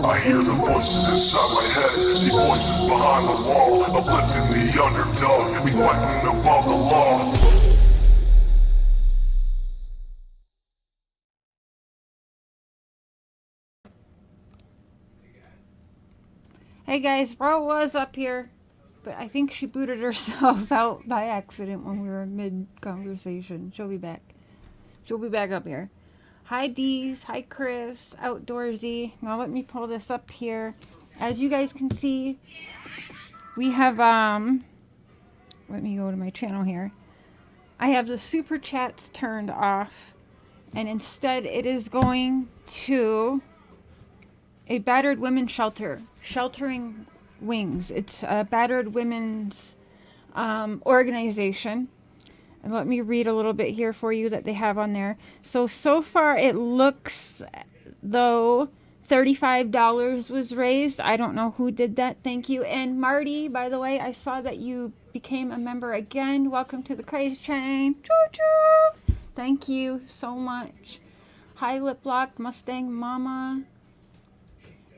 I hear the voices inside my head, see voices behind the wall, uplifting the underdog, we fighting above the law. Hey guys, Ro was up here, but I think she booted herself out by accident when we were mid-conversation. She'll be back. She'll be back up here. Hi Dees, hi Chris, Outdoorsy. Now let me pull this up here. As you guys can see, we have, let me go to my channel here. I have the super chats turned off, and instead it is going to a battered women's shelter, Sheltering Wings. It's a battered women's organization. And let me read a little bit here for you that they have on there. So far it looks though $35 was raised. I don't know who did that. Thank you. And Marty, by the way, I saw that you became a member again. Welcome to the Crazy Chain. Choo-choo. Thank you so much. Hi Lip Lock, Mustang Mama,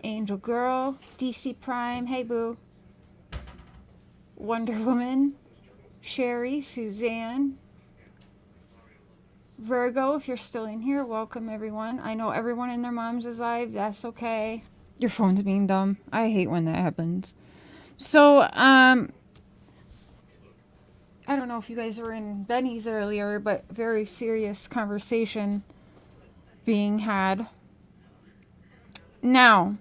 Angel Girl, DC Prime, hey boo, Wonder Woman, Sherry, Suzanne, Virgo, if you're still in here, welcome everyone. I know everyone and their moms is live, that's okay. Your phone's being dumb. I hate when that happens. So, I don't know if you guys were in Benny's earlier, but very serious conversation being had. Now,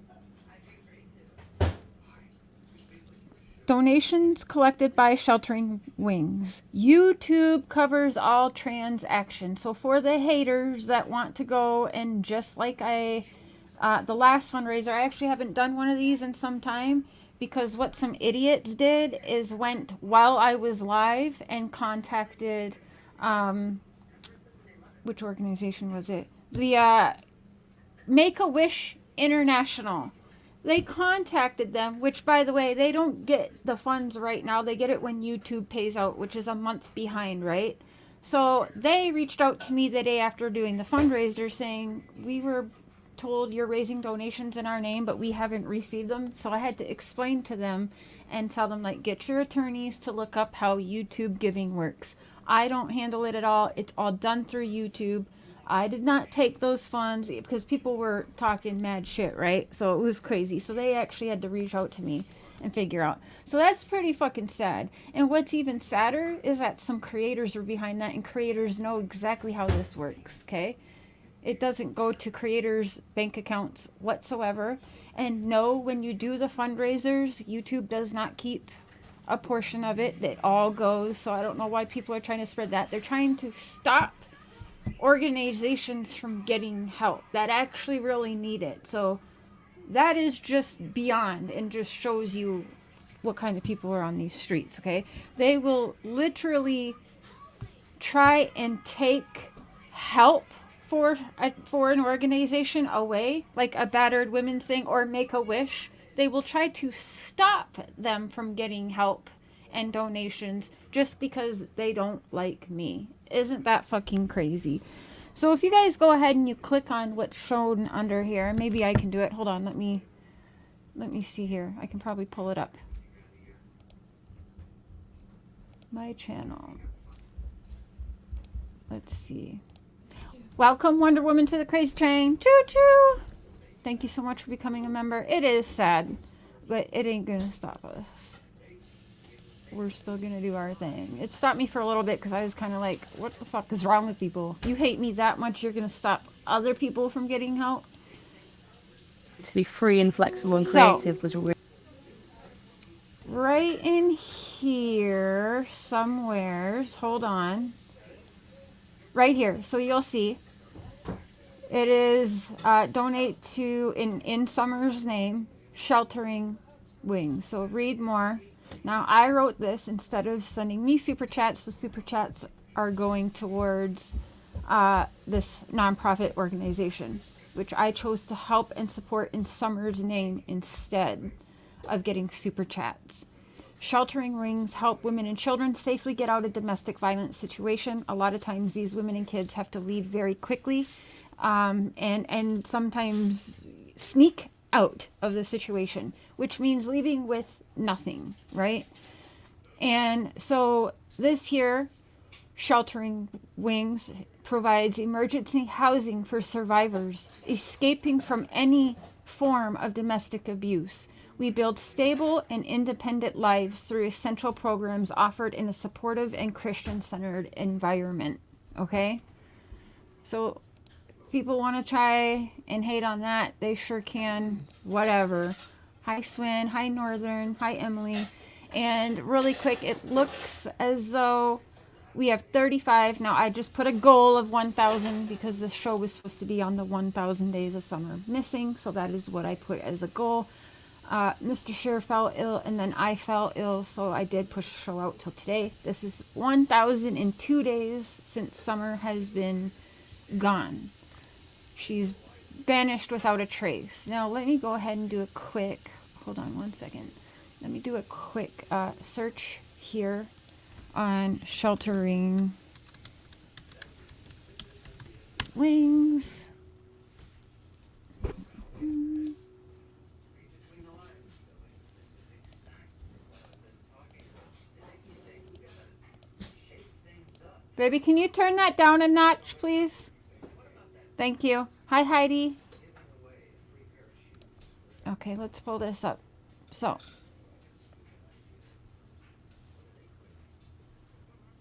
donations collected by Sheltering Wings. YouTube covers all transactions. So for the haters that want to go and just like the last fundraiser, I actually haven't done one of these in some time because what some idiots did is went while I was live and contacted, which organization was it? The Make-A-Wish International. They contacted them, which, by the way, they don't get the funds right now. They get it when YouTube pays out, which is a month behind, right? So they reached out to me the day after doing the fundraiser saying, we were told you're raising donations in our name, but we haven't received them. So I had to explain to them and tell them, like, get your attorneys to look up how YouTube giving works. I don't handle it at all. It's all done through YouTube. I did not take those funds because people were talking mad shit, right? So it was crazy. So they actually had to reach out to me and figure out. So that's pretty fucking sad. And what's even sadder is that some creators are behind that and creators know exactly how this works, okay? It doesn't go to creators' bank accounts whatsoever. And no, when you do the fundraisers, YouTube does not keep a portion of it. It all goes. So I don't know why people are trying to spread that. They're trying to stop organizations from getting help that actually really need it. So that is just beyond and just shows you what kind of people are on these streets, okay? They will literally try and take help for an organization away, like a battered women's thing or Make-A-Wish. They will try to stop them from getting help and donations just because they don't like me. Isn't that fucking crazy? So if you guys go ahead and you click on what's shown under here, maybe I can do it. Hold on, let me see here. I can probably pull it up. My channel. Let's see. Welcome Wonder Woman to the Crazy Train. Choo choo. Thank you so much for becoming a member. It is sad, but it ain't gonna stop us. We're still gonna do our thing. It stopped me for a little bit because I was kind of like, what the fuck is wrong with people? You hate me that much, you're gonna stop other people from getting help? To be free and flexible and creative was really... Right in here somewheres, hold on. Right here, so you'll see. It is donate to, in Summer's name, Sheltering Wings. So read more. Now, I wrote this instead of sending me super chats. The super chats are going towards this nonprofit organization, which I chose to help and support in Summer's name instead of getting super chats. Sheltering Wings help women and children safely get out of domestic violence situation. A lot of times these women and kids have to leave very quickly and sometimes sneak out of the situation, which means leaving with nothing, right? And so this here, Sheltering Wings, provides emergency housing for survivors escaping from any form of domestic abuse. We build stable and independent lives through essential programs offered in a supportive and Christian-centered environment. Okay? So people want to try and hate on that, they sure can. Whatever. Hi Swin, hi Northern, hi Emily. And really quick, it looks as though we have 35. Now I just put a goal of 1,000 because the show was supposed to be on the 1,000 days of summer missing. So that is what I put as a goal. Mr. Scheer fell ill and then I fell ill. So I did push the show out till today. This is 1,002 days since Summer has been gone. She's banished without a trace. Now let me go ahead and do a quick, hold on one second. Let me do a quick search here on Sheltering Wings. Baby, can you turn that down a notch, please? Thank you. Hi, Heidi. Okay, let's pull this up. So,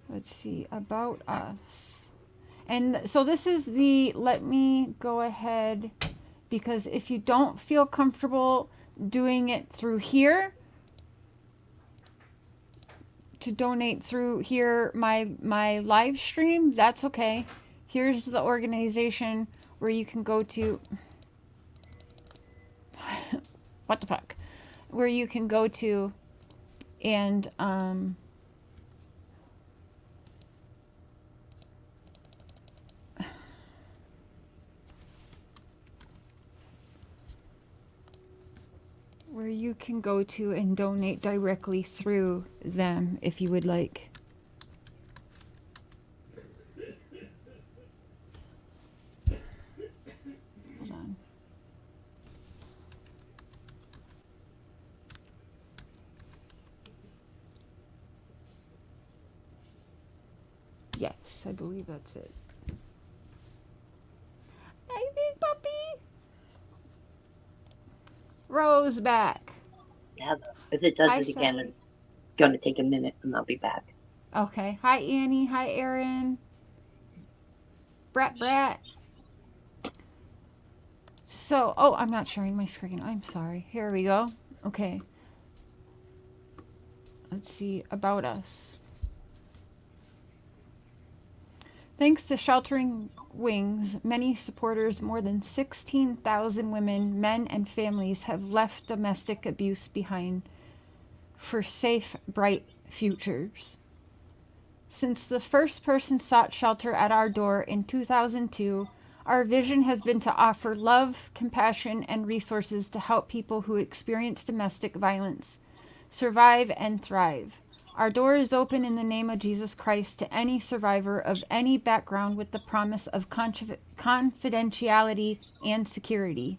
let's see, about us. And so this is the, let me go ahead, because if you don't feel comfortable doing it through here, to donate through here, my live stream, that's okay. Here's the organization where you can go to, what the fuck, where you can go to and where you can go to and donate directly through them if you would like. Hold on. Yes, I believe that's it. Hi, big puppy. Rose back. Yeah, if it does Hi, it again, Sally. it's going to take a minute and I'll be back. Okay. Hi, Annie. Hi, Erin. Brat. So, oh, I'm not sharing my screen. I'm sorry. Here we go. Okay. Let's see. About us. Thanks to Sheltering Wings, many supporters, more than 16,000 women, men, and families have left domestic abuse behind for safe, bright futures. Since the first person sought shelter at our door in 2002, our vision has been to offer love, compassion, and resources to help people who experience domestic violence survive and thrive. Our door is open in the name of Jesus Christ to any survivor of any background with the promise of confidentiality and security.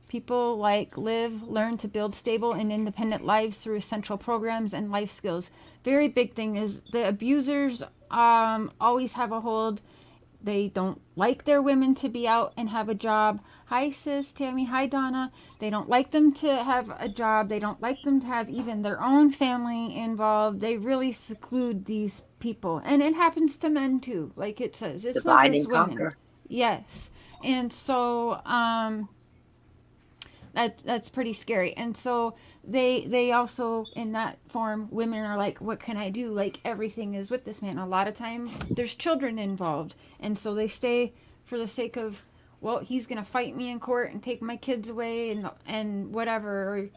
People like live, learn to build stable and independent lives through essential programs and life skills. Very big thing is the abusers always have a hold. They don't like their women to be out and have a job. Hi, sis, Tammy. Hi, Donna. They don't like them to have a job. They don't like them to have even their own family involved. They really seclude these people. And it happens to men, too, like it says. It's not Divide just and women. conquer. Yes. And so that's pretty scary. And so they also, in that form, women are like, what can I do? Like, everything is with this man. A lot of time there's children involved, and so they stay for the sake of, well, he's gonna fight me in court and take my kids away and whatever. Or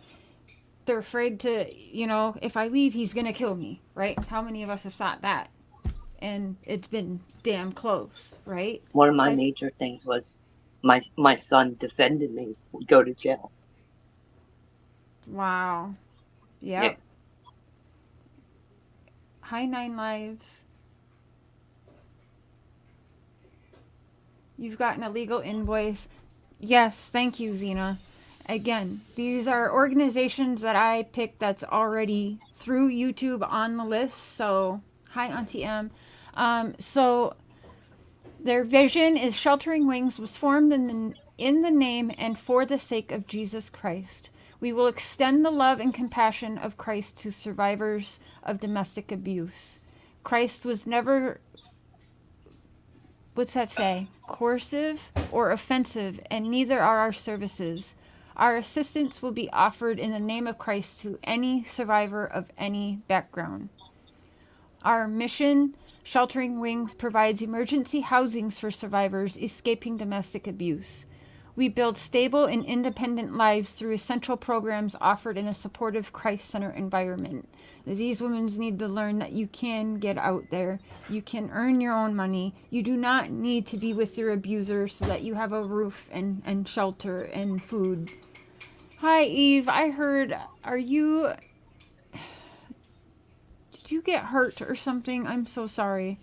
they're afraid to, you know, if I leave, he's gonna kill me, right? How many of us have thought that? And it's been damn close, right? One of my major things was my son defended me, would go to jail. Wow. Yep. Yeah. Hi, 9 Lives. You've got an illegal invoice. Yes, thank you, Zena. Again, these are organizations that I picked that's already through YouTube on the list. So, hi, Auntie M. So their vision is Sheltering Wings was formed in the name and for the sake of Jesus Christ. We will extend the love and compassion of Christ to survivors of domestic abuse. Christ was never, what's that say, coercive or offensive, and neither are our services. Our assistance will be offered in the name of Christ to any survivor of any background. Our mission, Sheltering Wings, provides emergency housings for survivors escaping domestic abuse. We build stable and independent lives through essential programs offered in a supportive Christ-centered environment. These women need to learn that you can get out there. You can earn your own money. You do not need to be with your abuser so that you have a roof and shelter and food. Hi, Eve. I heard, did you get hurt or something? I'm so sorry.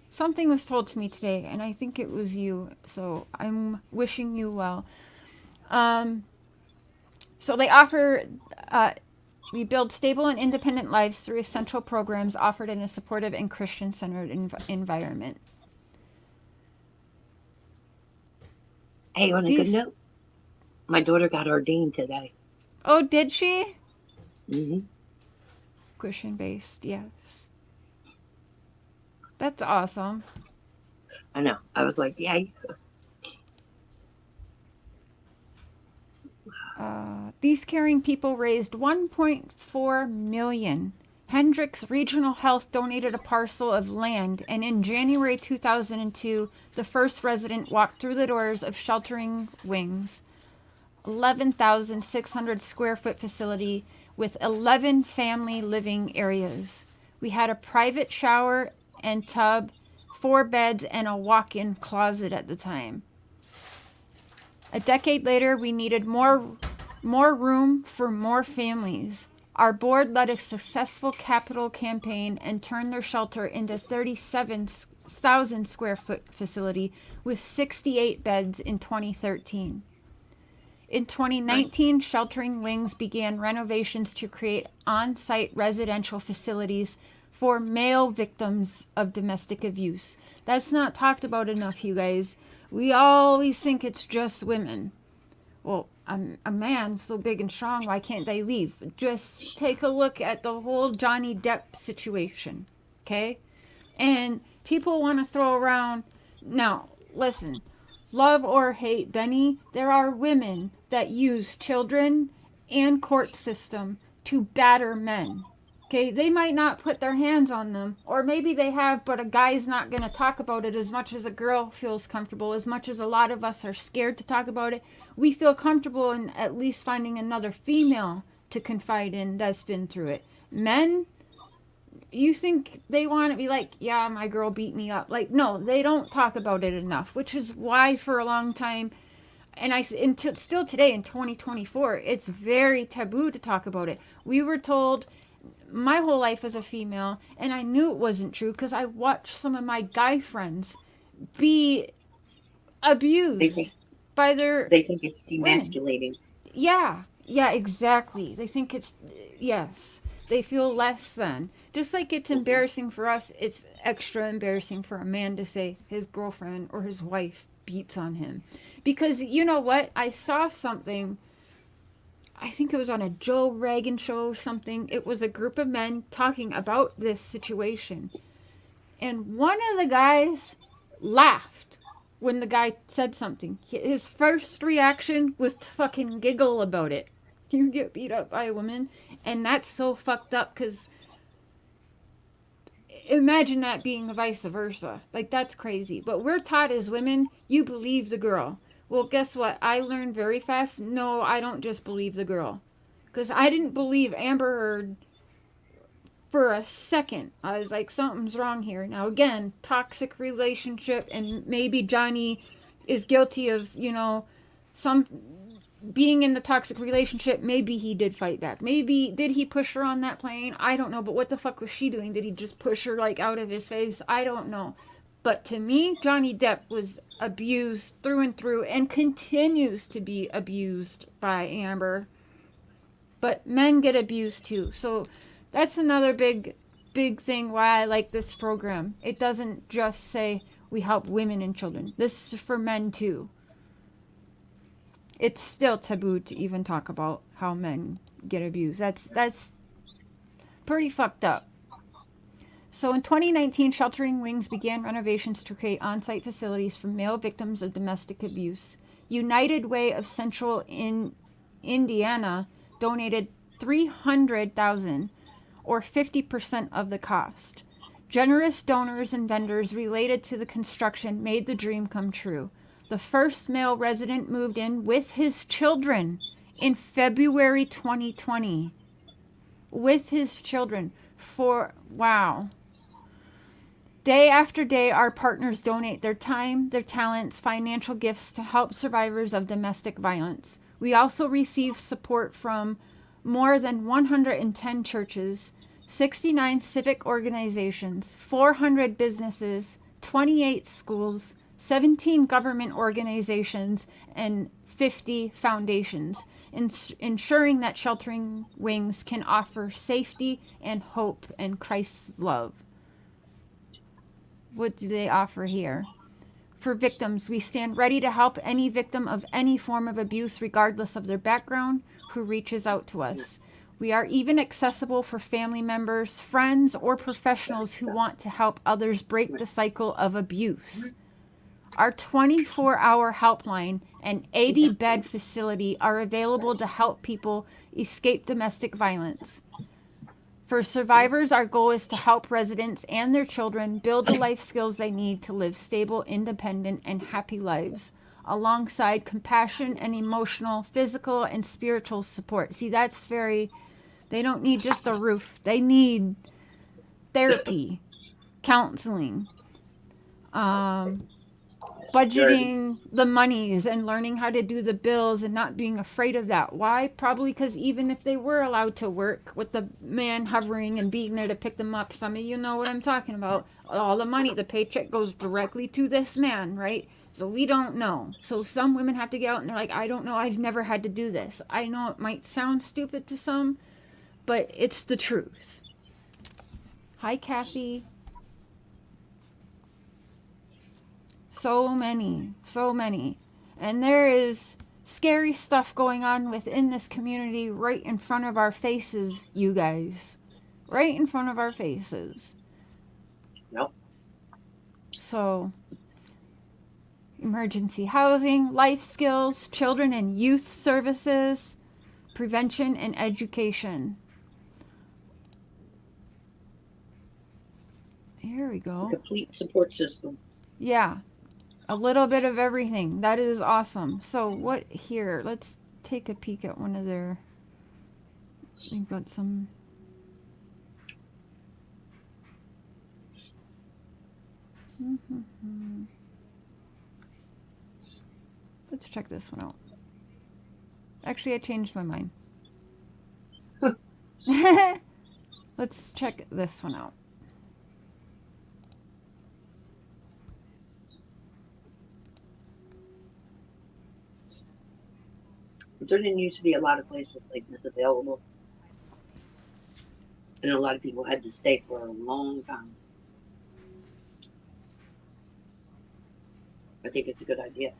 Something was told to me today, and I think it was you. So I'm wishing you well. So they offer, we build stable and independent lives through essential programs offered in a supportive and Christian-centered environment. Hey, on a good note, my daughter got ordained today. Oh, did she? Mm-hmm. Christian-based, yes. That's awesome. I know. I was like, yay. These caring people raised $1.4 million. Hendricks Regional Health donated a parcel of land, and in January 2002, the first resident walked through the doors of Sheltering Wings, 11,600 square foot facility with 11 family living areas. We had a private shower and tub, 4 beds, and a walk-in closet at the time. A decade later, we needed more room for more families. Our board led a successful capital campaign and turned their shelter into 37,000 square foot facility with 68 beds in 2013. In 2019, Sheltering Wings began renovations to create on-site residential facilities for male victims of domestic abuse. That's not talked about enough, you guys. We always think it's just women. Well, a man so big and strong, why can't they leave? Just take a look at the whole Johnny Depp situation, okay? And people want to throw around, now, listen, love or hate Benny, there are women that use children and court system to batter men. Okay, they might not put their hands on them, or maybe they have, but a guy's not going to talk about it as much as a girl feels comfortable, as much as a lot of us are scared to talk about it. We feel comfortable in at least finding another female to confide in that's been through it. Men, you think they want to be like, yeah, my girl beat me up. Like, no, they don't talk about it enough, which is why for a long time, and until still today in 2024, it's very taboo to talk about it. We were told my whole life as a female, and I knew it wasn't true because I watched some of my guy friends be abused by their They think it's demasculating. women. Yeah, exactly. They think it's, yes, they feel less than. Just like it's embarrassing for us, it's extra embarrassing for a man to say his girlfriend or his wife beats on him. Because you know what? I saw something, I think it was on a Joe Rogan show or something. It was a group of men talking about this situation. And one of the guys laughed when the guy said something. His first reaction was to fucking giggle about it. You get beat up by a woman. And that's so fucked up because imagine that being the vice versa. Like, that's crazy. But we're taught as women, you believe the girl. Well, guess what? I learned very fast. No, I don't just believe the girl. Because I didn't believe Amber Heard for a second. I was like, something's wrong here. Now, again, toxic relationship, and maybe Johnny is guilty of, some being in the toxic relationship. Maybe he did fight back. Maybe, did he push her on that plane? I don't know. But what the fuck was she doing? Did he just push her, like, out of his face? I don't know. But to me, Johnny Depp was abused through and through and continues to be abused by Amber. But men get abused too. So that's another big thing why I like this program. It doesn't just say we help women and children. This is for men too. It's still taboo to even talk about how men get abused. That's pretty fucked up. So in 2019, Sheltering Wings began renovations to create on-site facilities for male victims of domestic abuse. United Way of Central Indiana donated $300,000 or 50% of the cost. Generous donors and vendors related to the construction made the dream come true. The first male resident moved in with his children in February 2020. With his children. Wow. Day after day, our partners donate their time, their talents, financial gifts to help survivors of domestic violence. We also receive support from more than 110 churches, 69 civic organizations, 400 businesses, 28 schools, 17 government organizations, and 50 foundations, ensuring that Sheltering Wings can offer safety and hope and Christ's love. What do they offer here? For victims, we stand ready to help any victim of any form of abuse, regardless of their background, who reaches out to us. We are even accessible for family members, friends, or professionals who want to help others break the cycle of abuse. Our 24-hour helpline and 80-bed facility are available to help people escape domestic violence. For survivors, our goal is to help residents and their children build the life skills they need to live stable, independent, and happy lives, alongside compassion and emotional, physical, and spiritual support. See, that's they don't need just a roof. They need therapy, counseling, budgeting the monies and learning how to do the bills and not being afraid of that. Why? Probably because even if they were allowed to work with the man hovering and being there to pick them up, some of you know what I'm talking about. All the money, the paycheck goes directly to this man, right? So we don't know. So some women have to get out and they're like, I don't know. I've never had to do this. I know it might sound stupid to some, but it's the truth. Hi, Kathy. So many. And there is scary stuff going on within this community right in front of our faces, you guys. Right in front of our faces. Nope. So, emergency housing, life skills, children and youth services, prevention and education. Here we go. Complete support system. Yeah. A little bit of everything. That is awesome. So what here? Let's take a peek at one of their... We've got some... Let's check this one out. Actually, I changed my mind. Let's check this one out. There didn't used to be a lot of places like this available. And a lot of people had to stay for a long time. I think it's a good idea.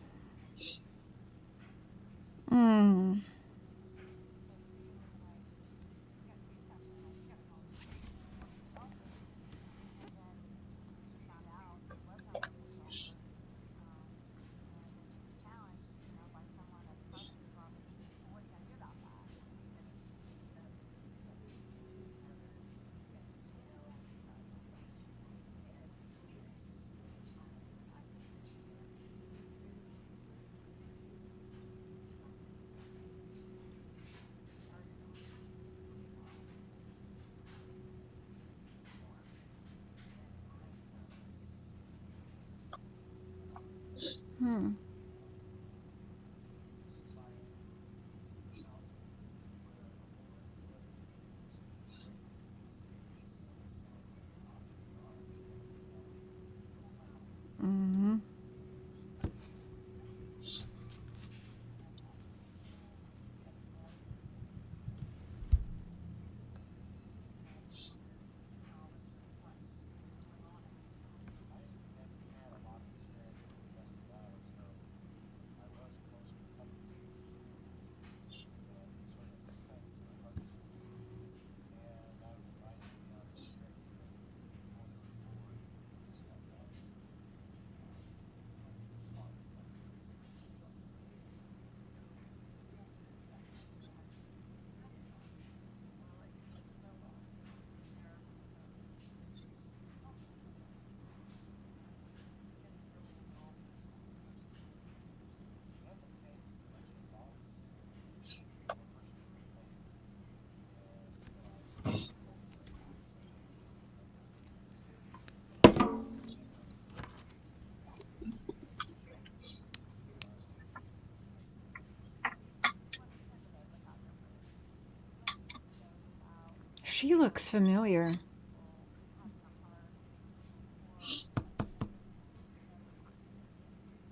She looks familiar.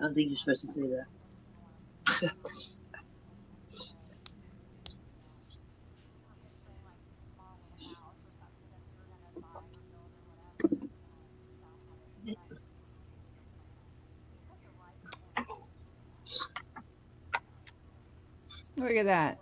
I don't think you're supposed to say that. Look at that.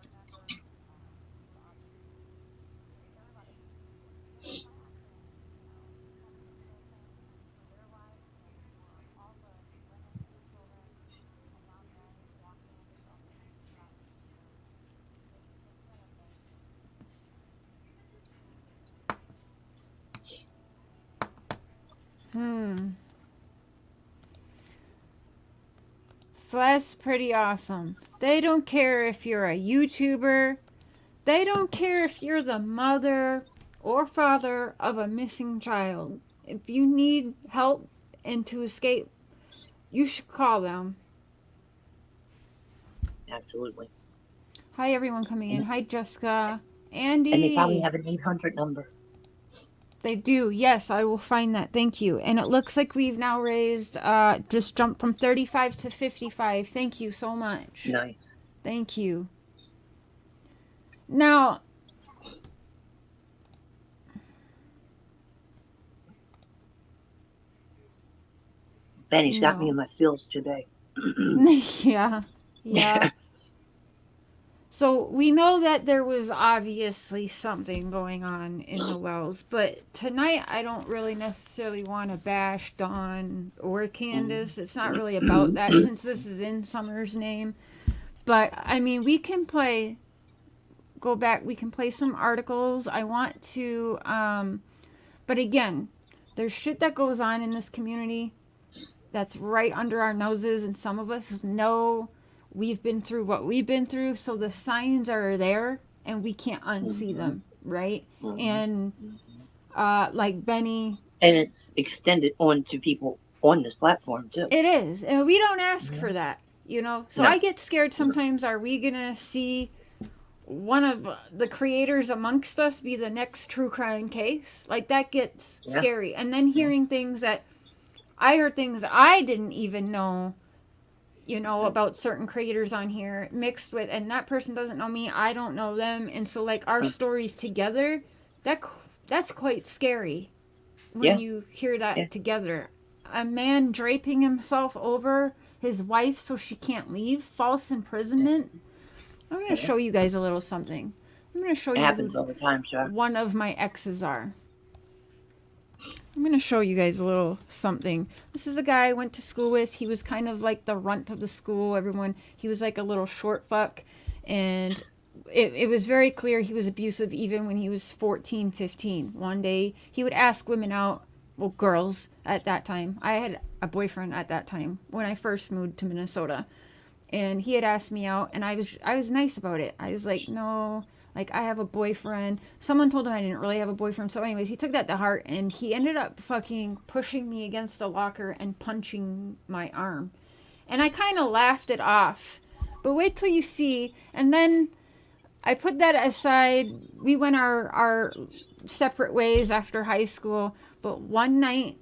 So that's pretty awesome. They don't care if you're a YouTuber. They don't care if you're the mother or father of a missing child. If you need help and to escape, you should call them. Absolutely. Hi, everyone coming in. Hi, Jessica. Andy. And they probably have an 800 number. They do. Yes, I will find that. Thank you. And it looks like we've now raised, just jumped from 35 to 55. Thank you so much. Nice. Thank you. Now, Benny's got me in my feels today. yeah. So we know that there was obviously something going on in the wells, but tonight I don't really necessarily want to bash Dawn or Candace. It's not really about that since this is in Summer's name. But I mean, we can play some articles. I want to, but again, there's shit that goes on in this community that's right under our noses, and some of us know we've been through what we've been through, so the signs are there and we can't unsee them, right? And like Benny, and it's extended on to people on this platform too. It is, and we don't ask for that, you know. So I get scared sometimes. Are we gonna see one of the creators amongst us be the next true crime case? Like, that gets scary. And then hearing things that I heard, things I didn't even know, you know, about certain creators on here, mixed with, and that person doesn't know me, I don't know them, and so like our stories together, that's quite scary when you hear that together. A man draping himself over his wife so she can't leave, false imprisonment. I'm going to show you guys a little something. I'm going to show you. It happens all the time, sure. One of my exes are. I'm going to show you guys a little something. This is a guy I went to school with. He was kind of like the runt of the school. He was like a little short fuck. And it was very clear he was abusive even when he was 14, 15. One day he would ask women out, well, girls at that time. I had a boyfriend at that time when I first moved to Minnesota. And he had asked me out, and I was nice about it. I was like, no, like, I have a boyfriend. Someone told him I didn't really have a boyfriend. So anyways, he took that to heart, and he ended up fucking pushing me against a locker and punching my arm. And I kind of laughed it off. But wait till you see. And then I put that aside. We went our separate ways after high school. But one night,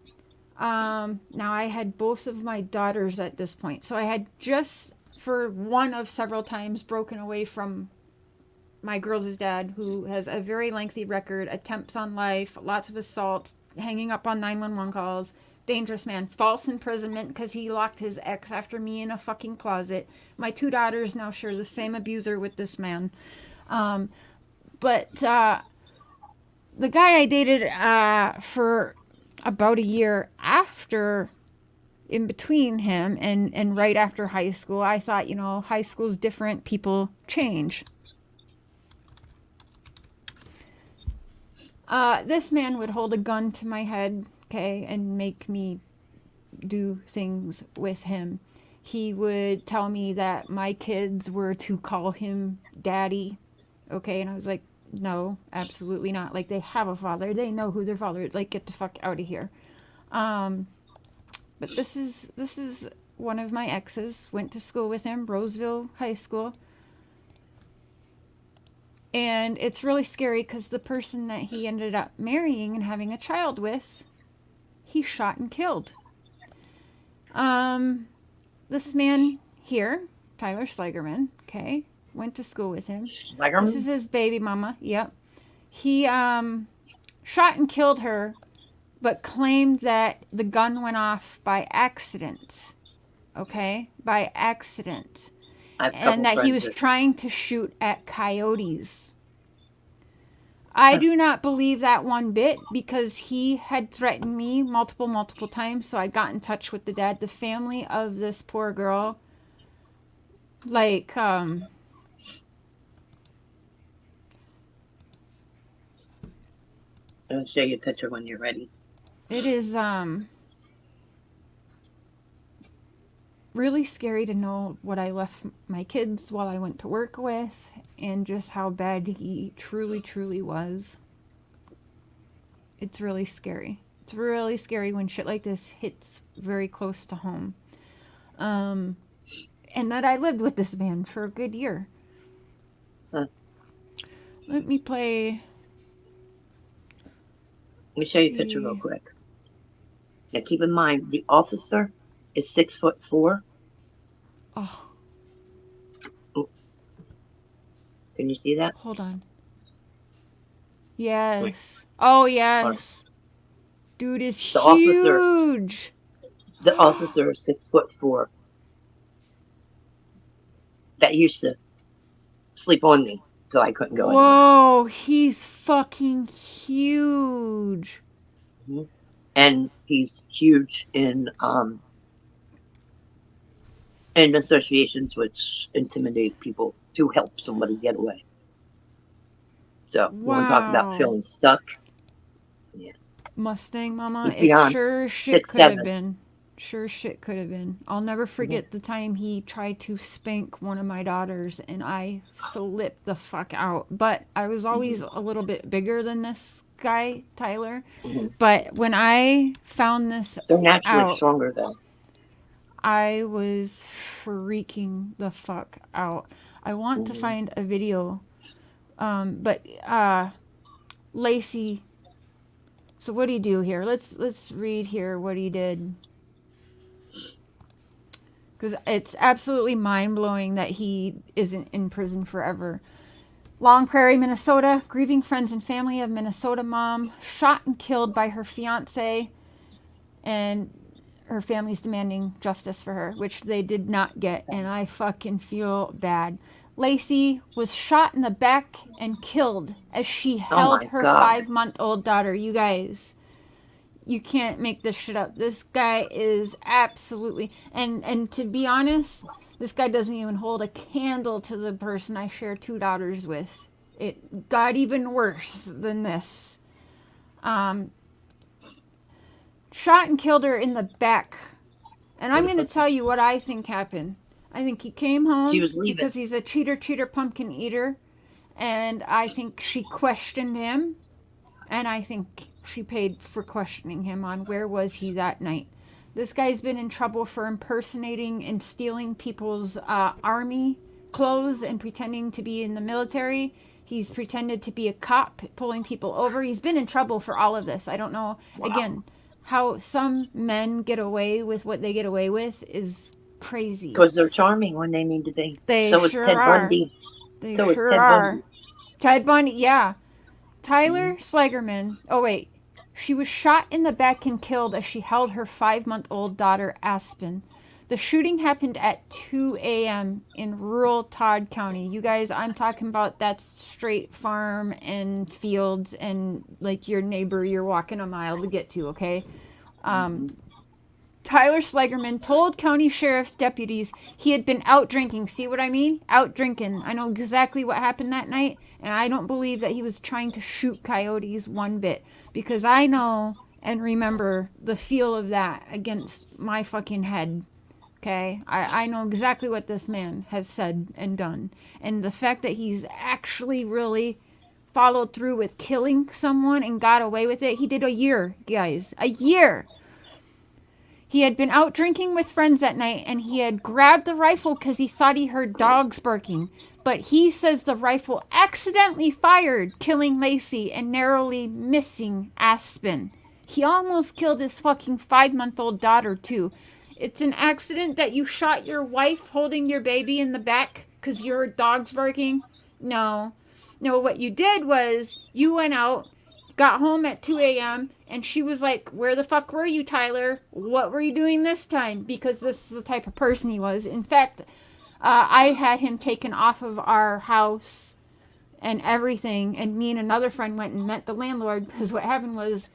now I had both of my daughters at this point. So I had just, for one of several times, broken away from my girls' dad, who has a very lengthy record, attempts on life, lots of assaults, hanging up on 911 calls, dangerous man, false imprisonment because he locked his ex after me in a fucking closet. My two daughters now share the same abuser with this man. But the guy I dated for about a year after, in between him and right after high school, I thought, you know, high school's different, people change. This man would hold a gun to my head, okay, and make me do things with him. He would tell me that my kids were to call him daddy, okay, and I was like, no, absolutely not. Like, they have a father. They know who their father is. Like, get the fuck out of here. But this is one of my exes. Went to school with him, Roseville High School. And it's really scary because the person that he ended up marrying and having a child with, he shot and killed. This man here, Tyler Schleigerman, okay, went to school with him. This is his baby mama. Yep. He shot and killed her, but claimed that the gun went off by accident. Okay? By accident. And that he was trying to shoot at coyotes. I do not believe that one bit, because he had threatened me multiple times. So I got in touch with the dad, the family of this poor girl. Like, I'll show you a picture when you're ready. It is really scary to know what I left my kids while I went to work with, and just how bad he truly was. It's really scary. It's really scary when shit like this hits very close to home. And that I lived with this man for a good year. Huh. Let me play. Let me show you a picture real quick. Now keep in mind, the officer is 6'4". Oh. Can you see that? Hold on. Yes. Wait. Oh, yes. Dude is huge. The officer is 6'4". That used to sleep on me till I couldn't go anywhere. Whoa, he's fucking huge. Mm-hmm. And he's huge in associations which intimidate people to help somebody get away. So, you want to talk about feeling stuck? Yeah. Mustang Mama, it sure shit could have been. Sure shit could have been. I'll never forget the time he tried to spank one of my daughters, and I flipped the fuck out. But I was always a little bit bigger than this guy, Tyler. But when I found this They're naturally stronger, though. I was freaking the fuck out. I want to find a video. But Lacey, so what did he do here? Let's read here what he did. Because it's absolutely mind-blowing that he isn't in prison forever. Long Prairie, Minnesota. Grieving friends and family of Minnesota mom shot and killed by her fiance, and her family's demanding justice for her, which they did not get, and I fucking feel bad. Lacey was shot in the back and killed as she held her 5-month-old daughter. You guys, you can't make this shit up. This guy is absolutely... And to be honest, this guy doesn't even hold a candle to the person I share 2 daughters with. It got even worse than this. Shot and killed her in the back. And I'm going to tell you what I think happened. I think he came home because he's a cheater, pumpkin eater. And I think she questioned him. And I think she paid for questioning him on where was he that night. This guy's been in trouble for impersonating and stealing people's army clothes and pretending to be in the military. He's pretended to be a cop, pulling people over. He's been in trouble for all of this. I don't know, again, how some men get away with what they get away with is crazy. Because they're charming when they need to be. They so sure is Ted are. Bundy. They so sure is Ted are. Bundy. Ted Bundy, yeah. Tyler Schleigerman. Oh, wait. She was shot in the back and killed as she held her 5-month-old daughter, Aspen. The shooting happened at 2 a.m. in rural Todd County. You guys, I'm talking about that's straight farm and fields and like your neighbor you're walking a mile to get to, okay? Tyler Schleigerman told county sheriff's deputies he had been out drinking. See what I mean? Out drinking. I know exactly what happened that night, and I don't believe that he was trying to shoot coyotes one bit, because I know and remember the feel of that against my fucking head. Okay? I know exactly what this man has said and done. And the fact that he's actually really followed through with killing someone and got away with it. He did a year, guys. A year! He had been out drinking with friends that night, and he had grabbed the rifle because he thought he heard dogs barking. But he says the rifle accidentally fired, killing Lacey and narrowly missing Aspen. He almost killed his fucking 5-month-old daughter, too. It's an accident that you shot your wife holding your baby in the back because your dog's barking? No. No, what you did was you went out, got home at 2 a.m., and she was like, where the fuck were you, Tyler? What were you doing this time? Because this is the type of person he was. In fact, I had him taken off of our house and everything, and me and another friend went and met the landlord, because what happened was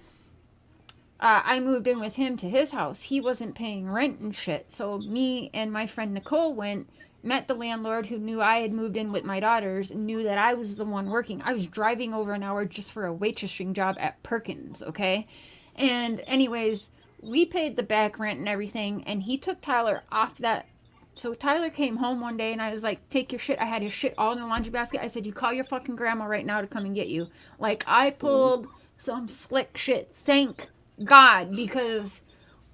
I moved in with him to his house. He wasn't paying rent and shit. So me and my friend Nicole went, met the landlord, who knew I had moved in with my daughters and knew that I was the one working. I was driving over an hour just for a waitressing job at Perkins, okay? And anyways, we paid the back rent and everything, and he took Tyler off that. So Tyler came home one day, and I was like, take your shit. I had his shit all in a laundry basket. I said, you call your fucking grandma right now to come and get you. Like, I pulled some slick shit. Thank God, because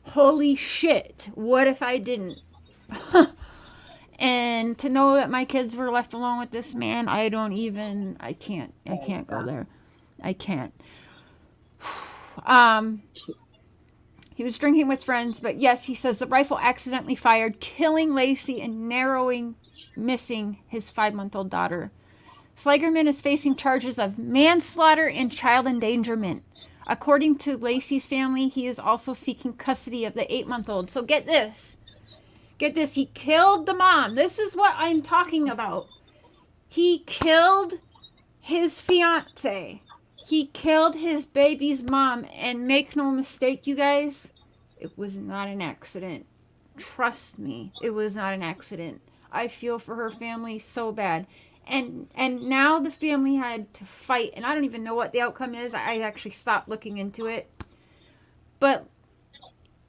holy shit, what if I didn't? And to know that my kids were left alone with this man, I can't go there. I can't. He was drinking with friends, but yes, he says the rifle accidentally fired, killing Lacey and narrowing missing his 5-month-old daughter. Slagerman is facing charges of manslaughter and child endangerment. According to Lacey's family, he is also seeking custody of the 8-month-old. So get this. Get this. He killed the mom. This is what I'm talking about. He killed his fiance. He killed his baby's mom. And make no mistake, you guys, it was not an accident. Trust me, it was not an accident. I feel for her family so bad. And now the family had to fight, and I don't even know what the outcome is. I actually stopped looking into it. But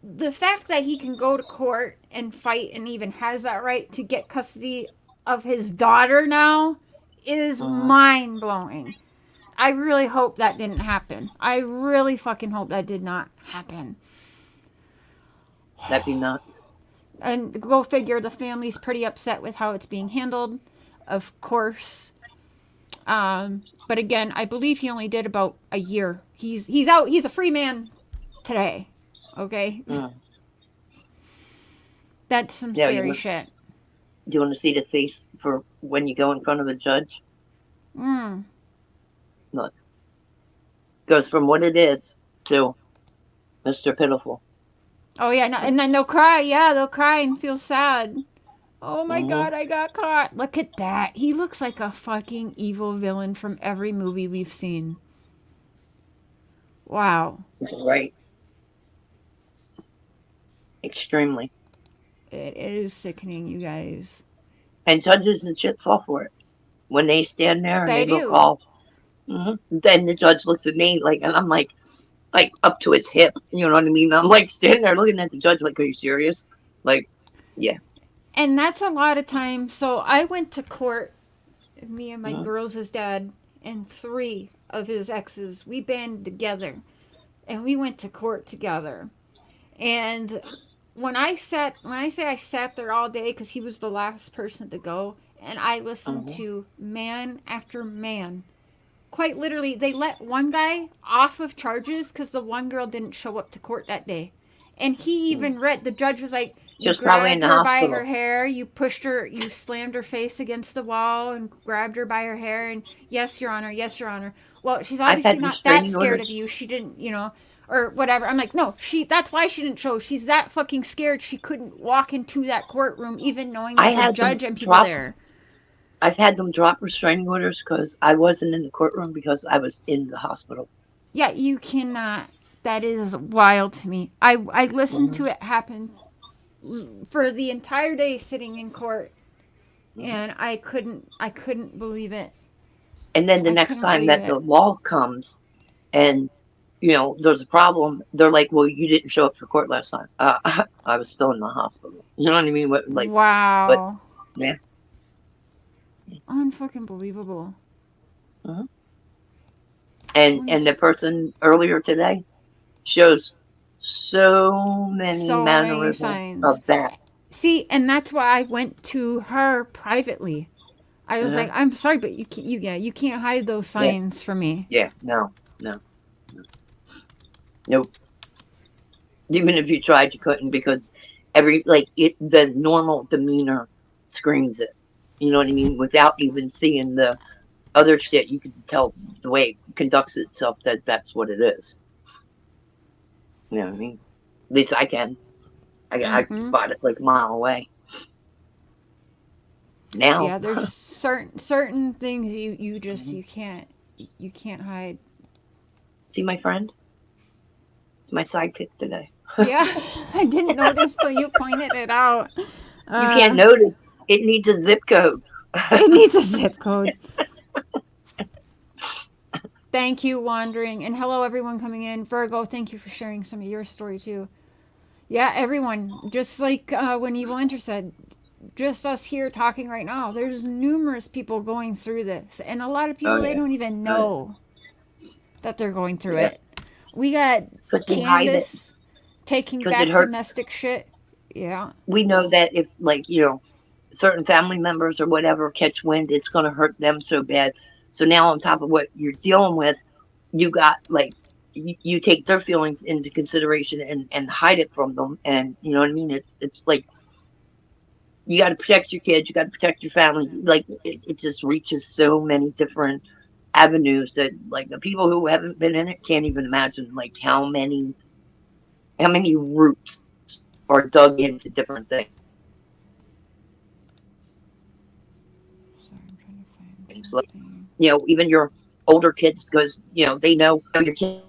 the fact that he can go to court and fight and even has that right to get custody of his daughter now is mind-blowing. I really hope that didn't happen. I really fucking hope that did not happen. That'd be nuts. And go figure, the family's pretty upset with how it's being handled, of course. But again, I believe he only did about a year. He's out. He's a free man today. Okay? That's some scary shit. Do you want to see the face for when you go in front of a judge? Look. Goes from what it is to Mr. Pitiful. Oh, yeah. No, and then they'll cry. Yeah, they'll cry and feel sad. Oh, my God, I got caught. Look at that. He looks like a fucking evil villain from every movie we've seen. Wow. Right. Extremely. It is sickening, you guys. And judges and shit fall for it. When they stand there and they look do. all... Then the judge looks at me like, and I'm like up to his hip. You know what I mean? I'm like standing there looking at the judge like, are you serious? Like, yeah. And that's a lot of time. So I went to court, me and my girls' dad and 3 of his exes. We banded together and we went to court together. And when I say I sat there all day, because he was the last person to go, and I listened to man after man. Quite literally, they let one guy off of charges because the one girl didn't show up to court that day. And he even read, the judge was like, you grabbed her by her hair, you pushed her, you slammed her face against the wall and grabbed her by her hair, and yes, Your Honor, yes, Your Honor. Well, she's obviously not that scared of you. She didn't, or whatever. I'm like, no, that's why she didn't show. She's that fucking scared she couldn't walk into that courtroom even knowing there's a judge and people there. I've had them drop restraining orders because I wasn't in the courtroom because I was in the hospital. Yeah, you cannot. That is wild to me. I listened to it happen for the entire day sitting in court, and I couldn't believe it. And then the next time that the law comes and there's a problem, they're like, well, you didn't show up for court last time. I was still in the hospital. You know what I mean? Wow. But, yeah. Unfucking believable. And the person earlier today shows so many So many mannerisms signs. of that. See, and that's why I went to her privately. I was Uh-huh. like, I'm sorry, but you can't hide those signs from me. Yeah, no. Nope. Even if you tried, you couldn't, because the normal demeanor screams it. You know what I mean? Without even seeing the other shit, you can tell the way it conducts itself that that's what it is. You know what I mean? At least I can. I can spot it like a mile away. Now, Yeah, there's certain things you just you can't hide. see my friend? It's my sidekick today. Yeah, I didn't notice till you pointed it out. You can't notice. It needs a zip code. It needs a zip code. Thank you, Wandering. And hello, everyone coming in. Virgo, thank you for sharing some of your story, too. Yeah, everyone. Just like when Evil Enter said, just us here talking right now, there's numerous people going through this. And a lot of people, they don't even know that they're going through it. We got Candace taking back domestic shit. Yeah. We know that if, certain family members or whatever catch wind, it's going to hurt them so bad. So now on top of what you're dealing with, you got, you take their feelings into consideration and hide it from them. And you know what I mean? It's like, you got to protect your kids. You got to protect your family. It just reaches so many different avenues that, the people who haven't been in it can't even imagine, how many roots are dug into different things. Sorry, I'm trying to find even your older kids, because they know your kid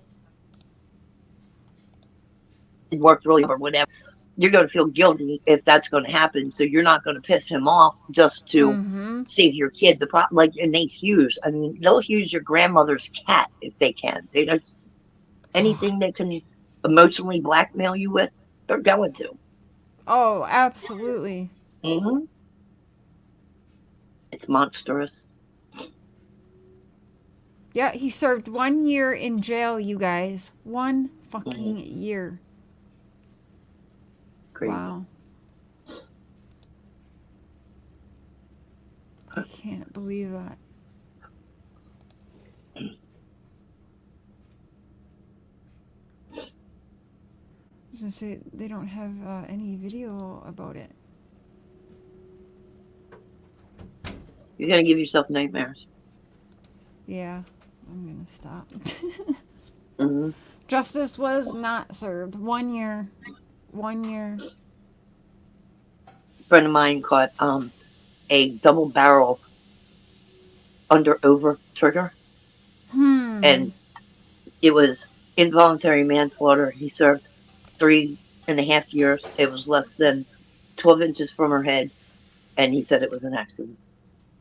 worked really hard, whatever. You're going to feel guilty if that's going to happen, so you're not going to piss him off just to save your kid. The problem, and they use. I mean, they'll use your grandmother's cat if they can. They just anything they can emotionally blackmail you with, they're going to. Oh, absolutely. It's monstrous. Yeah, he served 1 year in jail, you guys. 1 fucking year. Crazy. Wow. I can't believe that. I was gonna say, they don't have any video about it. You're going to give yourself nightmares. Yeah, I'm gonna stop. Justice was not served. 1 year. 1 year. A friend of mine caught a double barrel over trigger. And it was involuntary manslaughter. He served 3.5 years. It was less than 12 inches from her head. And he said it was an accident.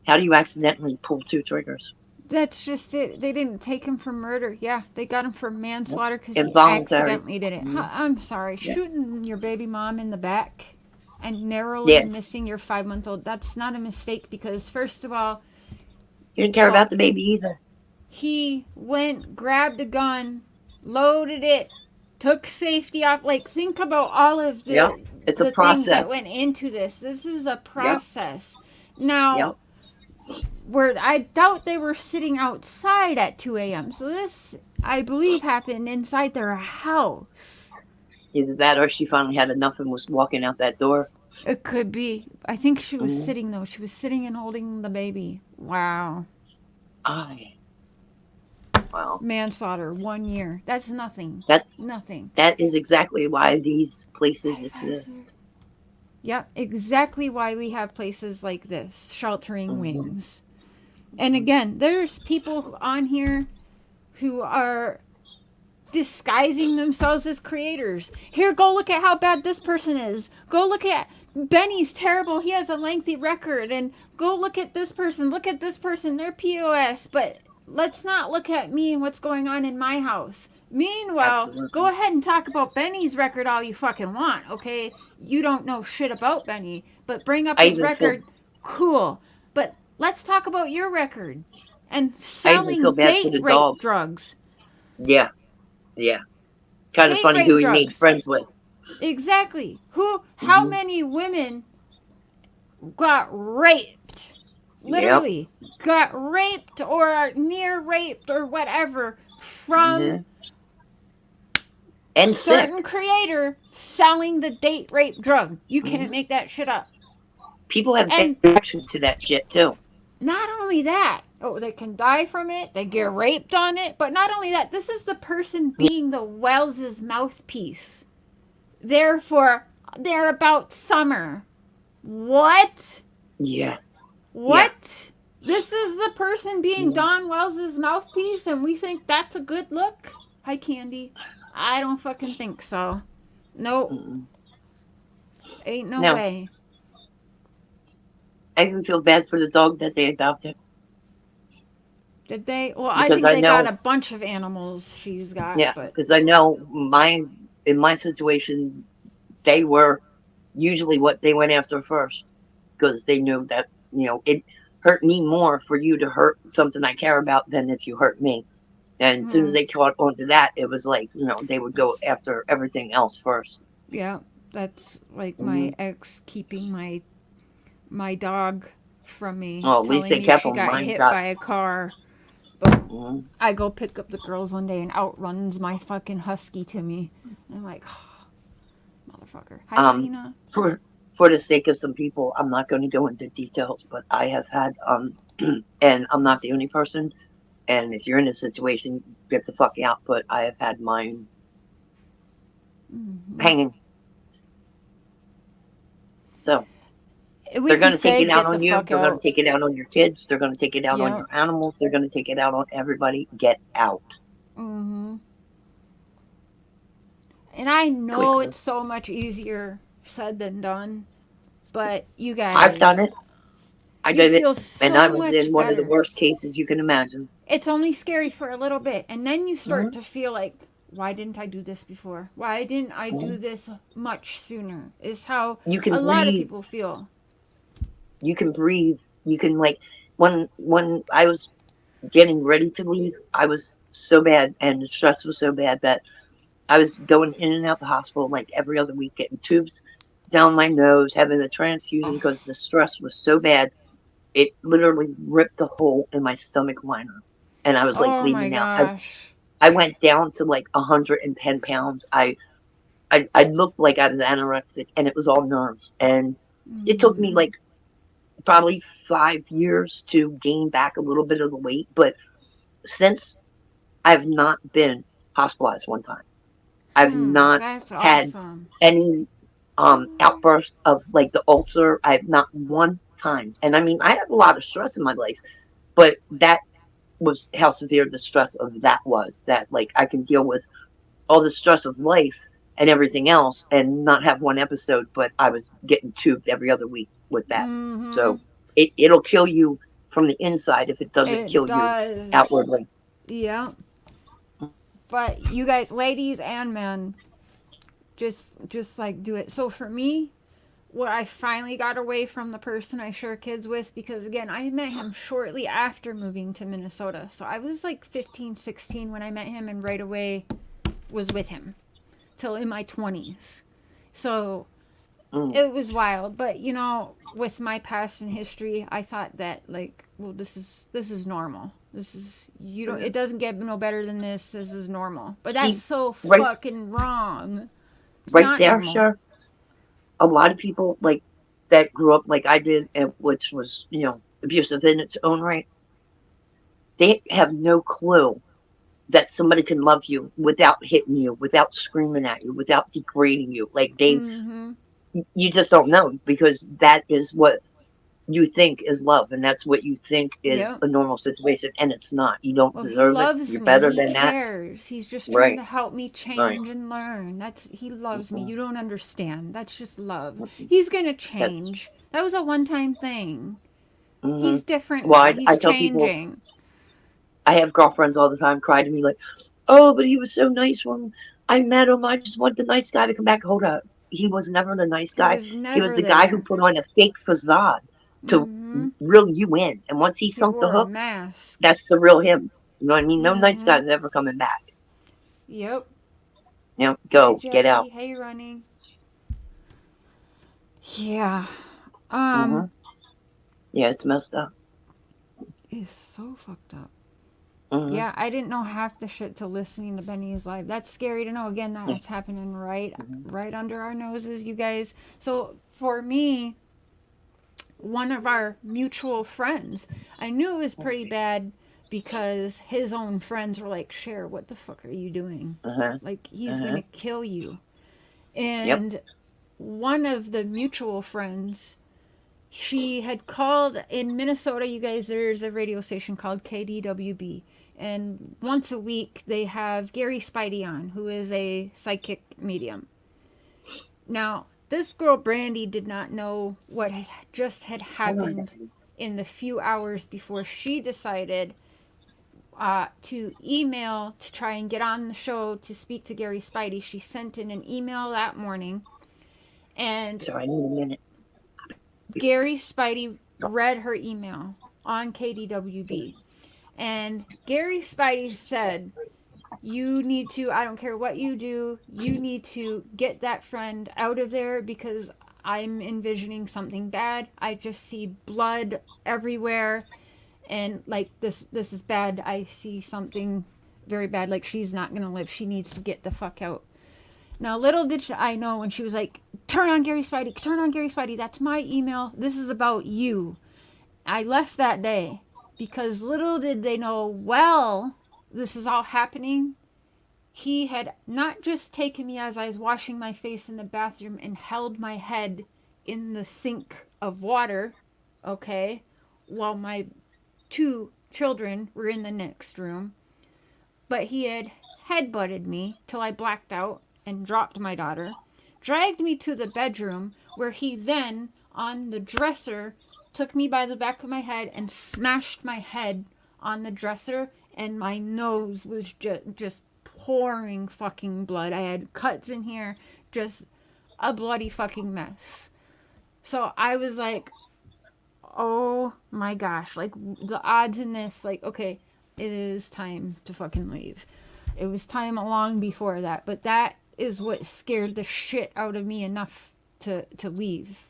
How do you accidentally pull 2 triggers? That's just it. They didn't take him for murder. Yeah, they got him for manslaughter because he Involuntary. accidentally did it. I'm sorry. Shooting your baby mom in the back and narrowly missing your 5-month-old, that's not a mistake, because first of all, he didn't care about the baby either. He went, grabbed a gun, loaded it, took safety off. Think about all of the, it's a process things that went into this. This is a process. Now, where I doubt they were sitting outside at 2 a.m. So this, I believe, happened inside their house. Either that or she finally had enough and was walking out that door. It could be. I think she was sitting, though. She was sitting and holding the baby. Wow. Wow. Manslaughter, 1 year. That's nothing. That's nothing. That is exactly why these places exist. Yep, exactly why we have places like this, sheltering wings. And again, there's people on here who are disguising themselves as creators. Here, go look at how bad this person is. Go look at Benny's terrible. He has a lengthy record. And go look at this person. Look at this person. They're POS. But let's not look at me and what's going on in my house. Meanwhile, go ahead and talk about Benny's record all you fucking want, okay? You don't know shit about Benny, but bring up his record, cool. But let's talk about your record and selling date rape drugs. Yeah. Kind of Date funny rape who he made drugs. friends with. Exactly. How Mhm. many women got raped? Yep. Literally got raped or near raped or whatever from Mhm. a And certain sick. creator selling the date rape drug. You can't Mhm. make that shit up. People have bad And reaction to that shit too. not only that, oh, they can die from it, they get raped on it, but not only that, this is the person being the Wells's mouthpiece. Therefore, they're about summer. What? Yeah. What? This is the person being Mhm. Don Wells's mouthpiece, and we think that's a good look? Hi, Candy. I don't fucking think so. Nope. Mm-mm. Ain't no No, way. I even feel bad for the dog that they adopted Did they? Well, I because think I they got know, a bunch of animals she's got, yeah, but because I know in my situation, they were usually what they went after first because they knew that, it hurt me more for you to hurt something I care about than if you hurt me. And as soon as they caught onto that, it was like, they would go after everything else first. yeah, that's like Hmm. my ex keeping my dog from me, Well, at least telling they me kept she them. got Mine hit got. by a car. But Mhm. I go pick up the girls one day and outruns my fucking husky to me. And I'm like, oh, motherfucker. Hi, Um, Cena. for for the sake of some people, I'm not going to go into details, but I have had and I'm not the only person. And if you're in a situation, get the fuck out. But I have had mine Mm-hmm. hanging. So We they're going can to take say it out get the on you. fuck They're going to out. take it out on your kids. They're going to take it out on Yeah. your animals. They're going to take it out on everybody. Get out Mm-hmm. And I know quickly. it's so much easier said than done, but you I've guys, done it. I you did it. feel And I so was much in one of the better. worst cases you can imagine. It's only scary for a little bit, and then you start Hmm. to feel like, why didn't I do this before? Why didn't I do Hmm. this much sooner? Is how You a can lot of breathe. people feel. You can breathe. You can like when I was getting ready to leave, I was so bad and the stress was so bad that I was going in and out the hospital like every other week, getting tubes down my nose, having a transfusion Oh, because the stress was so bad. It literally ripped a hole in my stomach liner. And I was like oh my bleeding out. gosh. I went down to like 110 pounds. I looked like I was anorexic and it was all nerves. And it took me Mm-hmm. like probably 5 years to gain back a little bit of the weight. But since I've not been hospitalized one time. I've not That's had awesome. any outburst of like the ulcer. I've not one time. And I mean, I have a lot of stress in my life, but that was how severe the stress of that was. That like I can deal with all the stress of life and everything else and not have one episode, but I was getting tubed every other week with that. Mm-hmm. So it'll kill you from the inside if it doesn't It kill you does. outwardly. Yeah. But you guys, ladies and men, just like do it. So for me, where I finally got away from the person I share kids with, because again, I met him shortly after moving to Minnesota. So I was like 15, 16 when I met him, and right away was with him till in my 20s. So Mm. it was wild. But with my past and history, I thought that like, well, this is normal. This is you don't. It doesn't get no better than this. This is normal. But that's See, so right, fucking wrong. It's right not there, normal. sure. A lot of people like that grew up like I did, and which was abusive in its own right. They have no clue that somebody can love you without hitting you, without screaming at you, without degrading you. Like Mm-hmm. you just don't know because that is what you think is love, and that's what you think is Yep. a normal situation, and it's not. You don't Well, he deserve it. loves You're me. better He than that. cares. He's just trying Right. to help me Right. change and learn. He loves me. Mm-hmm. You don't understand. That's just love. Mm-hmm. He's gonna That's. change. That was a one-time thing. Mm-hmm. He's different Well, now. I He's tell people changing. I have girlfriends all the time cry to me like, "Oh, but he was so nice when I met him. I just want the nice guy to come back." Hold up, he was never the nice He guy. was He was never the guy who there. put on a fake facade to Mm-hmm. reel you in. And once he He sunk the wore a hook, mask. that's the real him. You know what I mean? No nice Mm-hmm. guy's ever coming back. Yep. Now Hey, go, get Jackie. out. Hey, running. Yeah. Hmm. Yeah, it's messed up. It's so fucked up. Hmm. Yeah, I didn't know half the shit till listening to Benny's live. That's scary to know. Again, Yeah. that's happening right, Hmm. right under our noses, you guys. So for me, one of our mutual friends, I knew it was pretty bad because his own friends were like, "Cher, what the fuck are you doing? Uh-huh. Like, he's Uh-huh. gonna kill you." Yep. And one of the mutual friends, she had called in Minnesota, you guys, there's a radio station called KDWB. And once a week, they have Gary Spidey on, who is a psychic medium. Now, this girl, Brandy, did not know what had just had Hold on, happened Daddy. in the few hours before she decided to email to try and get on the show to speak to Gary Spidey. She sent in an email that morning, and So I need a minute. Gary Spidey read her email on KDWB. And Gary Spidey said, "You need to, I don't care what you do, you need to get that friend out of there because I'm envisioning something bad. I just see blood everywhere. And like this is bad. I see something very bad. Like she's not gonna live. She needs to get the fuck out." Now, little did I know when she was like, "Turn on Gary Spidey, turn on Gary Spidey. That's my email. This is about you." I left that day because little did they know, well, this is all happening. He had not just taken me as I was washing my face in the bathroom and held my head in the sink of water, okay, while my two children were in the next room, but he had headbutted me till I blacked out and dropped my daughter, dragged me to the bedroom where he then, on the dresser, took me by the back of my head and smashed my head on the dresser, and my nose was just pouring fucking blood. I had cuts in here, just a bloody fucking mess. So I was like, oh my gosh, like the odds in this, like, okay, it is time to fucking leave. It was time long before that, but that is what scared the shit out of me enough to leave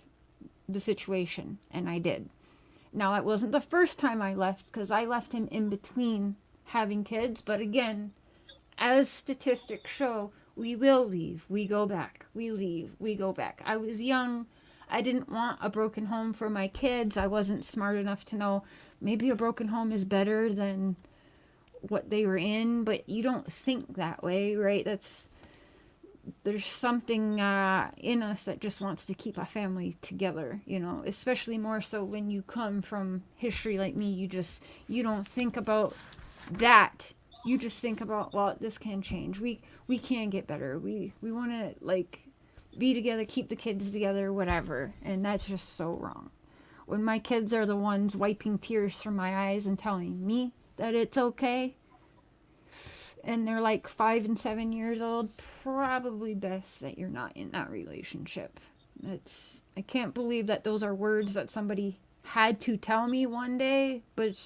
the situation, and I did. Now, that wasn't the first time I left, because I left him in between having kids, but again, as statistics show, we will leave, we go back, we leave, we go back. I was young. I didn't want a broken home for my kids. I wasn't smart enough to know maybe a broken home is better than what they were in, but you don't think that way, right? There's something in us that just wants to keep a family together, especially more so when you come from history like me. You don't think about that. You just think about, well, this can change. We can get better. We want to like be together, keep the kids together, whatever. And that's just so wrong. When my kids are the ones wiping tears from my eyes and telling me that it's okay, and they're like 5 and 7 years old, probably best that you're not in that relationship. I can't believe that those are words that somebody had to tell me one day, but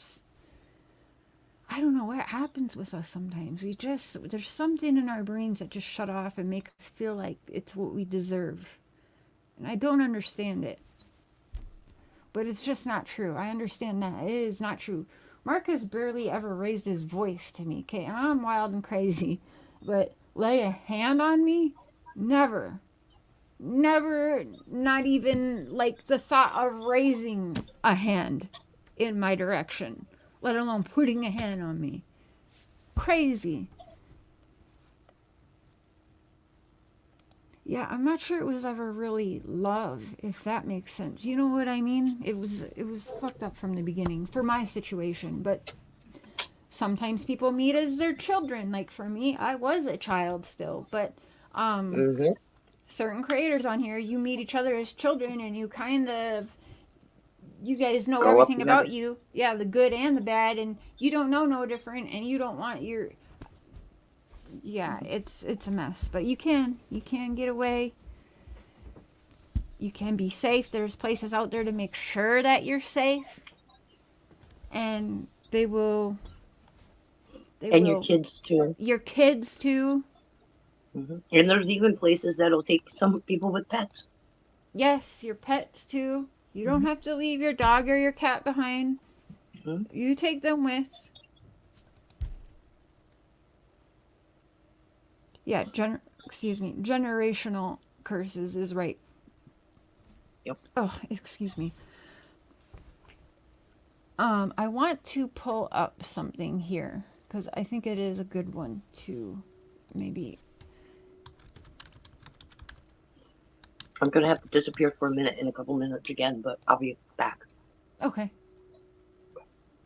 I don't know what happens with us sometimes. There's something in our brains that just shut off and make us feel like it's what we deserve. And I don't understand it. But it's just not true. I understand that. It is not true. Marcus barely ever raised his voice to me, okay? And I'm wild and crazy. But lay a hand on me? Never. Never, not even like the thought of raising a hand in my direction, let alone putting a hand on me. Crazy. Yeah, I'm not sure it was ever really love, if that makes sense. You know what I mean? It was fucked up from the beginning for my situation, but sometimes people meet as their children. Like for me, I was a child still, but Hmm. certain creators on here, you meet each other as children and you guys know Grow up everything together. about you. Yeah, the good and the bad, and you don't know no different, and you don't want your, yeah, it's a mess. But you can get away. You can be safe. There's places out there to make sure that you're safe, and they will And your kids too. your kids too. And there's even places that'll take some people with pets. Yes, your pets too. You don't have to leave your dog or your cat behind. You take them with. Yeah, generational curses is right. Yep. Oh, excuse me. I want to pull up something here because I think it is a good one to maybe. I'm gonna have to disappear for a minute in a couple minutes again, but I'll be back. Okay.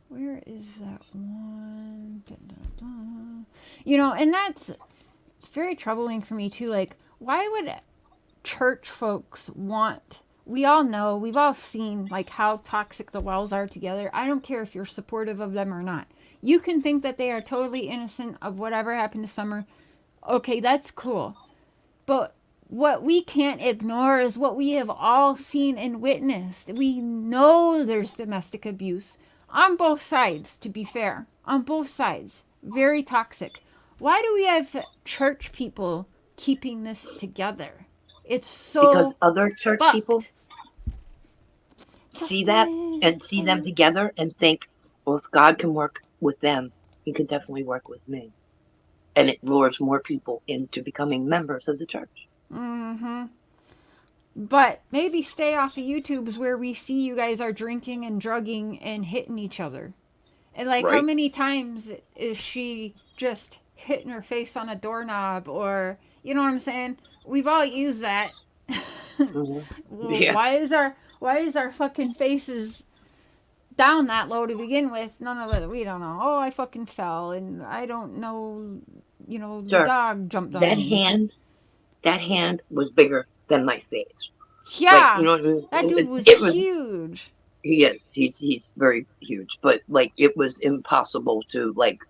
Where is that one? Da, da, da. You know, and it's very troubling for me too. Like, why would church folks want? We all know, we've all seen like how toxic the wells are together. I don't care if you're supportive of them or not. You can think that they are totally innocent of whatever happened to Summer. Okay, that's cool. But what we can't ignore is what we have all seen and witnessed. We know there's domestic abuse on both sides, to be fair. On both sides. Very toxic. Why do we have church people keeping this together? It's so Because other church fucked. people see that and see them together and think, well, if God can work with them, he can definitely work with me. And it lures more people into becoming members of the church. But maybe stay off of YouTube's where we see you guys are drinking and drugging and hitting each other. And like, how many times is she just hitting her face on a doorknob, or, you know what I'm saying? We've all used that. Well, Yeah. why is our fucking faces down that low to begin with? None of it. We don't know. Oh, I fucking fell, and I don't know. You know, the dog jumped on me. That hand was bigger than my face. Yeah, like, you know what I mean? that dude was huge. He is. He's very huge. But like, it was impossible to like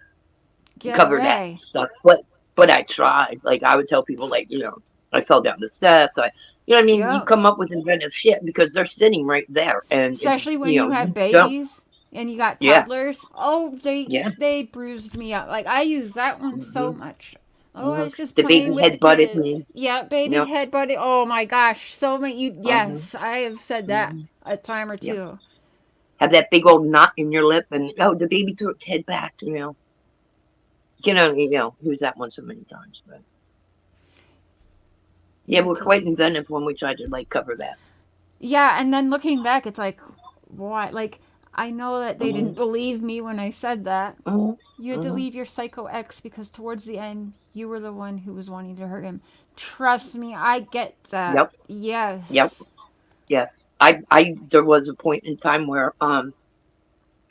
cover that stuff. But I tried. Like, I would tell people, like, you know, I fell down the steps. You know what I mean? You come up with inventive shit because they're sitting right there, and especially when you have babies and you got toddlers. Oh, they bruised me up. Like, I use that one so much. Oh, I was just the playing baby with head-butted the kids. me. Yeah, baby head-butted. Oh my gosh, so many. Yes, I have said that a time or two. Have that big old knot in your lip, and the baby threw its head back. You know, he was that one so many times. But yeah, we're quite inventive when we try to like cover that. Yeah, and then looking back, it's like, why? Like, I know that they didn't believe me when I said that. You had to leave your psycho ex because towards the end, you were the one who was wanting to hurt him. Trust me, I get that. Yep. Yes. Yep. Yes. There was a point in time where I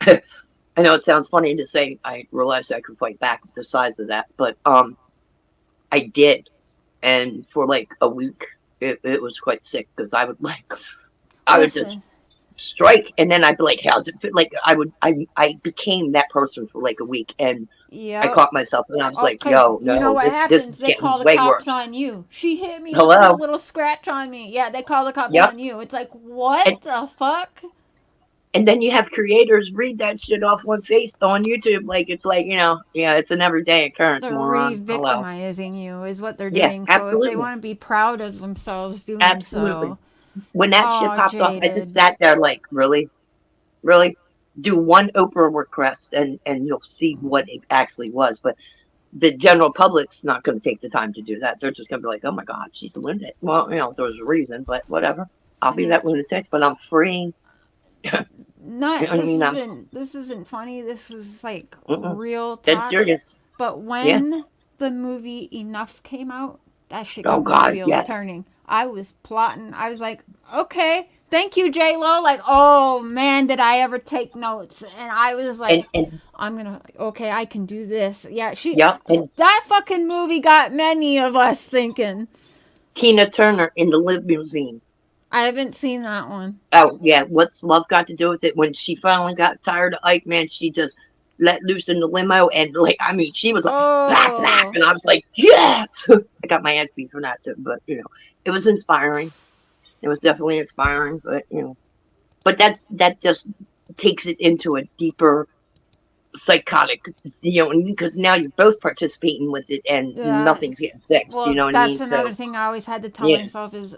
know it sounds funny to say I realized I could fight back the size of that, but I did, and for like a week it was quite sick because I would just strike, and then I'd be like, how's it fit? Like, I became that person for like a week, and I caught myself, and I was like, yo, no, you know what happens? is they getting call the way cops worse. on you. She hit me. Hello? With a little scratch on me. Yeah, they call the cops on you. It's like, what the fuck? And then you have creators read that shit off on YouTube. Like, it's like, it's an everyday occurrence. They're moron. re-victimizing you is what they're doing. So Absolutely. if they want to be proud of themselves doing so. When that shit popped off, I just sat there like, really? Really? Do one Oprah request and you'll see what it actually was. But the general public's not going to take the time to do that. They're just going to be like, oh my God, she's a lunatic. Well, there was a reason, but whatever. I'll be that lunatic, but I'm free. This isn't funny. This is like real talk. Dead serious. But when the movie Enough came out, that shit got my wheels turning. I was plotting. I was like, okay, thank you, J-Lo. Like, oh man, did I ever take notes? And I was like, I can do this. Yeah, that fucking movie got many of us thinking. Tina Turner in the limousine. I haven't seen that one. Oh, yeah. What's love got to do with it? When she finally got tired of Ike, man, she just let loose in the limo. And, she was like, blah, and I was like, yes! I got my ass beat for that, too. But, it was inspiring. It was definitely inspiring. But, but that just takes it into a deeper psychotic, because now you're both participating with it and Yeah. nothing's getting fixed. You Well, know what I that's mean? another So thing I always had to tell yeah, myself is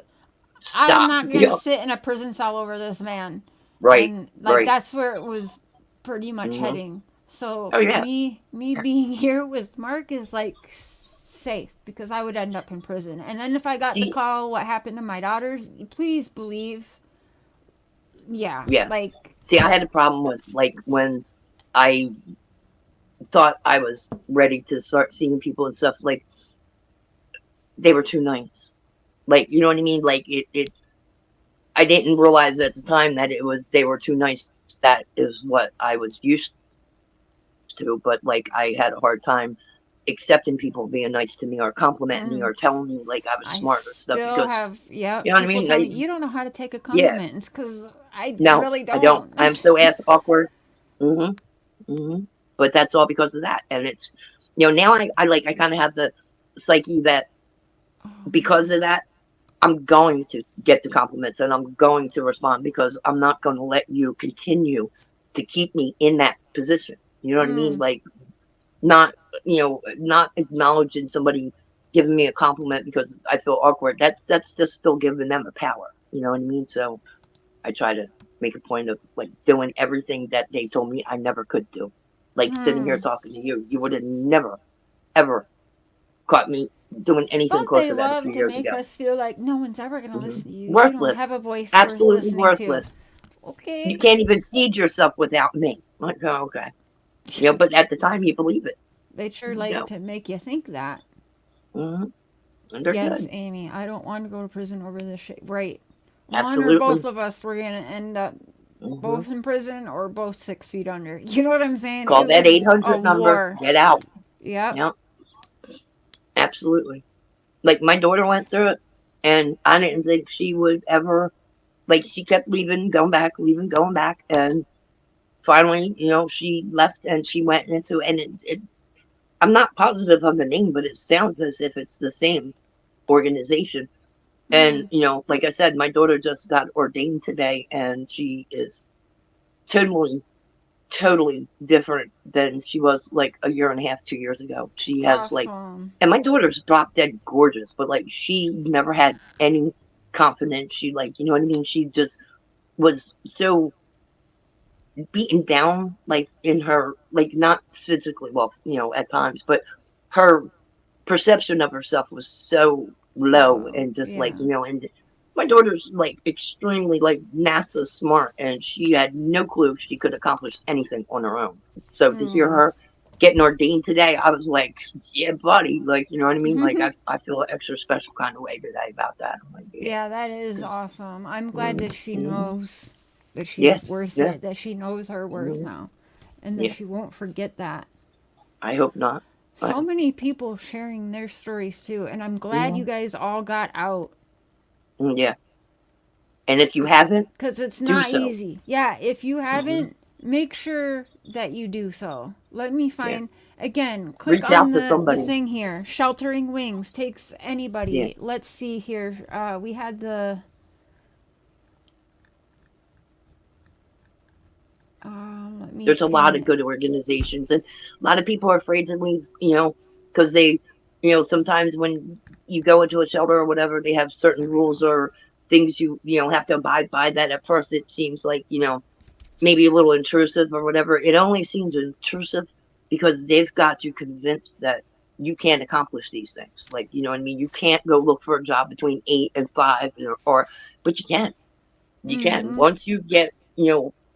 I am stop. not going to sit in a prison cell over this man. Right, And like right. that's where it was pretty much Hmm. heading. So Oh yeah. me being here with Mark is like safe because I would end up in prison. And then if I got the See, call what happened to my daughters, please believe yeah, yeah. like See, I had a problem with like when I thought I was ready to start seeing people and stuff. Like they were too nice. Like you know what I mean? Like it. I didn't realize at the time that they were too nice. That is what I was used to. But like I had a hard time accepting people being nice to me or complimenting me or telling me like I was I smart or stuff still because have yeah, you know what I people mean? tell me you don't know how to take a Yeah. compliment. It's cuz I No, really I don't. don't. I'm so ass awkward. Hmm. Hmm. But that's all because of that. And it's now I kind of have the psyche that because of that I'm going to get the compliments and I'm going to respond because I'm not going to let you continue to keep me in that position. You know what I mean? Mm, Like not not acknowledging somebody giving me a compliment because I feel awkward. That's just still giving them a power. You know what I mean? So I try to make a point of like doing everything that they told me I never could do. Like sitting here mm. talking to you. You would have never, ever caught me doing anything Don't close they to that a love few to years make ago. us feel like no one's ever going to Hmm. listen to you? You don't have Worthless. a voice worth Absolutely listening to. worthless. You Okay. can't even feed yourself without me. Like, oh, okay. But at the time you believe it. They sure You like don't. to make you think that. Hmm. And they're Yes, good. Amy, I don't want to go to prison over this shit. Right. One or both Absolutely. of us were going to end up Hmm. both in prison or both 6 feet under. You know what I'm saying? Call It that was a 800 number. war. Get out. Yep. Yep. Absolutely. Like my daughter went through it and I didn't think she would ever, like she kept leaving, going back. And finally, she left and she went into, and I'm not positive on the name, but it sounds as if it's the same organization. And, Mm. like I said, my daughter just got ordained today and she is totally, totally different than she was like a year and a half, 2 years ago. She has like, Awesome. and my daughter's drop dead gorgeous, but like she never had any confidence. She like, you know what I mean? She just was so beaten down, like in her, like not physically, well, at times, but her perception of herself was so low Whoa. and just like, Yeah. and my daughter's like extremely like NASA smart and she had no clue she could accomplish anything on her own. So to hear Mm. her getting ordained today, I was like, yeah, buddy, like, you know what I mean? Like I feel an extra special kind of way today about that. I'm like, yeah, Yeah, that is 'cause, awesome. I'm glad that she mm-hmm, knows that yeah, she's worth yeah, it, that she knows her worth mm-hmm, now, and that yeah. she won't forget that. I hope not. But, So many people sharing their stories too, and I'm glad you mm-hmm, guys all got out yeah. And if you haven't, because it's do not so. easy. Yeah, if you Hmm. haven't, make sure that you do so. Let me Yeah. find again. Click Reach on out to the somebody. thing here. Sheltering Wings takes Yeah. anybody. Let's see here. We had the. Let me There's a lot pin of it. good organizations, and a lot of people are afraid to leave. Because they, sometimes when you go into a shelter or whatever, they have certain There we go. rules or things you have to abide by. That at first it seems like maybe a little intrusive or whatever. It only seems intrusive because they've got you convinced that you can't accomplish these things. Like, you know what I mean? You can't go look for a job between 8 and 5, but you can. You can. Mm-hmm. Once you get,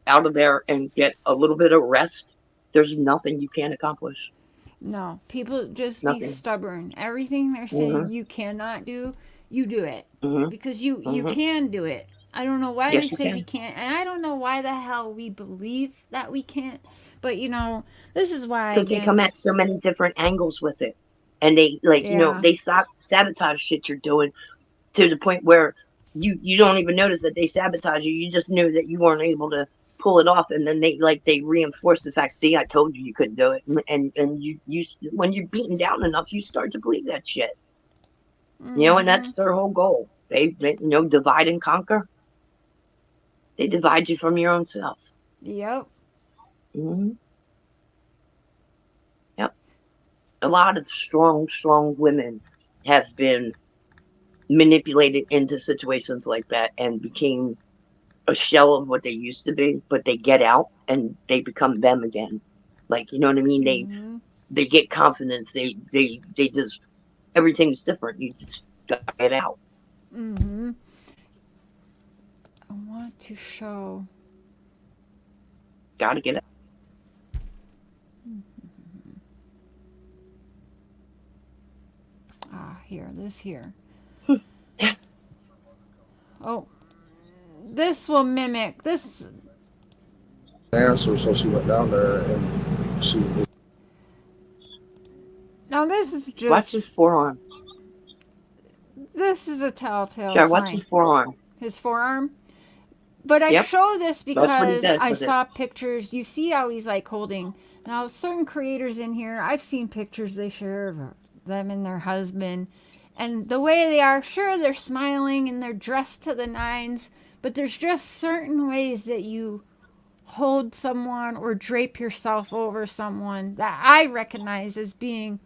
out of there and get a little bit of rest, there's nothing you can't accomplish. No, people just be Nothing. stubborn. Everything they're saying Hmm. you cannot do, you do it Hmm. because you Hmm. can do it. I don't know why they Yes, you say we can. can't, and I don't know why the hell we believe that we can't. But this is why Because they come again. at so many different angles with it. And they, like, Yeah. they sabotage shit you're doing to the point where you don't even notice that they sabotage you. You just knew that you weren't able to pull it off, and then they reinforce the fact. See, I told you couldn't do it, and you when you're beaten down enough, you start to believe that shit. And Mm-hmm. that's their whole goal. They divide and conquer. They divide you from your own self. Yep. Hmm. a lot of strong women have been manipulated into situations like that and became a shell of what they used to be, but they get out and they become them again. Like, you know what I mean? They get confidence. They just, everything's different. You just gotta get out. I want to show. Gotta get out. Here, this here. Oh, this will mimic this. Answer, so she went down there and she was. Now this is just. Watch his forearm. This is a telltale Sure, sign. watch his forearm. His forearm. But I Yep. show this because I with it. saw pictures. You see how he's like holding. Now, certain creators in here, I've seen pictures they share of them and their husband. And the way they are, sure, they're smiling and they're dressed to the nines. But there's just certain ways that you hold someone or drape yourself over someone that I recognize as being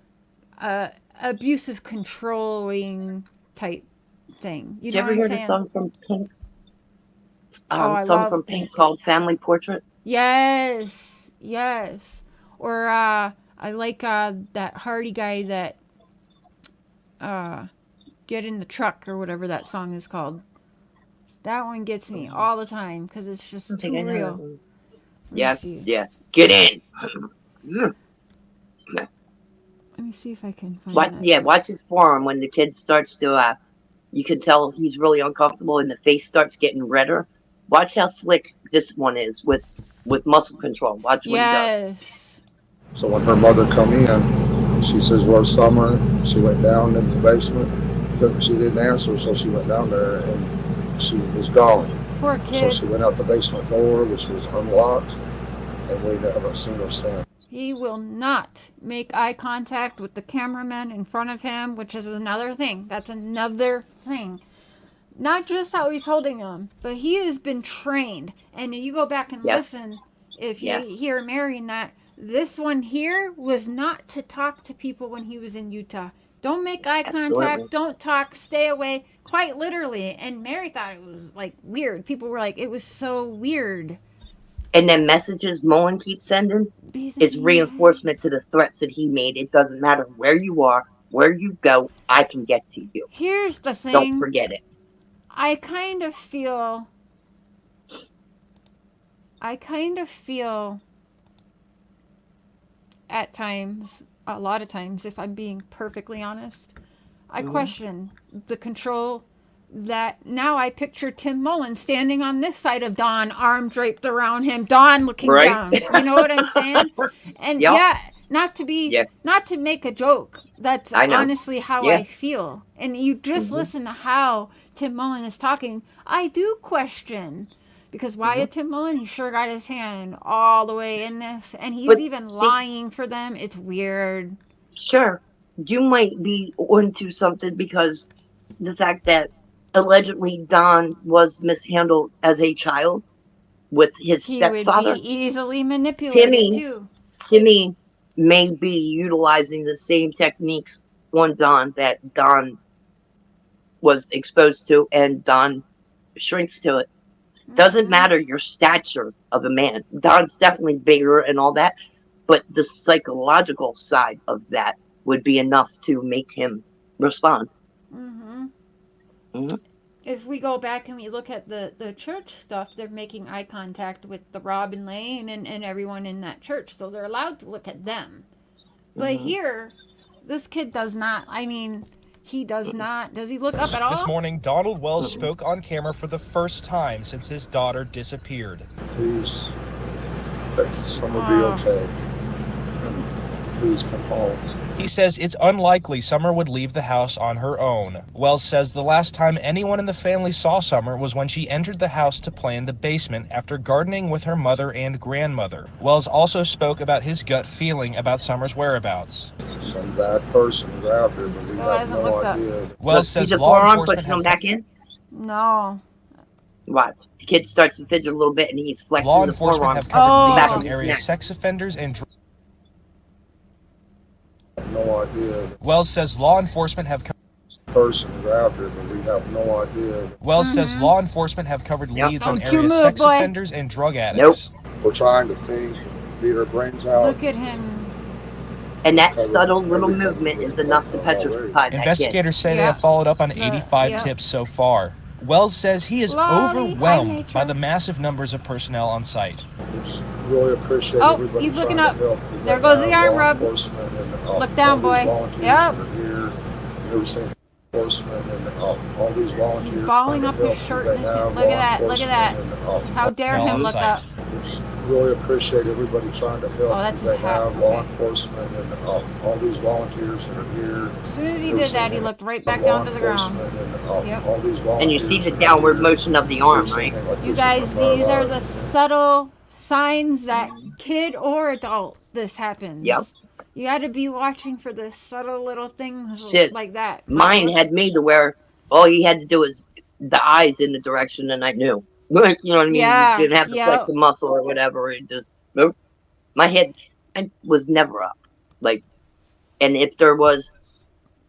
abusive, controlling type thing. You Did you know ever what hear I'm the saying? song from Pink? I Song love from Pink called Family Portrait? Yes, yes. Or I like that Hardy guy that Get in the Truck or whatever that song is called. That one gets me all the time because it's just I think I too know real. that one. Let me Yeah, see. yeah. Get in. Let me see if I can find that. Watch his forearm when the kid starts to you can tell he's really uncomfortable and the face starts getting redder. Watch how slick this one is with muscle control. Watch what he does. Yes. So when her mother come in, she says, "Where's Summer?" She went down in the basement. She didn't answer, so she went down there and she was gone. Poor So kid. she went out the basement door, which was unlocked, and we haven't seen her since. He will not make eye contact with the cameraman in front of him, which is another thing. That's another thing. Not just how he's holding them, but he has been trained. And you go back and Yes. listen, if you Yes. hear Mary and that, this one here was not to talk to people when he was in Utah. Don't make eye Absolutely. contact, don't talk, stay away, quite literally. And Mary thought it was like weird. People were like, it was so weird. And then messages Mullen keeps sending is reinforcement to the threats that he made. It doesn't matter where you are, where you go, I can get to you. Here's the thing. Don't forget it. I kind of feel at times, a lot of times, if I'm being perfectly honest, I question the control that now I picture Tim Mullen standing on this side of Don, arm draped around him, Don looking Right. down. You know what I'm saying? And Yep. yeah, not to make a joke. That's I know. honestly how Yeah. I feel. And you just listen to how Tim Mullen is talking. I do question. Because Wyatt Tim Mullen, he sure got his hand all the way in this. And he's But even see- lying for them. It's weird. Sure, you might be onto something because the fact that allegedly Don was mishandled as a child with his He stepfather. would be easily manipulated too. Timmy may be utilizing the same techniques on Don that Don was exposed to, and Don shrinks to it. Doesn't matter your stature of a man. Don's definitely bigger and all that, but the psychological side of that would be enough to make him respond. If we go back and we look at the church stuff, they're making eye contact with the Robin Lane and everyone in that church, so they're allowed to look at them. But here, this kid does not. I mean, he does not. Does he look up at all? This morning, Donald Wells spoke on camera for the first time since his daughter disappeared. Please, let Summer be okay. And please come home. He says it's unlikely Summer would leave the house on her own. Wells says the last time anyone in the family saw Summer was when she entered the house to play in the basement after gardening with her mother and grandmother. Wells also spoke about his gut feeling about Summer's whereabouts. Some bad person grabbed her, but we Still have hasn't no looked up. idea. Wells See says the law forearm enforcement pushing him have back in? No. Watch. The kid starts to fidget a little bit and he's flexing Law the enforcement forearm. have covered Oh. leads Back on on his areas neck. sex offenders and No idea. Wells says law enforcement have Person grabbed her, but we have no idea. Wells says law enforcement have covered Yep. leads on Don't you area move, sex boy. offenders and drug addicts. We're trying to think, beat her brains out. Look at him. And that Cover subtle little everything movement with is enough to already. petrify that kid. Investigators say they Yeah. have followed up on 85 yeah. tips so far. Wells says he is Lolly, hi, overwhelmed nature. by the massive numbers of personnel on site. We just really appreciate Oh, everybody he's looking trying up. to help. There goes the arm law rub. enforcement and, Look down, all these boy. volunteers Yep. that are here, everything enforcement and all these volunteers. He's balling trying up to his help. shirt We and his have hand. Look at law that. Look at that. enforcement and, How dare Now him on look site. up. we just really appreciate everybody trying to help. Oh, that's We his hat. have law Okay. enforcement and all these volunteers that are here. As soon as he did that, he looked right back down to the ground. Yep. All these volunteers And you see the that are downward here. motion of the arm, There's right? something like You this in guys, our these are lives. the subtle signs that kid or adult this happens. Yep. You got to be watching for the subtle little things Shit. like that. Mine had me to where all he had to do was the eyes in the direction, and I knew. You know what I mean? Yeah, You didn't have to yep. flex a muscle or whatever. It just, nope. My head was never up. Like, and if there was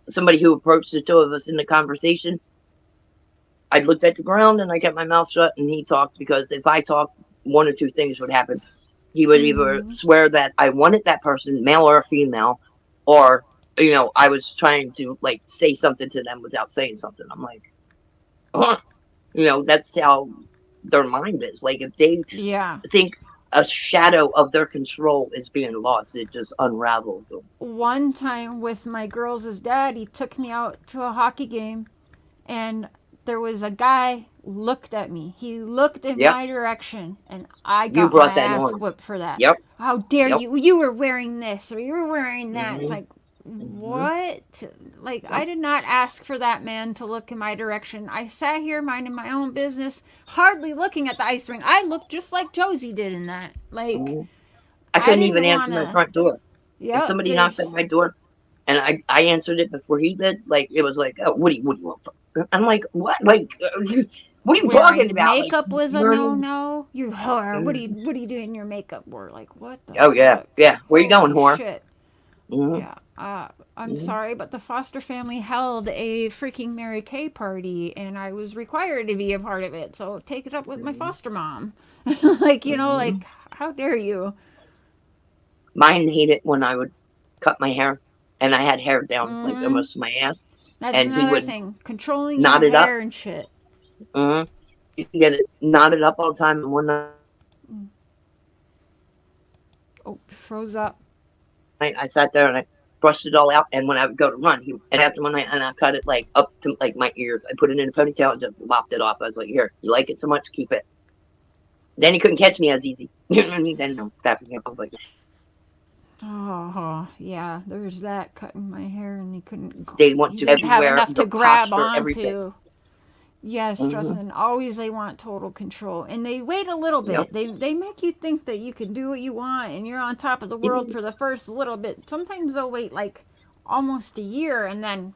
somebody who approached the two of us in the conversation, I looked at the ground and I kept my mouth shut, and he talked, because if I talked, one or two things would happen. He would either swear that I wanted that person, male or female, or, you know, I was trying to like say something to them without saying something. I'm like, you know, that's how their mind is. Like, if they Yeah. think a shadow of their control is being lost, it just unravels them. One time with my girls' dad, he took me out to a hockey game, and there was a guy looked at me. He looked in Yep. my direction, and I You got brought my that ass on. whipped for that. Yep. How dare Yep. you? You were wearing this or you were wearing that. It's Mhm. like, what? Like, I did not ask for that man to look in my direction. I sat here minding my own business, hardly looking at the ice rink. I looked just like Josie did in that. Like, Mhm. I couldn't didn't even answer my wanna- front door. yeah. If somebody knocked at my door and I answered it before he did, like, it was like, oh, what do you want from? I'm like, what? Like, what are you talking about? Makeup was a you know what I mean? no-no. You whore. What are you doing in your makeup? We're like, what the Oh yeah, fuck? yeah. Where you going, Holy whore? Shit. Mhm. Yeah. I'm Mhm. sorry, but the Foster family held a freaking Mary Kay party, and I was required to be a part of it. So take it up with my foster mom. Like, you know, like, how dare you? Mine hated when I would cut my hair, and I had hair down like Mhm. almost to my ass. That's And he another would thing. Controlling knot your it up. hair and shit. You can get it knotted up all the time, and one night Oh, froze up. I sat there and I brushed it all out. And when I would go to run, and after one night, and I cut it like up to like my ears. I put it in a ponytail and just lopped it off. I was like, "Here, you like it so much, keep it." Then he couldn't catch me as easy. You know what I mean? Then I'm tapping him like, Oh, yeah. There's that, cutting my hair, and he couldn't. they want he to didn't have everywhere, enough to the grab posture, onto. everything. Yes, Justin. Always they want total control, and they wait a little bit. Yep. They make you think that you can do what you want, and you're on top of the world for the first little bit. Sometimes they'll wait like almost a year, and then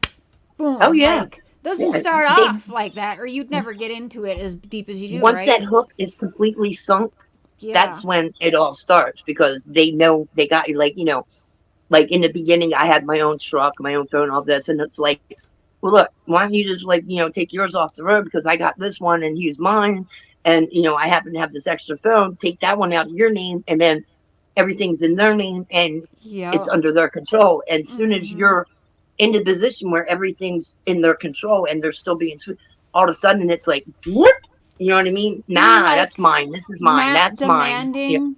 boom. Oh, yeah. Like, doesn't Yeah, start they- off like that, or you'd never get into it as deep as you do. Once right? that hook is completely sunk, yeah. that's when it all starts, because they know they got you. Like, you know, like in the beginning, I had my own truck, my own phone, all this, and it's like, well, look, why don't you just, like, you know, take yours off the road, because I got this one and use mine, and, you know, I happen to have this extra phone, take that one out of your name, and then everything's in their name, and yeah. it's under their control. And as soon as Mhm. you're in the position where everything's in their control and they're still being all of a sudden it's like, whoop, you know what I mean? Nah, like that's mine. This is mine. Matt That's mine. Yeah.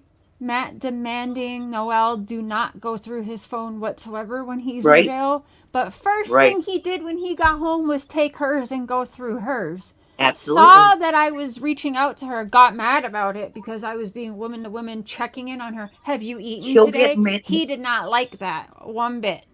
Matt demanding Noel do not go through his phone whatsoever when he's Right. in jail. But first Right. thing he did when he got home was take hers and go through hers. Absolutely. Saw that I was reaching out to her, got mad about it because I was being woman to woman, checking in on her. Have you eaten She'll today? get mad. He did not like that one bit.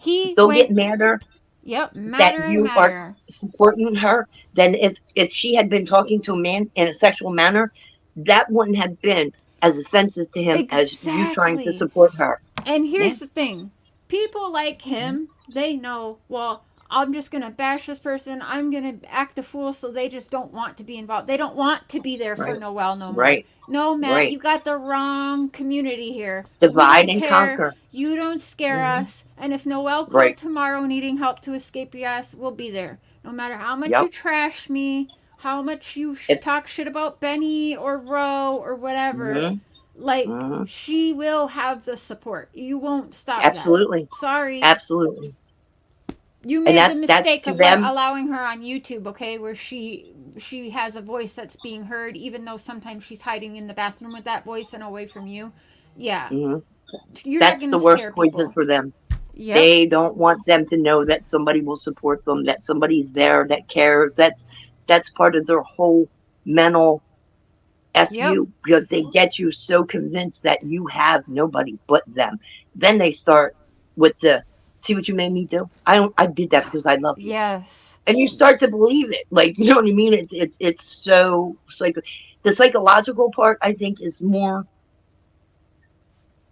They'll get madder Yep, madder and you madder. are supporting her than if she had been talking to a man in a sexual manner. That wouldn't have been as offensive to him as you trying to Exactly. support her. And here's the thing. People like him, they know, well, I'm just gonna bash this person. I'm gonna act a fool, so they just don't want to be involved. They don't want to be there for Right. Noel no more. Right. No, Matt, Right. you got the wrong community here. We Divide don't and care. conquer. You don't scare us. And if Noel called Right. tomorrow needing help to escape your ass, we'll be there. No matter how much Yep. you trash me, how much you If- talk shit about Benny or Ro or whatever, Mhm. like, Mhm. she will have the support. You won't stop Absolutely. that. Sorry. Absolutely. You And made the that's mistake to of them. allowing her on YouTube, okay, where she has a voice that's being heard, even though sometimes she's hiding in the bathroom with that voice and away from you. Yeah, Mhm. you're That's not the gonna worst scare poison people. for them. Yep. They don't want them to know that somebody will support them, that somebody's there, that cares. That's part of their whole mental F Yep. you, because they get you so convinced that you have nobody but them. Then they start with the, see what you made me do? I did that because I love you. Yes. And you start to believe it. Like, you know what I mean? It's so the psychological part, I think, is more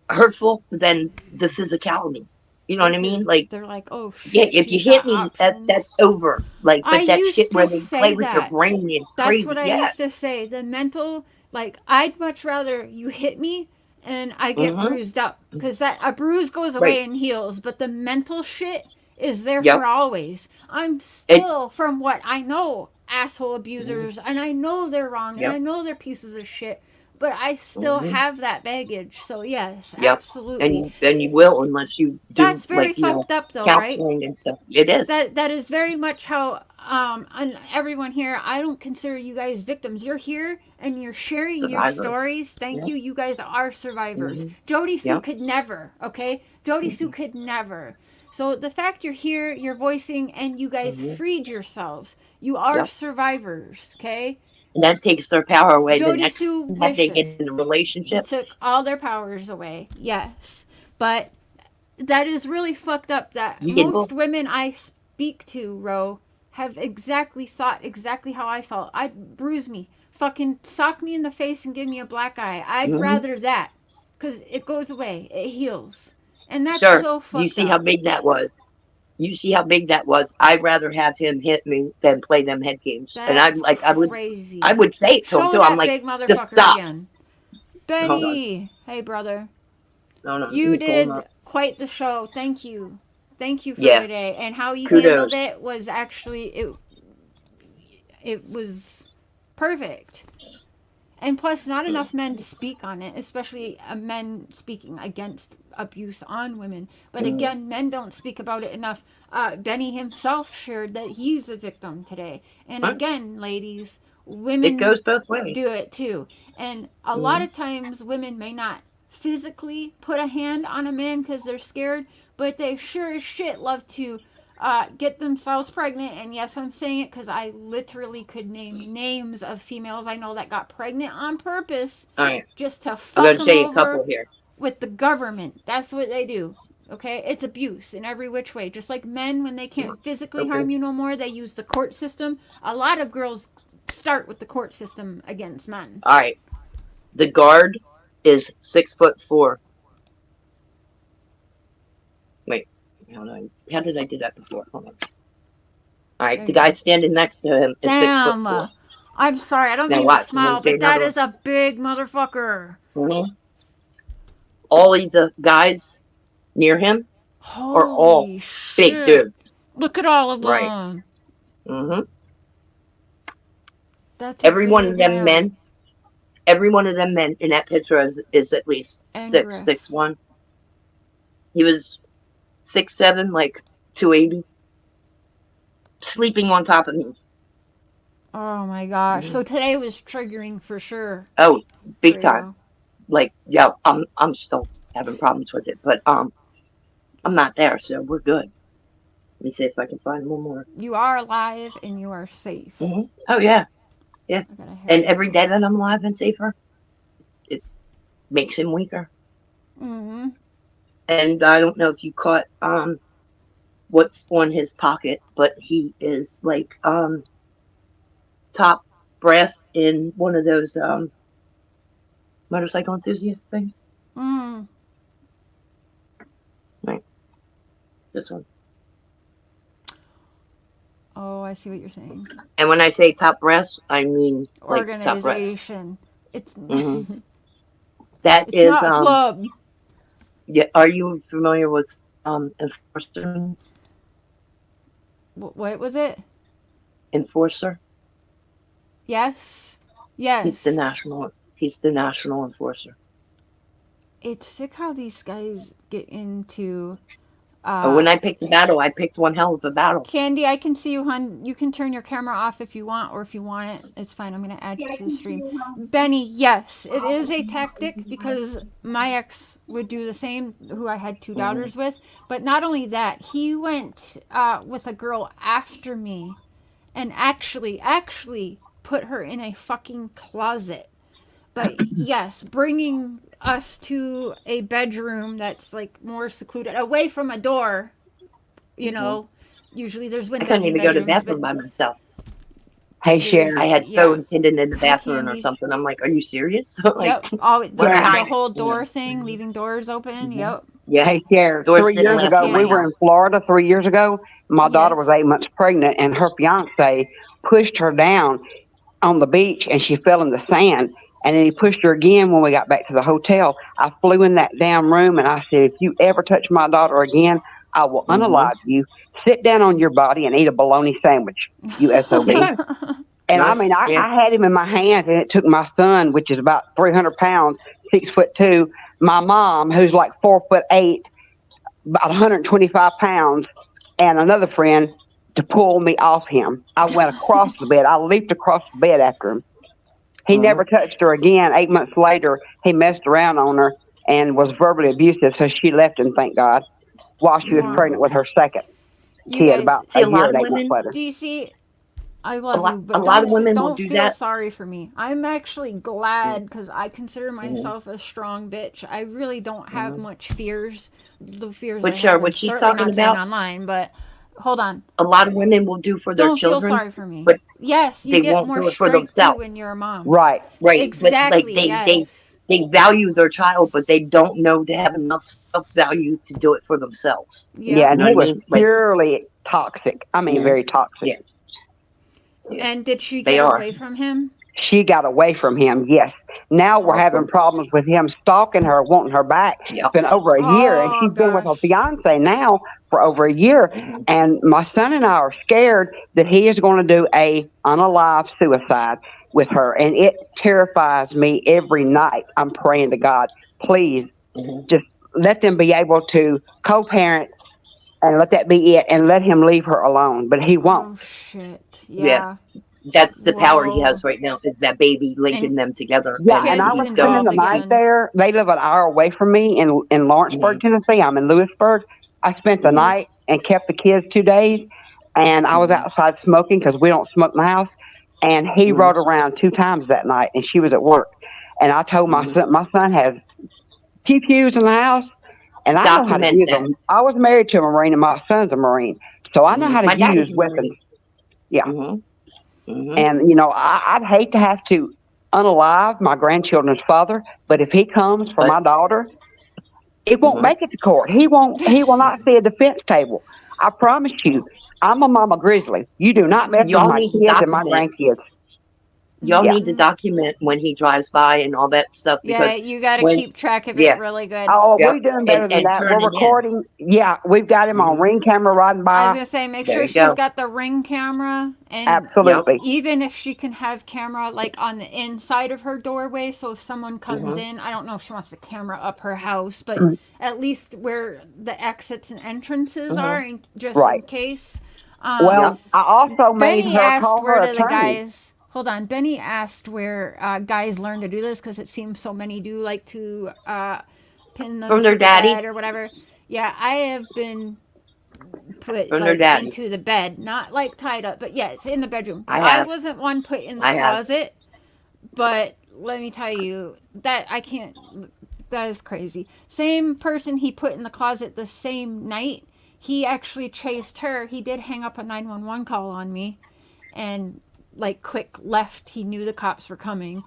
hurtful than the physicality. You know what I mean? Like, they're like, oh shit. yeah, if you she's hit got me, options. that's over. Like, I but that used shit where to they say play with your that. brain is That's crazy. what I Yeah. used to say. The mental, like, I'd much rather you hit me and I get Mhm. bruised up, because that a bruise goes away Right. and heals, but the mental shit is there Yep. for always. I'm still, from what I know, asshole abusers, and I know they're wrong, and Yep. I know they're pieces of shit, but I still Mhm. have that baggage. So yes, Yep. absolutely. And you will, unless you do, That's very like, you know, fucked up, though, right? counseling and stuff. It is. That is very much how and everyone here, I don't consider you guys victims. You're here and you're sharing your Survivors. stories. Thank Yep. you. You guys are survivors. Mhm. Jody Sue Yep. could never, okay? Jody Sue could never. So the fact you're here, you're voicing, and you guys Mhm. freed yourselves. You are Yep. survivors, okay? And that takes their power away. The Jody next Sue time that they get wishes. in a You relationship. took all their powers away. Yes. But that is really fucked up that You get most women I speak to, Ro, have thought exactly how I felt. I'd bruise me, fucking sock me in the face and give me a black eye. I'd Mhm. rather that, because it goes away, it heals. And that's Sure. so You fucked see how up. big that was. You see how big that was. I'd rather have him hit me than play them head games. And I'm That's like, crazy. I would say it to him Show too. I'm that like, big just motherfucker stop. again. Hold on. Benny! Hey, brother. No, let You me pull him did up. quite the show. Thank you. Thank you for Yeah. today. And how you Kudos. handled it was actually, it was perfect. And plus, not enough men speak on it, especially men speaking against abuse on women. But again, men don't speak about it enough. Benny himself shared that he's a victim today. And Right. again, ladies, It women goes both ways. do it too. And a lot of times, women may not physically put a hand on a man because they're scared, but they sure as shit love to get themselves pregnant. And yes, I'm saying it because I literally could name names of females I know that got pregnant on purpose All right. just to I'm fuck going to them say a over couple here. with the government. That's what they do. Okay, it's abuse in every which way. Just like men, when they can't physically harm you no more, they use the court system. A lot of girls start with the court system against men. All right. The guard is 6'4". Wait, how did I do that before? Hold on. All right, There the you guy go. standing next to him is Damn. 6'4". I'm sorry, I don't Now mean watch, to I'm gonna smile, say but that another is a big motherfucker. Mm-hmm. All of the guys near him are all Holy big shit. dudes. Look at all of Right. them. Mm-hmm. That's a Every one of big them man. men, every one of them men in that picture is at least And 6'1". He was 6'7", like 280, sleeping on top of me. Oh my gosh. Mhm. So today was triggering for sure. Oh, big for time. you. Like, yeah, I'm still having problems with it, but I'm not there, so we're good. Let me see if I can find one more. You are alive and you are safe. Mm-hmm. Oh yeah, yeah. I gotta And every day that I'm alive and safer, it makes him weaker. Mm-hmm. And I don't know if you caught what's on his pocket, but he is like top brass in one of those motorcycle enthusiast things. Mm. Right. This one. I see what you're saying. And when I say top brass, I mean like top brass. Organization. It's Mhm. That it's is not a club. Yeah, are you familiar with enforcer means? What was it? Enforcer? Yes. Yes. He's the national enforcer. It's sick how these guys get into When I picked a battle, I picked one hell of a battle. Candy, I can see you, hon. You can turn your camera off if you want, or if you want it, it's fine. I'm going to add you to the stream. Benny, yes, it is a tactic because my ex would do the same, who I had 2 daughters with. But not only that, he went with a girl after me and actually put her in a fucking closet. But yes, bringing us to a bedroom that's like more secluded, away from a door. You know, usually there's I windows. couldn't even go to the bedrooms, bathroom by myself. Hey, Sharon. I had phones hidden in the bathroom or Candy. something. I'm like, are you serious? Like, Yep. All We're the hiding, whole you door know. thing, leaving doors open. Mhm. Yep. Yeah. Hey, Sharon. Doors 3 didn't years last ago, in we my were in house. Florida 3 years ago. My daughter Yes. was 8 months pregnant, and her fiance pushed her down on the beach, and she fell in the sand. And then he pushed her again when we got back to the hotel. I flew in that damn room, and I said, if you ever touch my daughter again, I will unalive you. Sit down on your body and eat a bologna sandwich, you SOB. And I mean, I had him in my hands, and it took my son, which is about 300 pounds, 6'2", my mom, who's like 4'8", about 125 pounds, and another friend to pull me off him. I went across the bed. I leaped across the bed after him. He never touched her again. 8 months later, he messed around on her and was verbally abusive, so she left him, thank God, while she was Wow. pregnant with her second You kid, guys, about See, a a year lot and of 8 months women- later. DC, I love you, but a lot of women will don't do feel that. sorry for me. I'm actually glad because I consider myself a strong bitch. I really don't have much fears. The fears Which I have, are I'm what she's certainly talking not saying about? online, but hold on. A lot of women will do for their Don't children. feel sorry for me. but Yes, you they get won't more do it for strength too themselves. when you're a mom. Right. Right. Exactly. But like Yes. they value their child, but they don't know to have enough self-value to do it for themselves. Yeah, and You know he what I was mean? Like, purely toxic. I mean, very toxic. Yeah. Yeah. And did she They get are. away from him? She got away from him, yes. Now we're having Awesome. problems with him stalking her, wanting her back. Yeah. It's been over a year, and Oh, she's been with her gosh. fiance now for over a year. Mhm. And my son and I are scared that he is going to do a unalive suicide with her, and it terrifies me every night. I'm praying to God, please Mhm. just let them be able to co-parent and let that be it, and let him leave her alone. But he won't. Oh shit. Yeah. Yeah. That's the power he Whoa. has right now, is that baby linking And them together. Yeah, and I kids was he's spending the involved night again. there. They live an hour away from me in Lawrenceburg, Tennessee. I'm in Lewisburg. I spent the night and kept the kids 2 days, and I was outside smoking because we don't smoke in the house. And he rode around 2 times that night, and she was at work. And I told my son has pew-pews in the house, and I know how to Document use that. them. I was married to a Marine, and my son's a Marine, so I know how My to daddy's use a Marine. weapons. Yeah. Mm-hmm. And, you know, I'd hate to have to unalive my grandchildren's father, but if he comes for But- my daughter, it won't make it to court. He will not see a defense table. I promise you, I'm a mama grizzly. You do not mess with Y'all my need to kids and my document. grandkids. Y'all Yeah. need to document when he drives by and all that stuff, because Yeah, you got to when- keep track of yeah. it really good. Oh, Yep. we're doing better than And that. turn We're it in. recording. Yeah, we've got him on ring camera riding I was by. going to say, make There sure you she's go. got the Ring camera. And Absolutely. even if she can have camera like on the inside of her doorway, so if someone comes in, I don't know if she wants the camera up her house, but at least where the exits and entrances are, and just in Right. case. Well, I also made Benny her asked call where her do the attorney. guys. Hold on, Benny asked where guys learn to do this because it seems so many do like to pin them From to their the bed daddies. or whatever. Yeah, I have been put From their like daddies. into the bed, not like tied up, but yes, in the bedroom. I I have. wasn't one put in the I have. closet, but let me tell you that I can't. That is crazy. Same person he put in the closet the same night. He actually chased her. He did hang up a 911 call on me, and like quick left. He knew the cops were coming.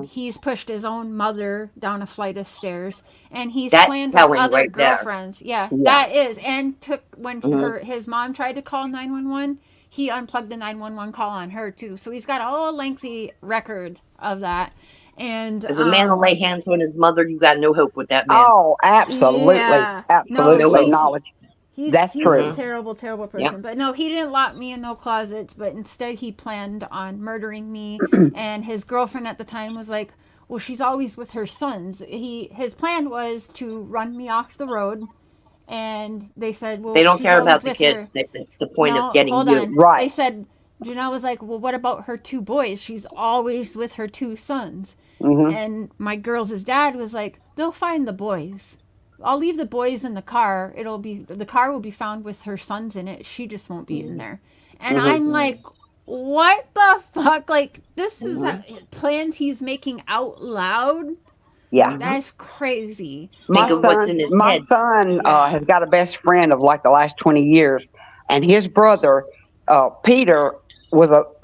He's pushed his own mother down a flight of stairs, and he's That's planned with telling other right there. girlfriends. Yeah, that is. And took when his mom tried to call 911, he unplugged the 911 call on her too. So he's got a whole lengthy record of that. And If a man will lay hands on his mother, you got no hope with that man. Oh, absolutely. Yeah. Absolutely No, knowledge. That's he's true. a terrible, terrible person. Yeah. But no, he didn't lock me in no closets, but instead he planned on murdering me. And his girlfriend at the time was like, well, she's always with her sons. His plan was to run me off the road. And they said, well, They don't she's care about always the with kids. her. That's the point No, of getting hold you. on. Right. They said, Janelle was like, well, what about her 2 boys? She's always with her 2 sons. Mhm. And my girls' dad was like, they'll find the boys. I'll leave the boys in the car. The car will be found with her sons in it. She just won't be in there. And I'm like, what the fuck? Like, this is plans he's making out loud. Yeah. That's crazy. Think of what's in his My head. son has got a best friend of like the last 20 years, and his brother, Peter,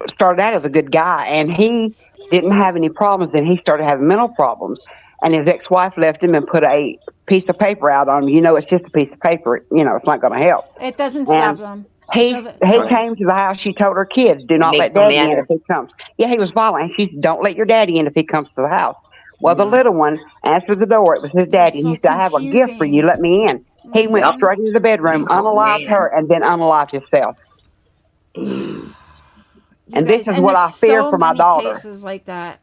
started out as a good guy, and he didn't have any problems. Then he started having mental problems, and his ex-wife left him and put a piece of paper out on him. You know, it's just a piece of paper. You know, it's not going to help. It doesn't stop them. He came to the house. She told her kids, "Do not let Makes them daddy in mad. if he comes." Yeah, he was violent. She said, "Don't let your daddy in if he comes to the house." Well, the little one answered the door. It was his daddy. So And he said, "I have a gift for you. Let me in." He went Yep. straight into the bedroom, unalived man. her, and then unalived himself. And this is what I fear for my daughter. Cases like that.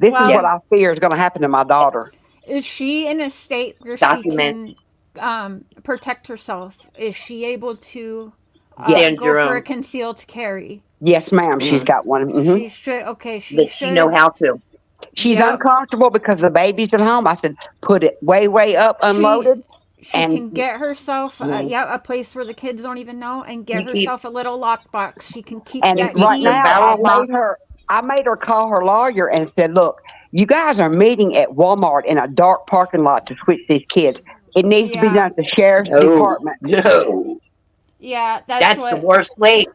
This is Well- what I fear is going to happen to my daughter. Is she in a state where Document. she can protect herself? Is she able to Stand go your for own. a concealed carry? Yes, ma'am. She's got one. Mhm. She should. Okay, she That should. she know how to. She's Yep. uncomfortable because the baby's at home. I said, "Put it way up, unloaded." She and- can get herself a place where the kids don't even know, and get You keep- herself a little lockbox. She can keep And that right key. your now, barrel lock. I made her call her lawyer and said, "Look, you guys are meeting at Walmart in a dark parking lot to switch these kids. It needs to be Yeah. done at the sheriff's No. department." No. Yeah, That's what the worst place.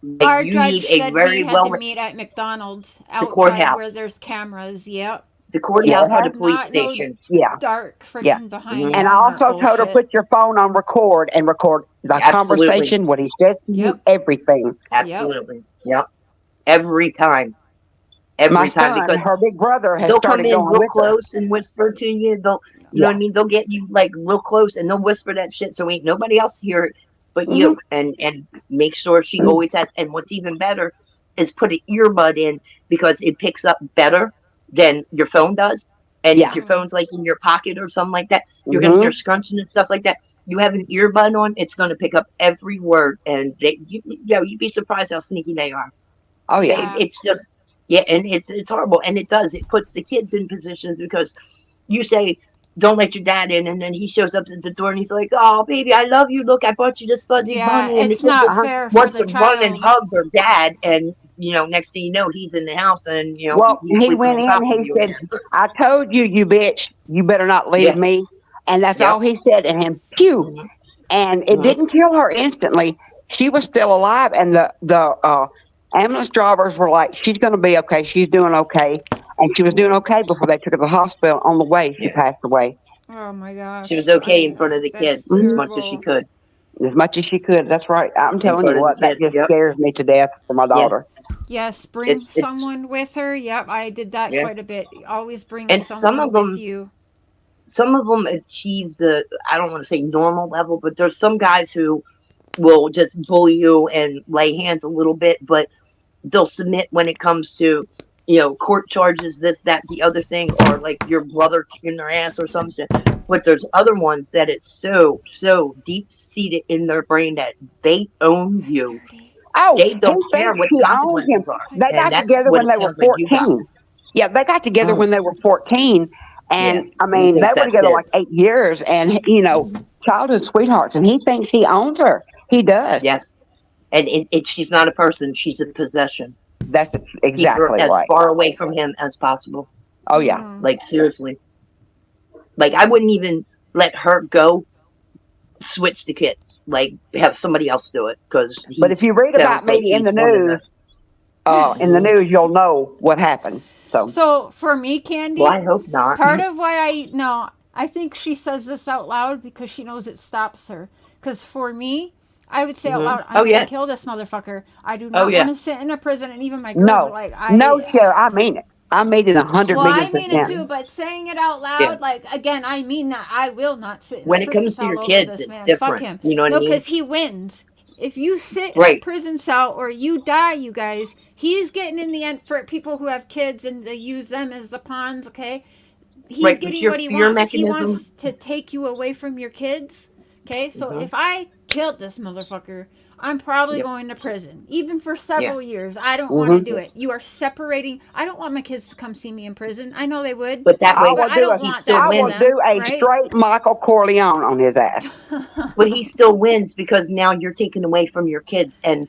Like, our you judge need a said. very We had well. to meet at McDonald's outside courthouse. where there's cameras. Yep. The courthouse Yeah. or the police Not no station. Yeah. dark freaking Yeah. behind. And I Walmart also told her, bullshit. put your phone on record and record the Absolutely. conversation, what he said to you, Yep. everything. Absolutely. Yep. Every time. Every My time. son, Because her big brother, has they'll come started in going real with her. close and whisper to you. They'll, you know what I mean? They'll get you like real close and they'll whisper that shit so ain't nobody else hear it but you. And make sure she always has. And what's even better is put an earbud in because it picks up better than your phone does. And Yeah. if your phone's like in your pocket or something like that, you're gonna hear scrunching and stuff like that. You have an earbud on, it's gonna pick up every word, and you'd be surprised how sneaky they are. Oh, yeah. It's just and it's horrible, and it does. It puts the kids in positions because you say, "Don't let your dad in," and then he shows up at the door and he's like, "Oh, baby, I love you. Look, I bought you this fuzzy bunny," and it's the kid not just fair for wants the to run and child. hug their dad, and next thing you know, he's in the house, and Well, he's he sleeping went on in, top of he you. said, "I told you, you bitch, you better not leave Yeah. me." And that's Yep. all he said, and him, pew. Mhm. And it Mhm. didn't kill her instantly. She was still alive, and the ambulance drivers were like, "She's going to be okay. She's doing okay." And she was doing okay before they took her to the hospital. On the way, she Yeah. passed away. Oh my gosh. She was okay in front of the That's kids as much as she terrible. could. As much as she could. That's right. I'm telling front you of what, the that kids, just yep. scares me to death for my daughter. Yes, bring It's- someone with her. Yep, I did that Yeah. quite a bit. Always bring And some someone of them- with you. Some of them achieve the, I don't want to say normal level, but there's some guys who will just bully you and lay hands a little bit, but they'll submit when it comes to, court charges, this, that, the other thing, or like your brother kicking their ass or something. But there's other ones that it's so deep seated in their brain that they own you. Oh, They don't he care thinks what she the owns consequences him. are. They And got that's together what when it they were sounds like you got. 14. Yeah, they got together Mm. when they were 14. And Yeah, I he mean, they thinks were that's together like his. 8 years, and childhood sweethearts. And he thinks he owns her. He does. Yes. And she's not a person, she's a possession. That's Keep exactly her as right. far away from him as possible. Oh yeah. Mhm. Like, seriously. Like, I wouldn't even let her go switch the kids. Like, have somebody else do it. Because But if you read about me in the news, you'll know what happened. So for me, Candy, Well, I hope not. part of why I think she says this out loud because she knows it stops her. Because for me, I would say out loud, I'm Oh, going to yeah. kill this motherfucker. I do Oh, not yeah. want to sit in a prison. And even my girls are No, like, no, Cher, I mean it. I mean it 100 well, million I mean it percent. too, but saying it out Yeah. loud, like, again, I mean that. I will not sit in When a it prison comes to cell your over kids, this it's man. different. Fuck him. You know what I No, mean? because he wins. If you sit in a Right. prison cell or you die, you guys, he's getting in the end for people who have kids and they use them as the pawns, okay? He's Right, but getting your what he fear wants. He mechanism. wants to take you away from your kids. Okay, so if I killed this motherfucker, I'm probably Yep. going to prison, even for several years. I don't want to do it. You are separating. I don't want my kids to come see me in prison. I know they would, But that I way, will I do don't a, he want still that I for will wins. them, do a right? straight Michael Corleone on his ass. But he still wins because now you're taken away from your kids, and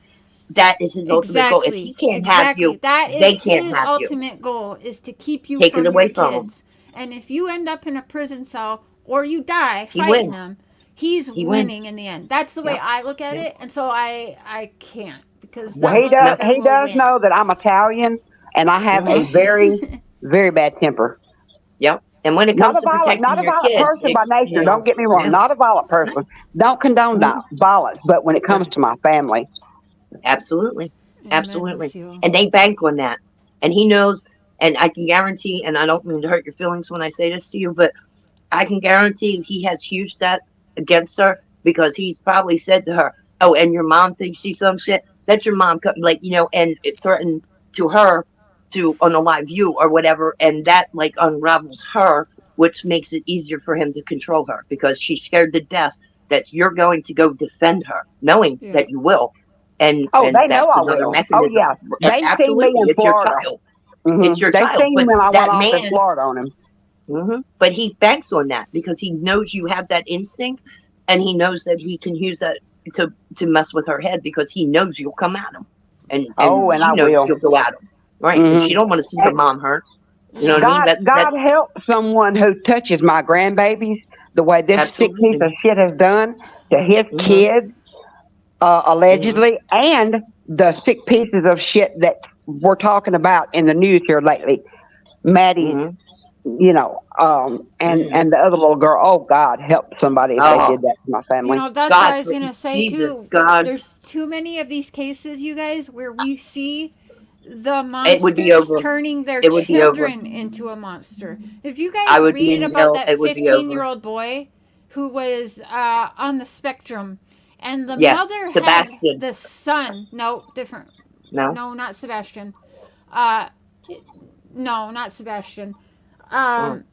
that is his ultimate goal. If he can't have you, That they is can't his have you. ultimate goal, is to keep you Take it from away your from him. kids. And if you end up in a prison cell or you die He fighting wins. them, he's He winning wins. in the end. That's the way Yep. I look at Yep. it, and so I can't, because Well, that motherfucker he will does win. know that I'm Italian and I have a very, very bad temper. Yep. And when it comes to protecting Not a your violent kids, person by it's, nature. you know, Don't get me wrong. yeah. Not a violent person. Don't condone violence. But when it comes to my family, Absolutely. Amen, Absolutely. Lucille. And they bank on that. And he knows, and I can guarantee, and I don't mean to hurt your feelings when I say this to you, but I can guarantee he has used that against her, because he's probably said to her, oh, and your mom thinks she's some shit. That's your mom, like, you know, and it threatened to her to unalive you or whatever. And that like unravels her, which makes it easier for him to control her, because she's scared to death that you're going to go defend her, knowing that you will. And they know that's I another will. mechanism. Oh yeah, they seen me Absolutely. in It's your Florida. child. It's your They child. seen But when I that went off in man, Florida on him. but he banks on that because he knows you have that instinct, and he knows that he can use that to mess with her head, because he knows you'll come at him, and And she I knows will. you'll go at him, right? And she don't want to see her mom hurt. You know what I mean? God help someone who touches my grandbabies the way this sick piece of shit has done to his kids, allegedly, and the sick pieces of shit that we're talking about in the news here lately. Maddie's, you know, and the other little girl. Oh God, help somebody if they did that to my family. You know, that's what I was gonna say too. God. There's too many of these cases, you guys, where we see the It would be monsters over. turning their It would be over. children into a monster. If you I guys would be read in about hell. that It would be over. 15-year-old boy who was on the spectrum, and the Yes, mother Sebastian. had the son. No, different. No, not Sebastian. No, not Sebastian. Their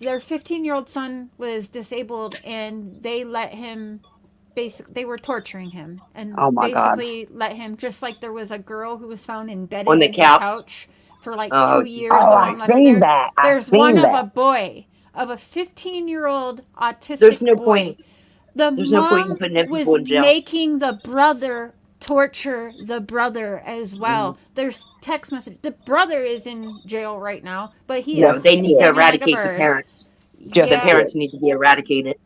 15-year-old son was disabled, and they let him. They were torturing him, and basically let him, just like there was a girl who was found embedded on the in couch. for like 2 years. I've seen that. There's one of a boy, of a 15-year-old autistic There's no boy. point. The There's no point in mom putting them was people in jail. making the brother torture the brother as well. There's text message. The brother is in jail right now, but he is They need to singing like a eradicate the bird. parents. Yeah. The parents need to be eradicated.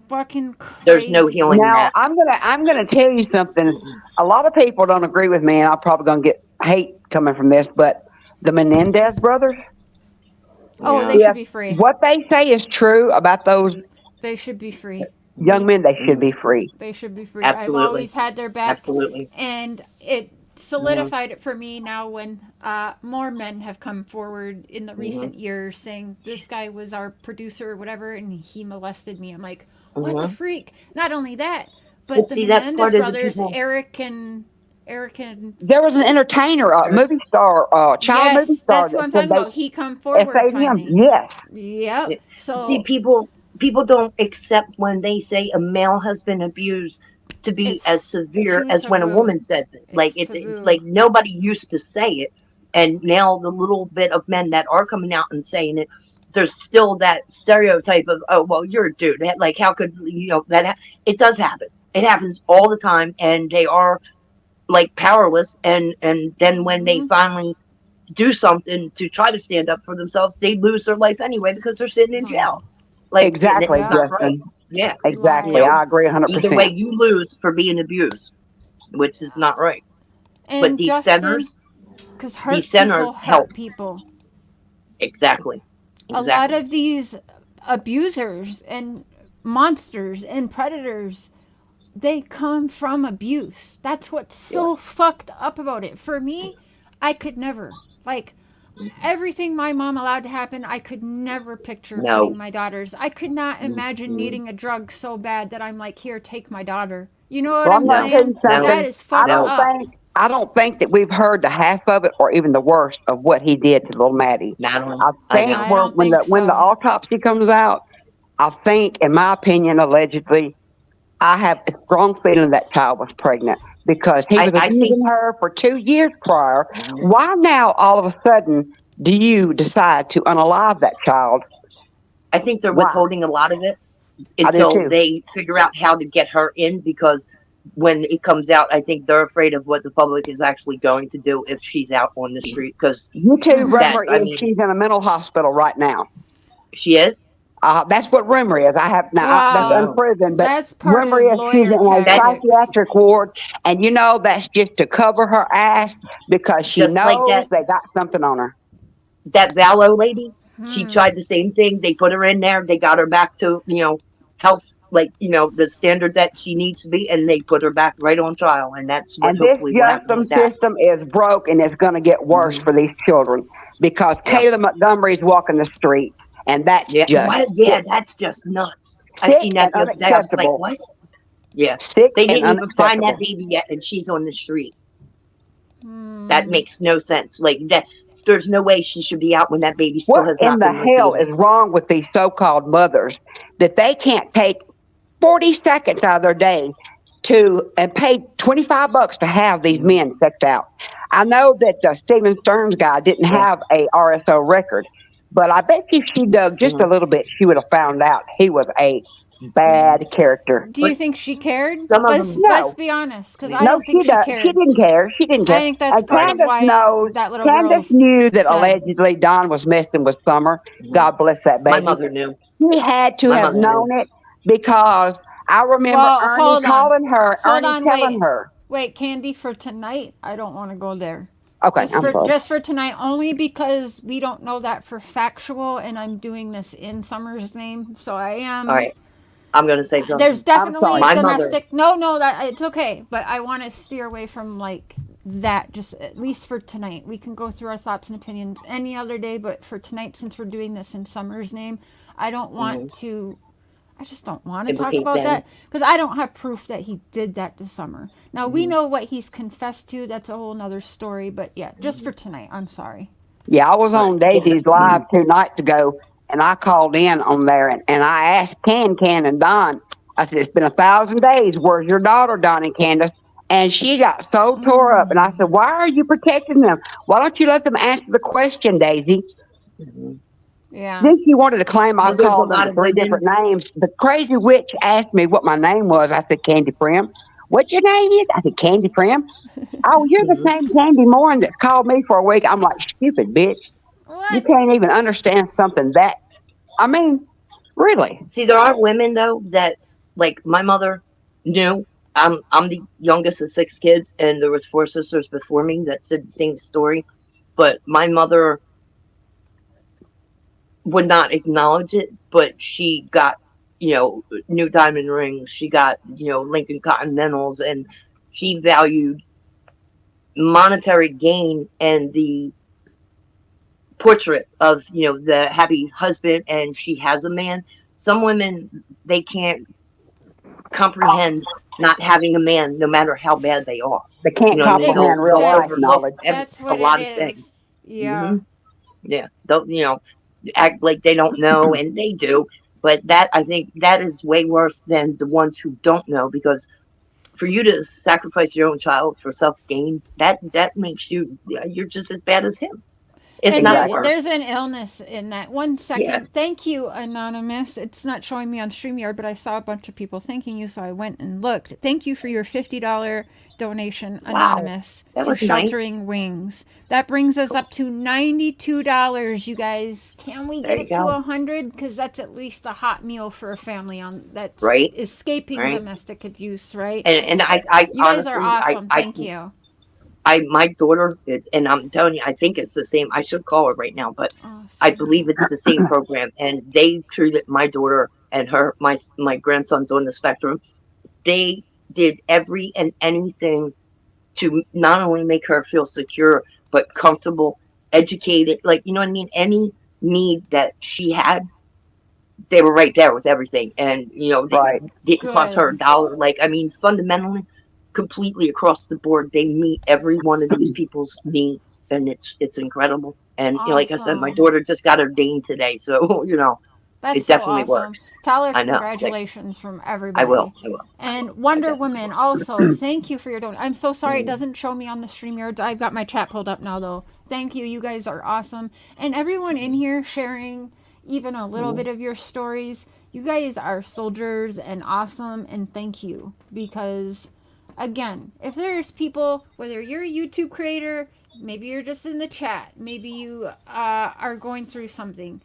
Fucking crazy. There's no healing Now that. I'm gonna tell you something. A lot of people don't agree with me, and I'm probably gonna get hate coming from this, but the Menendez brothers. Oh, they should be free. What they say is true about those They should be free. young men. They should be free. They should be free. Absolutely. I've always had their back. Absolutely. And it solidified it for me now when more men have come forward in the recent years saying this guy was our producer or whatever, and he molested me. I'm like, what the freak? Not only that, but the see, that's Menendez part of the brothers, people. Eric and There was an entertainer, a movie star, child movie yes, star. that's what I'm talking about. He come forward SADM. finally. Yes. Yep. So See, people don't accept when they say a male has been abused to be It's as severe too as when a taboo. woman says it. Like It's it's taboo. like nobody used to say it, and now the little bit of men that are coming out and saying it, there's still that stereotype of, oh well, you're a dude. Like how could that? It does happen. It happens all the time, and they are like powerless. And then when they finally do something to try to stand up for themselves, they lose their life anyway because they're sitting in jail. Like Exactly, it's not Justin. right. Yeah, Exactly. Right. I agree 100%. either way, you lose for being abused, which is not right. and But these Justin, centers, 'cause hurt these centers people help. hurt people. Exactly. A lot of these abusers and monsters and predators they come from abuse. That's what's so fucked up about it. For me, I could never. Like, everything my mom allowed to happen, I could never picture No. putting my daughters. I could not imagine needing a drug so bad that I'm like, here, take my daughter. You know what Well, I'm I'm gonna tell saying? you something. That is fucked up. I don't think that we've heard the half of it or even the worst of what he did to little Maddie. Madeline, I think I don't when think the so. autopsy comes out, I think, in my opinion, allegedly, I have a strong feeling that child was pregnant because he was I think- abusing her for 2 years prior. Why now, all of a sudden, do you decide to unalive that child? I think they're Why? withholding a lot of it I do until too. they figure out how to get her in, because when it comes out, I think they're afraid of what the public is actually going to do if she's out on the street, because You too, rumor I is mean- she's in a mental hospital right now. she is. That's what rumor is. I have now. That's Wow. unproven, but That's part rumor of is she's in lawyer a tactics. psychiatric ward, and you know that's just to cover her ass because she Just like knows that. they got something on her. That Vallow lady, she Hmm. tried the same thing. They put her in there. They got her back to, health, the standard that she needs to be, and they put her back right on trial. And that's what And this hopefully will happen justice with that. system is broke, and it's going to get worse for these children because Yeah. Kayla Montgomery's walking the street, and that's Yeah, just that's just nuts. I've sick seen that the and other day. I was like, unacceptable. what? Yeah. Sick They and didn't even find that unacceptable. baby yet, and she's on the street. Hmm. That makes no sense. Like that, there's no way she should be out when that baby still What has in not the been hell revealed. is wrong with these so-called mothers that they can't take 40 seconds out of their day and pay $25 to have these men checked out? I know that Steven Stern's guy didn't have a RSO record, but I bet if she dug just a little bit, she would have found out he was a bad character. Do you But think she cared? some of Let's, them- let's be honest, because I No, don't think she she cared. didn't care. She didn't care. I think that's And part of Candace why knows. that little Candace girl's knew that dead. allegedly Don was messing with Summer. God bless that baby. My mother knew. He had to My have mother known it because I remember Well, Ernie hold on. calling her, Hold Ernie on, telling wait. her. Wait, Candy, for tonight, I don't want to go there. Okay, I'm sorry. Just for tonight, only because we don't know that for factual, and I'm doing this in Summer's name, so I am. All right. I'm going to say something. There's definitely sorry. My domestic. No, that it's okay, but I want to steer away from like that. Just at least for tonight, we can go through our thoughts and opinions any other day, but for tonight, since we're doing this in Summer's name, I don't want to. I just don't want to talk Implicate about them. that because I don't have proof that he did that to Summer. Now we know what he's confessed to. That's a whole nother story. But yeah, just for tonight, I'm sorry. Yeah, I was on Daisy's live 2 nights ago, and I called in on there, and I asked Can and Don. I said, it's been 1,000 days. Where's your daughter, Don and Candace? And she got so tore up. And I said, why are you protecting them? Why don't you let them answer the question, Daisy? Yeah. Then she wanted to claim I Well, there's a called lot them of 3 women- different names. The crazy witch asked me what my name was. I said, Candy Prim. What your name is? I said, Candy Prim. Oh, you're the same Candy Morin that called me for a week. I'm like, stupid bitch. You What? can't even understand something that, I mean, really. See, there are women though that, like my mother knew. I'm the youngest of 6 kids, and there was 4 sisters before me that said the same story. But my mother would not acknowledge it. But she got, new diamond rings. She got, Lincoln Continentals, and she valued monetary gain and the portrait of the happy husband, and she has a man. Some women, they can't comprehend not having a man, no matter how bad they are. They can't They'll comprehend real life overlook knowledge. That's a what lot it of is. things. Yeah. Mhm. Yeah, they'll act like they don't know, and they do. But that, I think, that is way worse than the ones who don't know, because for you to sacrifice your own child for self gain, that makes you're just as bad as him. It's And not worse. there's an illness in that. 1 second. Yeah. Thank you, Anonymous. It's not showing me on StreamYard, but I saw a bunch of people thanking you, so I went and looked. Thank you for your $50 donation, Anonymous, that to was nice. Sheltering Wings. That brings us up to $92, you guys. Can we There get you it to go. 100? Because that's at least a hot meal for a family that's Right. escaping Right. domestic abuse, right? And I You guys honestly, are awesome. I Thank you. my daughter, and I'm telling you, I think it's the same. I should call her right now, but Awesome. I believe it's the same program. And they treated my daughter and my grandson's on the spectrum. They did every and anything to not only make her feel secure, but comfortable, educated. Like, you know what I mean? Any need that she had, they were right there with everything. And, you know, they Right. didn't cost her a Good. dollar. Like, I mean, fundamentally, completely across the board, they meet every one of these people's needs. And it's incredible. And, you know, like I said, my Awesome. daughter just got ordained today. So, you know, That's it so definitely awesome. works. Tell her I know. Like, congratulations from I everybody. will. I will. And I Wonder definitely Woman will. also, thank you for your donation. I'm so sorry it Mm. doesn't show me on the StreamYards. I've got my chat pulled up now though. Thank you. You guys are awesome. And everyone in here sharing even a little bit of your stories. You guys are soldiers and awesome, and thank you. Because again, if there's people, whether you're a YouTube creator, maybe you're just in the chat, maybe you are going through something.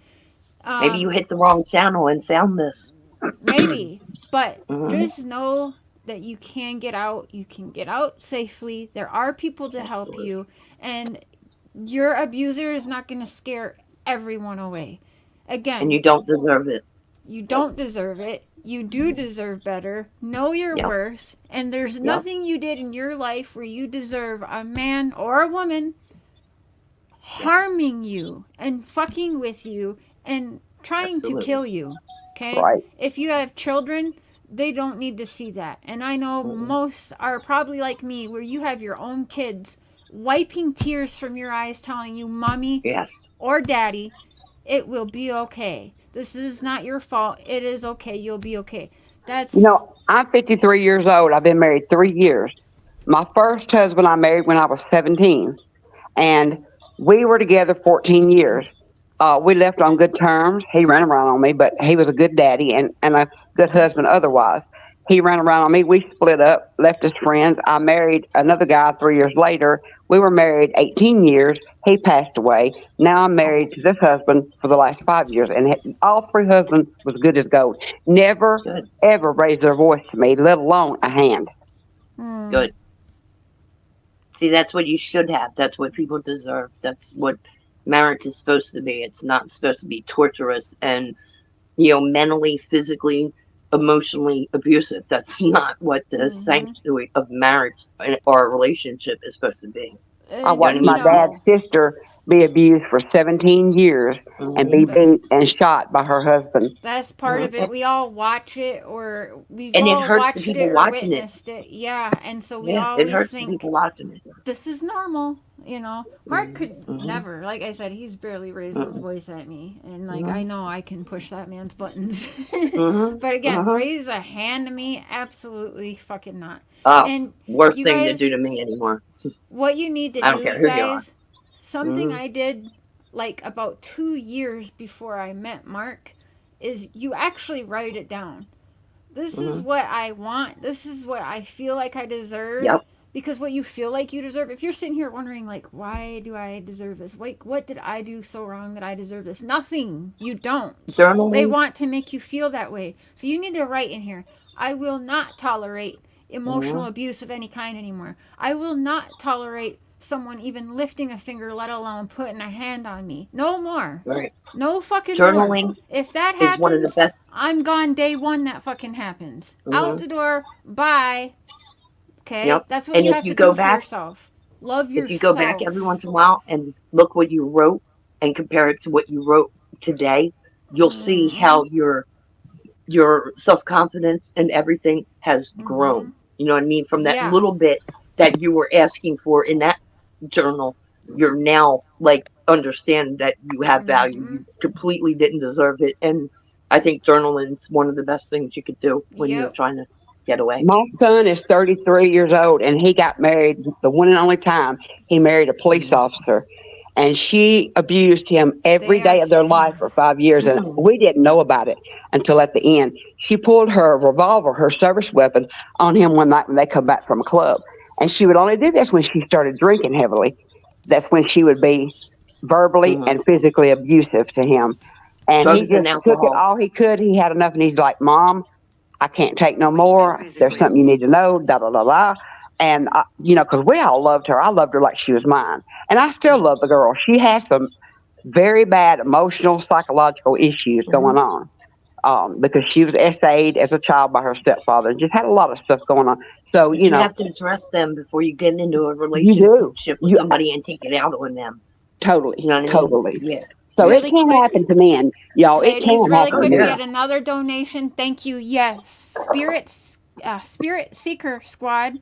Maybe you hit the wrong channel and found this. Maybe, but Mhm. just know that you can get out. You can get out safely. There are people to help Absolutely. you, and your abuser is not going to scare everyone away. And Again, you don't deserve it. you don't deserve it. You do deserve better. Know your Yep. worth, and there's Yep. nothing you did in your life where you deserve a man or a woman harming you and fucking with you and trying to Absolutely. kill you. Okay? Right. If you have children, they don't need to see that. And I know most are probably like me, where you have your own kids wiping tears from your eyes telling you, Mommy Yes. or Daddy, it will be okay. This is not your fault. It is okay. You'll be okay. That's You know, I'm 53 years old. I've been married 3 years. My first husband I married when I was 17, and we were together 14 years. We left on good terms. He ran around on me, but he was a good daddy and a good husband otherwise. He ran around on me. We split up, left as friends. I married another guy 3 years later. We were married 18 years. He passed away. Now I'm married to this husband for the last 5 years, and all three husbands was good as gold. Never, Good. ever raised their voice to me, let alone a hand. Good. See, that's what you should have. That's what people deserve. That's what marriage is supposed to be. It's not supposed to be torturous and, you know, mentally, physically, emotionally abusive. That's not what the sanctuary of marriage or a relationship is supposed to be. I watched my dad's sister be abused for 17 years and be beat and shot by her husband. That's part of it. We all watch it, or we've And it all hurts the watched people it or watching it. witnessed it. Yeah, and so we Yeah, it always hurts the think people watching it. this is normal. You know, Mark could never. Like I said, he's barely raised his voice at me, and like I know I can push that man's buttons. But again, raise a hand to me, absolutely fucking not. Oh, And worst you thing to guys- do to me anymore. What you need to I don't do, care who you are. guys, something I did like about 2 years before I met Mark, is you actually write it down. This is what I want. This is what I feel like I deserve. Yep. Because what you feel like you deserve, if you're sitting here wondering, like, why do I deserve this? Like, what did I do so wrong that I deserve this? Nothing. You don't. Journaling. They want to make you feel that way. So you need to write in here, I will not tolerate emotional abuse of any kind anymore. I will not tolerate someone even lifting a finger, let alone putting a hand on me. No more. Right. No fucking Journaling more. If that is happens, one of the best. I'm gone day one that fucking happens. Out the door, bye. Okay? Yep. That's what And you if have you to go do back- for yourself. Love yourself. If you go back every once in a while and look what you wrote and compare it to what you wrote today, you'll see how your self-confidence and everything has grown. You know what I mean? From that little bit that you were asking for in that journal, you're now like understand that you have value. You completely didn't deserve it. And I think journaling's one of the best things you could do when you're trying to get away. My son is 33 years old, and he got married the one and only time he married a police officer. And she abused him every day of their life for 5 years. And we didn't know about it until at the end. She pulled her revolver, her service weapon, on him one night when they come back from a club. And she would only do this when she started drinking heavily. That's when she would be verbally and physically abusive to him. And Drugs he and just took it alcohol. all he could. He had enough, and he's like, Mom, I can't take no more. There's something you need to know, da da da da. And, you know, because we all loved her. I loved her like she was mine. And I still love the girl. She has some very bad emotional, psychological issues going on. because she was essayed as a child by her stepfather. Just had a lot of stuff going on. So, But you you know, have to address them before you get into a you do. relationship with You somebody and take it out on them. totally, You know what I mean? totally. Yeah. So Really it can quick, happen to men, y'all. It ladies, can really happen Oh, to quick, we men. yeah. had another donation. Thank you. Yes, Spirit Seeker Squad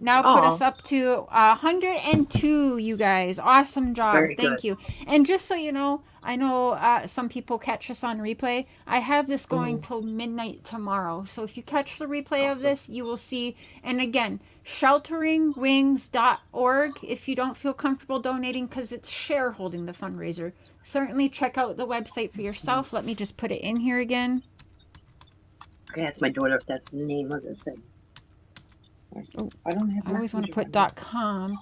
now put us Oh, up to 102. You guys, awesome job. very Thank good. you. And just so you know, I know some people catch us on replay. I have this going Mhm. till midnight tomorrow. So if you catch the replay of Awesome. this, you will see. And again, shelteringwings.org. If you don't feel comfortable donating because it's shareholding the fundraiser, certainly check out the website for yourself. Let me just put it in here again. I asked my daughter if that's the name of the thing. Oh, I don't have I always want to Messenger put on .com.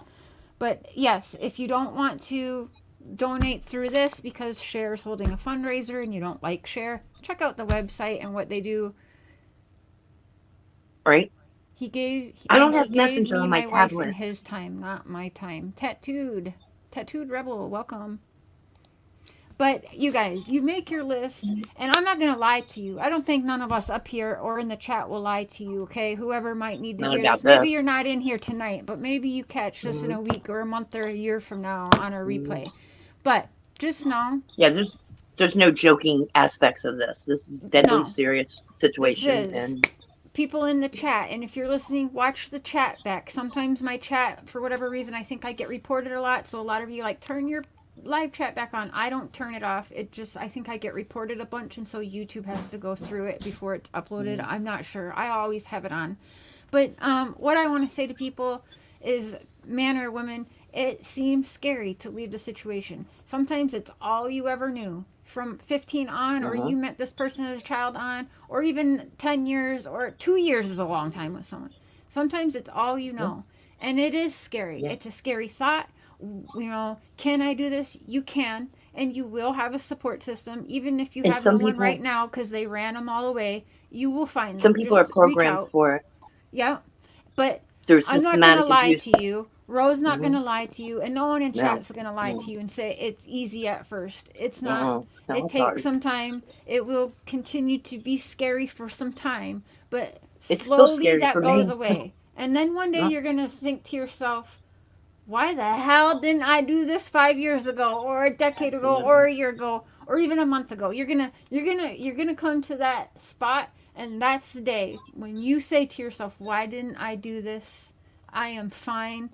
But yes, if you don't want to donate through this because Share's holding a fundraiser and you don't like Share, check out the website and what they do. right? He gave I don't he have gave Messenger me on my my wife in tablet. his time, not my time. Tattooed Rebel, welcome. But you guys, you make your list, and I'm not going to lie to you. I don't think none of us up here or in the chat will lie to you, okay? Whoever might need to Not hear about this. Maybe this. you're not in here tonight, but maybe you catch this in Mhm. a week or a month or a year from now on a Mhm. replay. But just know, Yeah, there's no joking aspects of this. This is deadly no, serious this situation, is and people in the chat. And if you're listening, watch the chat back. Sometimes my chat, for whatever reason, I think I get reported a lot. So a lot of you like turn your live chat back on. I don't turn it off. It just, I think I get reported a bunch, and so YouTube has to go through it before it's uploaded. I'm not sure. I always have it on. But what I want to say to people is, man or woman, it seems scary to leave the situation. Sometimes it's all you ever knew from 15 on, or uh-huh. you met this person as a child on, or even 10 years or 2 years is a long time with someone. Sometimes it's all you know. And it is scary. Yeah. It's a scary thought. You know, can I do this? You can. And you will have a support system. Even if you And have no one right now because they ran them all away, you will find some them. people are Just reach programmed out. for it Yeah. But through I'm not going to systematic lie abuse. to you. Ro's not going Hmm. to lie to you. And no one in No, chat's going to lie no, to you and say it's easy at first. It's not. no, It it's takes hard. some time. It will continue to be scary for some time. But It's still slowly scary that for goes me. away. And then one day Yeah. you're going to think to yourself, why the hell didn't I do this 5 years ago or a decade ago Absolutely. or a year ago or even a month ago? You're gonna come to that spot, and that's the day when you say to yourself, why didn't I do this? I am fine.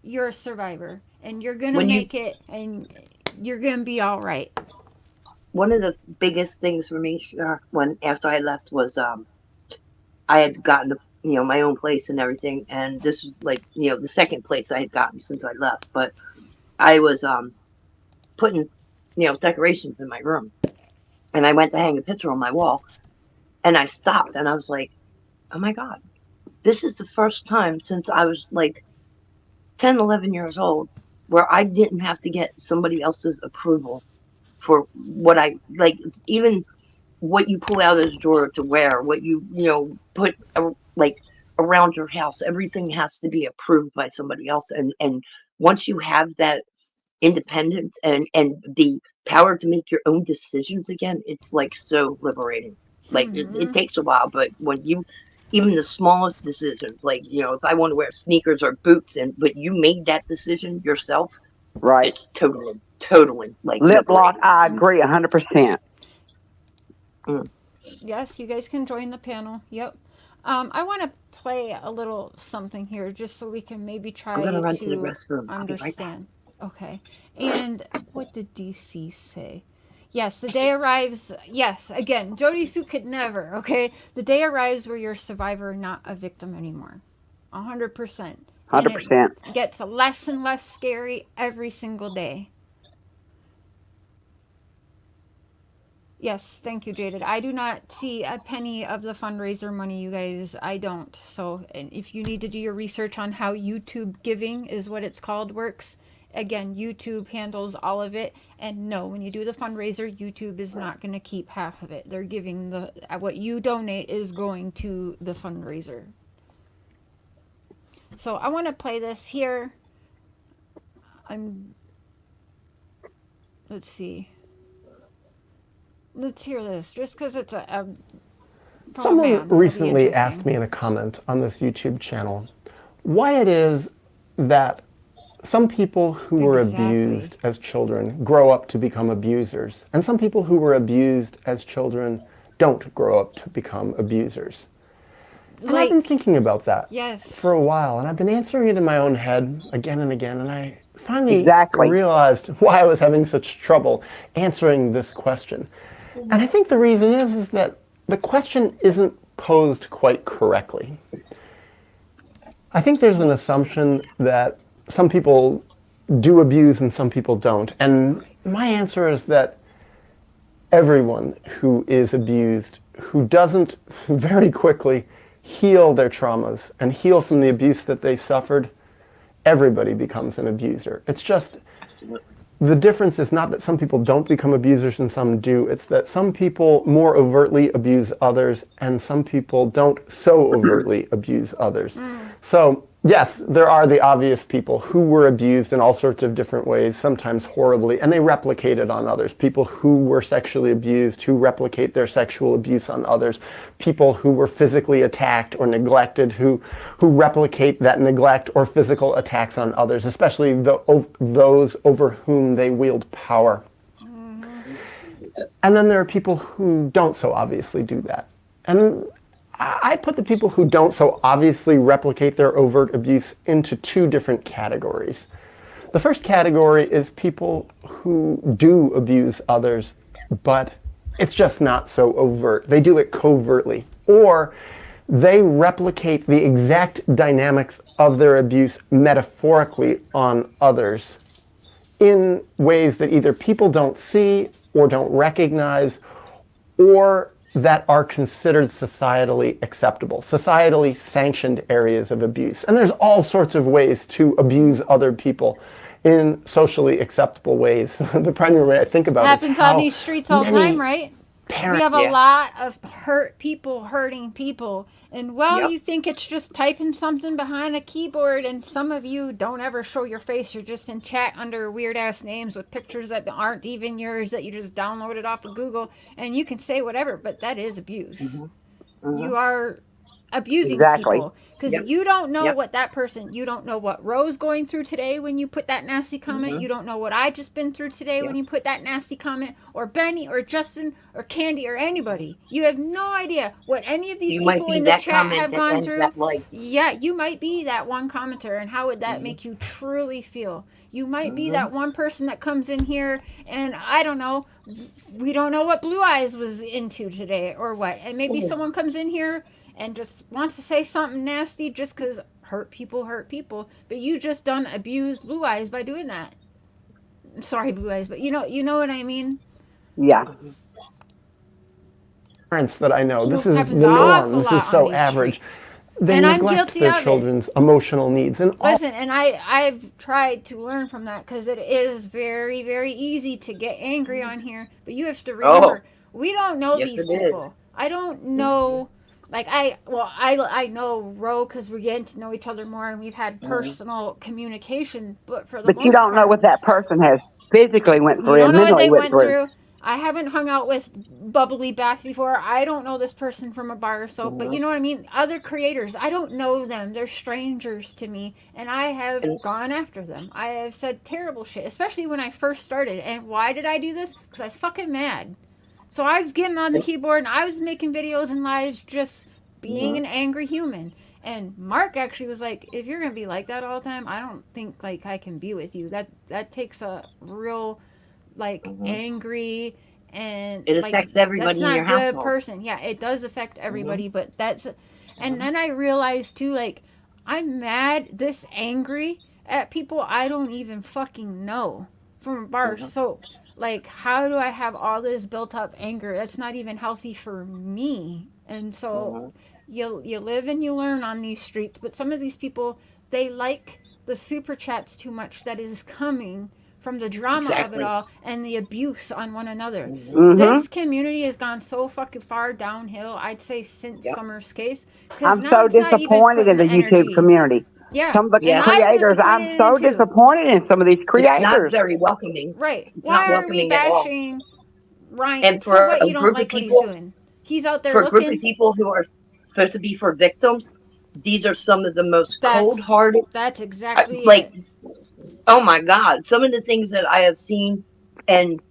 You're a survivor, and you're gonna When you, make it, and you're gonna be all right. one of the biggest things for me, when after I left was I had gotten my own place and everything, and this was like the second place I had gotten since I left. But I was putting decorations in my room, and I went to hang a picture on my wall, and I stopped, and I was like, oh my god, this is the first time since I was like 10, 11 years old where I didn't have to get somebody else's approval for what I like, even what you pull out of the drawer to wear, what put like around your house. Everything has to be approved by somebody else, and once you have that independence and the power to make your own decisions again, it's like so liberating. Like it takes a while, but when you, even the smallest decisions, like if I want to wear sneakers or boots, but you made that decision yourself, Right. it's totally like Lip lock. liberating. I agree 100%. Mm. Yes, you guys can join the panel. Yep. I want to play a little something here just so we can maybe I'm gonna try run to the to restroom. I'll be right back. understand. Okay. And what did DC say? Yes, the day arrives. Yes, again, Jody Sue could never. Okay, the day arrives where you're a survivor, not a victim anymore. 100%. And it 100%. gets less and less scary every single day. Yes, thank you, Jaded. I do not see a penny of the fundraiser money, you guys. I don't. So, if you need to do your research on how YouTube giving is what it's called works, again, YouTube handles all of it. And no, when you do the fundraiser, YouTube is not going to keep half of it. They're giving what you donate is going to the fundraiser. So, I want to play this here. Let's see. Let's hear this, just because it's a for a Someone man, it'll be recently interesting. asked me in a comment on this YouTube channel why it is that some people who were Exactly. abused as children grow up to become abusers, and some people who were abused as children don't grow up to become abusers. And I've been Like, thinking about that yes. for a while, and I've been answering it in my own head again and again, and I finally Exactly. realized why I was having such trouble answering this question. And I think the reason is that the question isn't posed quite correctly. I think there's an assumption that some people do abuse and some people don't. And my answer is that everyone who is abused, who doesn't very quickly heal their traumas and heal from the abuse that they suffered, everybody becomes an abuser. It's just, the difference is not that some people don't become abusers and some do. It's that some people more overtly abuse others and some people don't so overtly abuse others. So yes, there are the obvious people who were abused in all sorts of different ways, sometimes horribly, and they replicate it on others. People who were sexually abused, who replicate their sexual abuse on others. People who were physically attacked or neglected, who replicate that neglect or physical attacks on others, especially those over whom they wield power. And then there are people who don't so obviously do that. And I put the people who don't so obviously replicate their overt abuse into two different categories. The first category is people who do abuse others, but it's just not so overt. They do it covertly, or they replicate the exact dynamics of their abuse metaphorically on others in ways that either people don't see or don't recognize, or that are considered societally acceptable, societally sanctioned areas of abuse. And there's all sorts of ways to abuse other people in socially acceptable ways. The primary way I think about it Happens is how on these streets all the many time, right? parents- We have a Yeah. lot of hurt people hurting people. And well, Yep. you think it's just typing something behind a keyboard, and some of you don't ever show your face. You're just in chat under weird ass names with pictures that aren't even yours, that you just downloaded off of Google, and you can say whatever, but that is abuse. You are abusing Exactly. people because Yep. you don't know Yep. what that person, you don't know what Ro's going through today when you put that nasty comment. You don't know what I just been through today when you put that nasty comment, or Benny or Justin or Candy or anybody. You have no idea what any of these You might people be in the that chat comment have that gone ends through. that life. Yeah, you might be that one commenter, and how would that make you truly feel? You might be that one person that comes in here and I don't know, we don't know what Blue Eyes was into today or what, and maybe someone comes in here and just wants to say something nasty just because hurt people, but you just done abused Blue Eyes by doing that. I'm sorry, Blue Eyes, but you know what I mean? Yeah. parents that I know, this is happens the an awful norm, this lot is on so these average. streets. They And I'm neglect guilty their of it. children's emotional needs. And all Listen, and I've tried to learn from that because it is very, very easy to get angry on here. But you have to remember, we don't know Yes, these it people. is. I don't know, like I know Ro because we're getting to know each other more and we've had personal communication. But for the But most you don't know part, what that person has physically went you through don't and know what mentally they went went through. through. I haven't hung out with Bubbly Bath before. I don't know this person from a bar or soap, but you know what I mean? Other creators, I don't know them. They're strangers to me, and I have gone after them. I have said terrible shit, especially when I first started. And why did I do this? Because I was fucking mad. So I was getting on the keyboard, and I was making videos and lives just being an angry human. And Mark actually was like, if you're going to be like that all the time, I don't think, like, I can be with you. That takes a real... like angry and It like, affects everybody that's in not your a good household. person. Yeah, it does affect everybody, but that's and then I realized too, like, I'm mad this angry at people I don't even fucking know from a bar of soap. Like, how do I have all this built up anger? That's not even healthy for me. And so you live and you learn on these streets, but some of these people, they like the super chats too much that is coming from the drama of it all and the abuse on one another. This community has gone so fucking far downhill, I'd say, since Summer's case. I'm so disappointed in the YouTube community. Yeah. Some of the And creators, I'm disappointed so in it too. disappointed in some of these It's not creators. very welcoming. Right. It's Why not are we welcoming at all. bashing Ryan, And so for what? a You don't group of like what he's people, doing? He's out there for a group of looking. people who are supposed to be for victims, these are some of the most That's cold-hearted. that's exactly Like, it. oh my God, some of the things that I have seen, and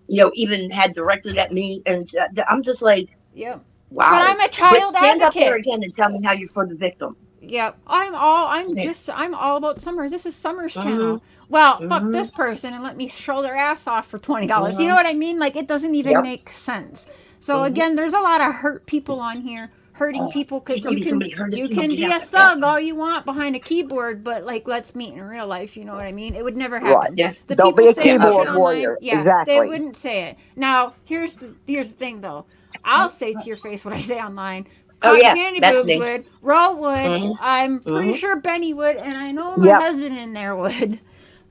even had directed at me, and I'm just like, Yep. wow. But I'm a But child stand up there advocate. again and tell me how you're for the victim. Yep. I'm all about Summer. This is Summer's channel. Well, fuck this person and let me show their ass off for $20. You know what I mean? Like, it doesn't even Yep. make sense. So again, there's a lot of hurt people on here, hurting people, because There's gonna you be can somebody hurt if you you don't can get be out a there thug fast. all you want behind a keyboard, but like, let's meet in real life. You know what I mean? It would never Right. happen. Yeah. The Don't people be a saying keyboard shit online, warrior. yeah, Exactly. they wouldn't say it. Now, here's the thing though. I'll say to your face what I say online. Oh, yeah, Candy that's Boobs me. would, Ro would, Mhm. I'm pretty Mhm. sure Benny would, and I know my Yep. husband in there would.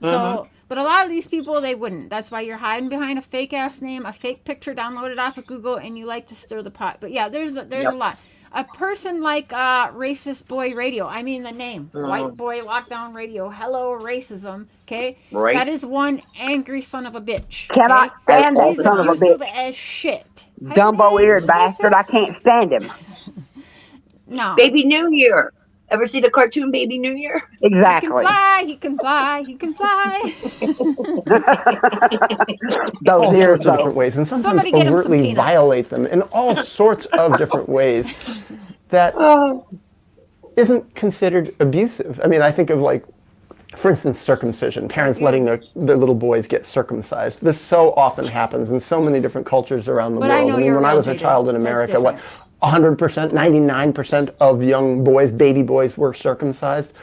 So, but a lot of these people, they wouldn't. That's why you're hiding behind a fake ass name, a fake picture downloaded off of Google, and you like to stir the pot. But yeah, there's a lot. A person like Racist Boy Radio, I mean the name, White Boy Lockdown Radio, hello racism, okay? Right. That is one angry son of a bitch. Cannot okay? stand that He's son of a abusive bitch. as shit. Dumbo-eared bastard. I can't stand him. No. Baby New Year. Ever see the cartoon Baby New Year? Exactly. He can fly, he can fly. Those all ears, sorts of though. different ways, and sometimes Somebody get him some overtly peanuts. violate them in all sorts of different ways that isn't considered abusive. I mean, I think of, like, for instance, circumcision. Parents letting their little boys get circumcised. This so often happens in so many different cultures around the But I world. know mean, you're when I was a educated. child in That's America, what, different. 100%, 99% of young boys, baby boys, were circumcised.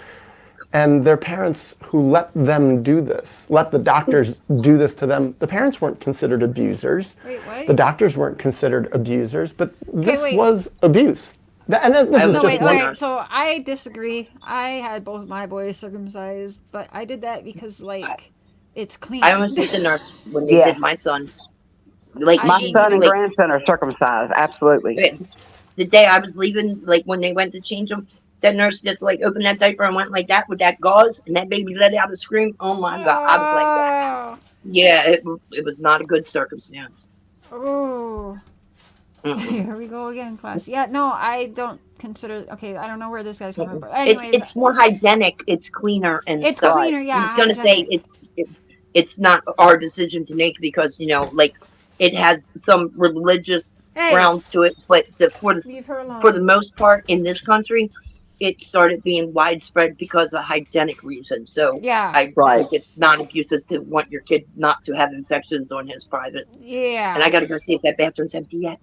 And their parents who let them do this, let the doctors do this to them, the parents weren't considered abusers. Wait, what? The doctors weren't considered abusers, but this wait. was abuse. And this is No, So just wait, one. alright, so I disagree. I had both my boys circumcised, but I did that because, like, it's clean. I almost hit the nurse when they Yeah. did my son's. Like, My I- son and like, grandson are circumcised. Absolutely. the day I was leaving, like when they went to change them, that nurse just like opened that diaper and went like that with that gauze, and that baby let out a scream. Oh my God. I was like, wow. Yeah, it was not a good circumstance. Oh. Here we go again, class. Yeah, no, I don't consider. Okay, I don't know where this guy's coming from. But anyways, It's more hygienic. It's cleaner and it's stuff. cleaner, yeah. He's gonna say it's not our decision to make because like it has some religious Hey, grounds to it, but leave her alone. for the most part in this country, it started being widespread because of hygienic reasons. So Yeah. I Right. think it's not abusive to want your kid not to have infections on his private. Yeah. And I got to go see if that bathroom's empty yet.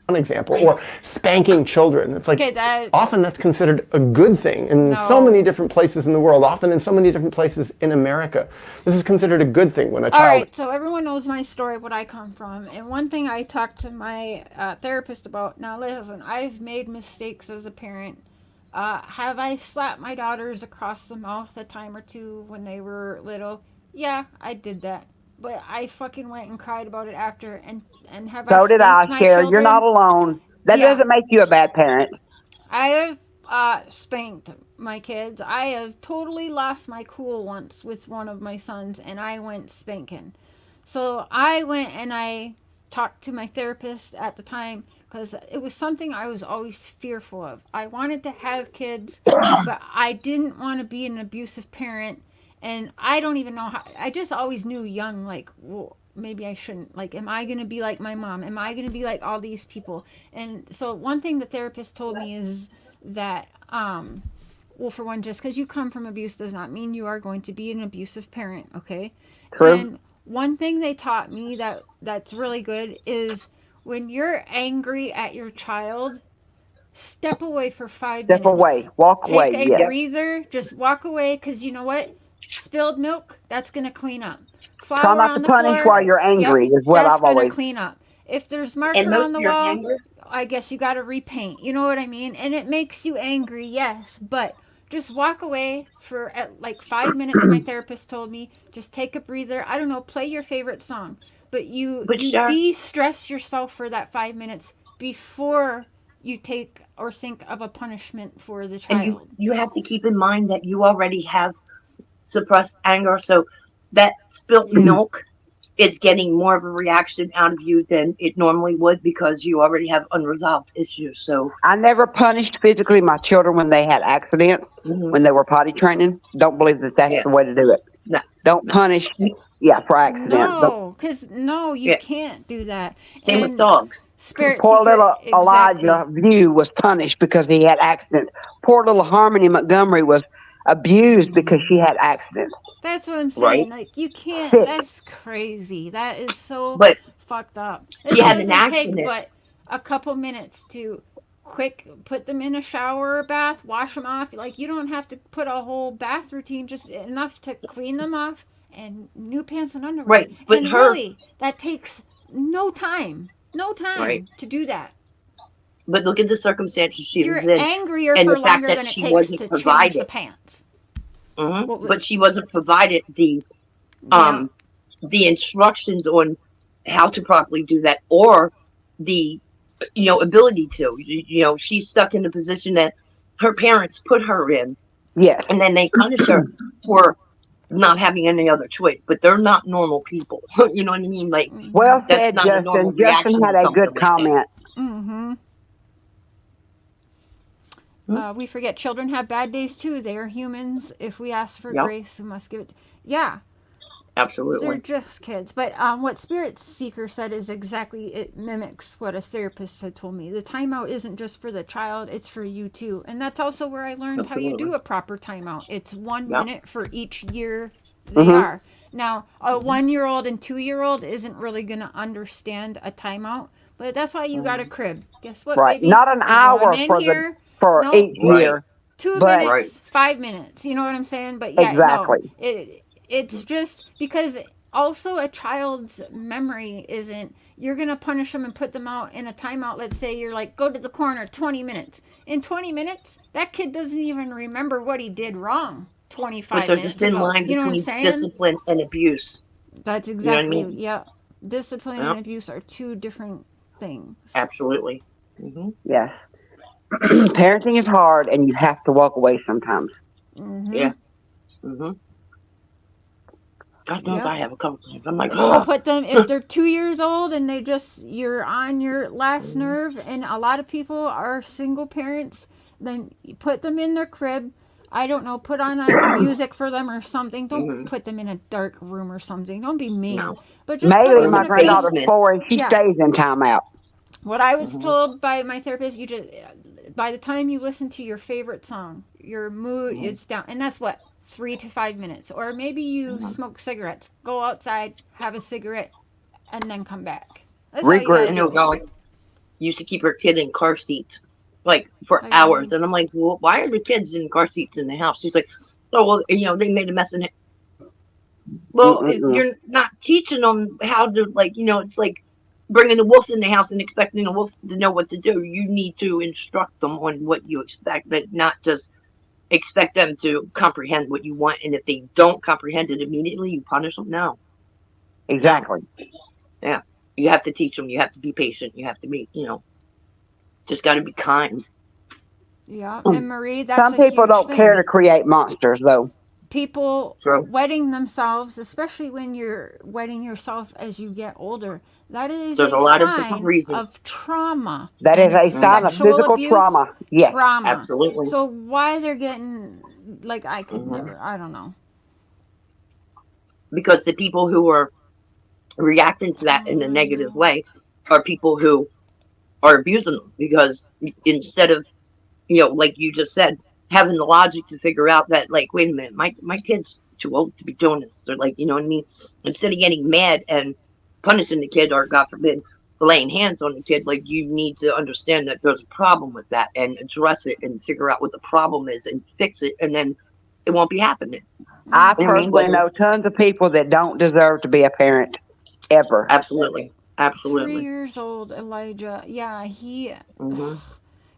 One example, or spanking children. It's like, Okay, that. often that's considered a good thing in so No. many different places in the world, often in so many different places in America. This is considered a good thing when a All child... right, so everyone knows my story, what I come from. And one thing I talked to my therapist about, now listen, I've made mistakes as a parent. Have I slapped my daughters across the mouth a time or two when they were little? Yeah, I did that. But I fucking went and cried about it after. And have So I did spanked I, my Cher. children? You're not alone. That Yeah. doesn't make you a bad parent. I have spanked my kids. I have totally lost my cool once with one of my sons, and I went spanking. So I went and I talked to my therapist at the time because it was something I was always fearful of. I wanted to have kids, but I didn't want to be an abusive parent. And I don't even know how. I just always knew young, like, well, maybe I shouldn't. Like, am I going to be like my mom? Am I going to be like all these people? And so one thing the therapist told me is that, well, for one, just because you come from abuse does not mean you are going to be an abusive parent, okay? True. And one thing they taught me that's really good is when you're angry at your child, step away for 5 minutes. Step away. Walk away. Take a Yeah. breather. Just walk away, because you know what? Spilled milk, that's going to clean up. Flour Try not on to the punish floor, while you're angry is what that's I've going to always... clean up. If there's marker And on most the of your wall, anger, I guess you got to repaint. You know what I mean? And it makes you angry, yes, but just walk away for like 5 minutes. My therapist told me, just take a breather. I don't know, play your favorite song, but you Sure. de-stress yourself for that 5 minutes before you take or think of a punishment for the and child. you have to keep in mind that you already have suppressed anger. So that spilt milk it's getting more of a reaction out of you than it normally would because you already have unresolved issues. So I never punished physically my children when they had accidents, when they were potty training. Don't believe that that's yeah, the way to do it. no, Don't no. punish, for accidents. No, because no, you Yeah, can't do that. same with And dogs. Spirit Poor Seeker, little exactly. Elijah View was punished because he had accidents. Poor little Harmony Montgomery was abused because she had accidents. That's what I'm Right, saying. Like, you can't, Sick. that's crazy. That is so but fucked up. she It had an doesn't take accident. but a couple minutes to quick put them in a shower or bath, wash them off. Like, you don't have to put a whole bath routine, just enough to clean them off and new pants and underwear. Right, but And her really, that takes no time. No right. time to do that. But look at the circumstances she You're was in, angrier and for the fact longer that than it she takes wasn't to change the provided. pants. But What, she wasn't provided yeah. the instructions on how to properly do that, or the ability to. She's stuck in a position that her parents put her in, Yes. and then they punish her for not having any other choice. But they're not normal people. You know what I mean? Like, Well that's said, not a normal Justin. Justin reaction to had a something good like that. comment. Mm-hmm. We forget children have bad days too. They are humans. If we ask for Yep, grace, we must give it. Yeah, they're absolutely. just kids. But what Spirit Seeker said is exactly, it mimics what a therapist had told me. The timeout isn't just for the child, it's for you too. And that's also where I learned how you Absolutely. do a proper timeout. It's 1 Yep. minute for each year they are. Now, a 1-year-old and 2-year-old isn't really going to understand a timeout. But that's why you got a crib. Guess what, Right. baby? Not an You're going hour in for here. for No, each Right. year, 2 but Right. minutes, 5 minutes. You know what I'm saying? But yeah, no, exactly. it's just because also a child's memory isn't. You're gonna punish them and put them out in a timeout. Let's say you're like, go to the corner, 20 minutes. In 20 minutes, that kid doesn't even remember what he did wrong But 25 there's a minutes thin ago. line You know what I'm between saying? discipline and abuse. That's You know what I exactly, mean? yeah. Discipline and Yep, abuse are two different things. absolutely. Hmm. Yes. Parenting is hard, and you have to walk away sometimes. Mm-hmm. Yeah. Hmm. God knows Yep. I have a couple times. I'm like, Or oh, put them, if they're 2 years old and you're on your last nerve, and a lot of people are single parents, then you put them in their crib. I don't know, put on music for them or something. Don't put them in a dark room or something. Don't be mean. no. But just put Maylee, Or in them my in the a crib. granddaughter's basement. 4, and she Yeah. stays in timeout. What I was Hmm. told by my therapist, you just, by the time you listen to your favorite song, your mood is down, and that's what, 3 to 5 minutes. Or maybe you smoke cigarettes. Go outside, have a cigarette, and then come back. That's all you Regroup. gotta I know do. God used to keep her kid in car seats like for I hours. know. And I'm like, well, why are the kids in car seats in the house? She's like, oh, well, they made a mess in it. Well, Mm-mm-mm. you're not teaching them how to, it's like bringing a wolf in the house and expecting a wolf to know what to do. You need to instruct them on what you expect, but not just expect them to comprehend what you want. And if they don't comprehend it immediately, you punish them. No. Exactly. Yeah. You have to teach them. You have to be patient. You have to be, just got to be kind. Yeah, and Marie, that's Some a people huge don't care thing. to create monsters, though. People True. wedding themselves, especially when you're wedding yourself as you get older, that is There's a a lot of different sign reasons. of trauma That is and a sign of sexual physical abuse. trauma. Yes. Trauma. Absolutely. So why they're getting, like, I could Mhm. never, I don't know. Because the people who are reacting to that in a negative way are people who are abusing them. Because instead of, like you just said, having the logic to figure out that, like, wait a minute, my kid's too old to be doing this. Or, like, you know what I mean? Instead of getting mad and punishing the kid, or God forbid, laying hands on the kid, like, you need to understand that there's a problem with that and address it and figure out what the problem is and fix it, and then it won't be happening. I I mean, personally whether know tons of people that don't deserve to be a parent ever. absolutely, 3 absolutely. years old, Elijah. Yeah, Hmm.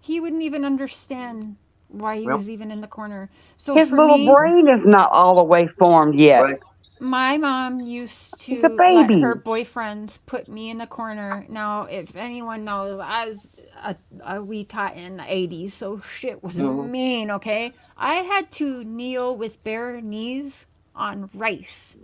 he wouldn't even understand why he Yep. was even in the corner. So His for little me, brain is not all the way formed yet. Right. my mom used He's a to let baby. her boyfriends put me in the corner. Now, if anyone knows, I was a wee tot in the 80s, so shit was Mhm. mean, okay? I had to kneel with bare knees on rice.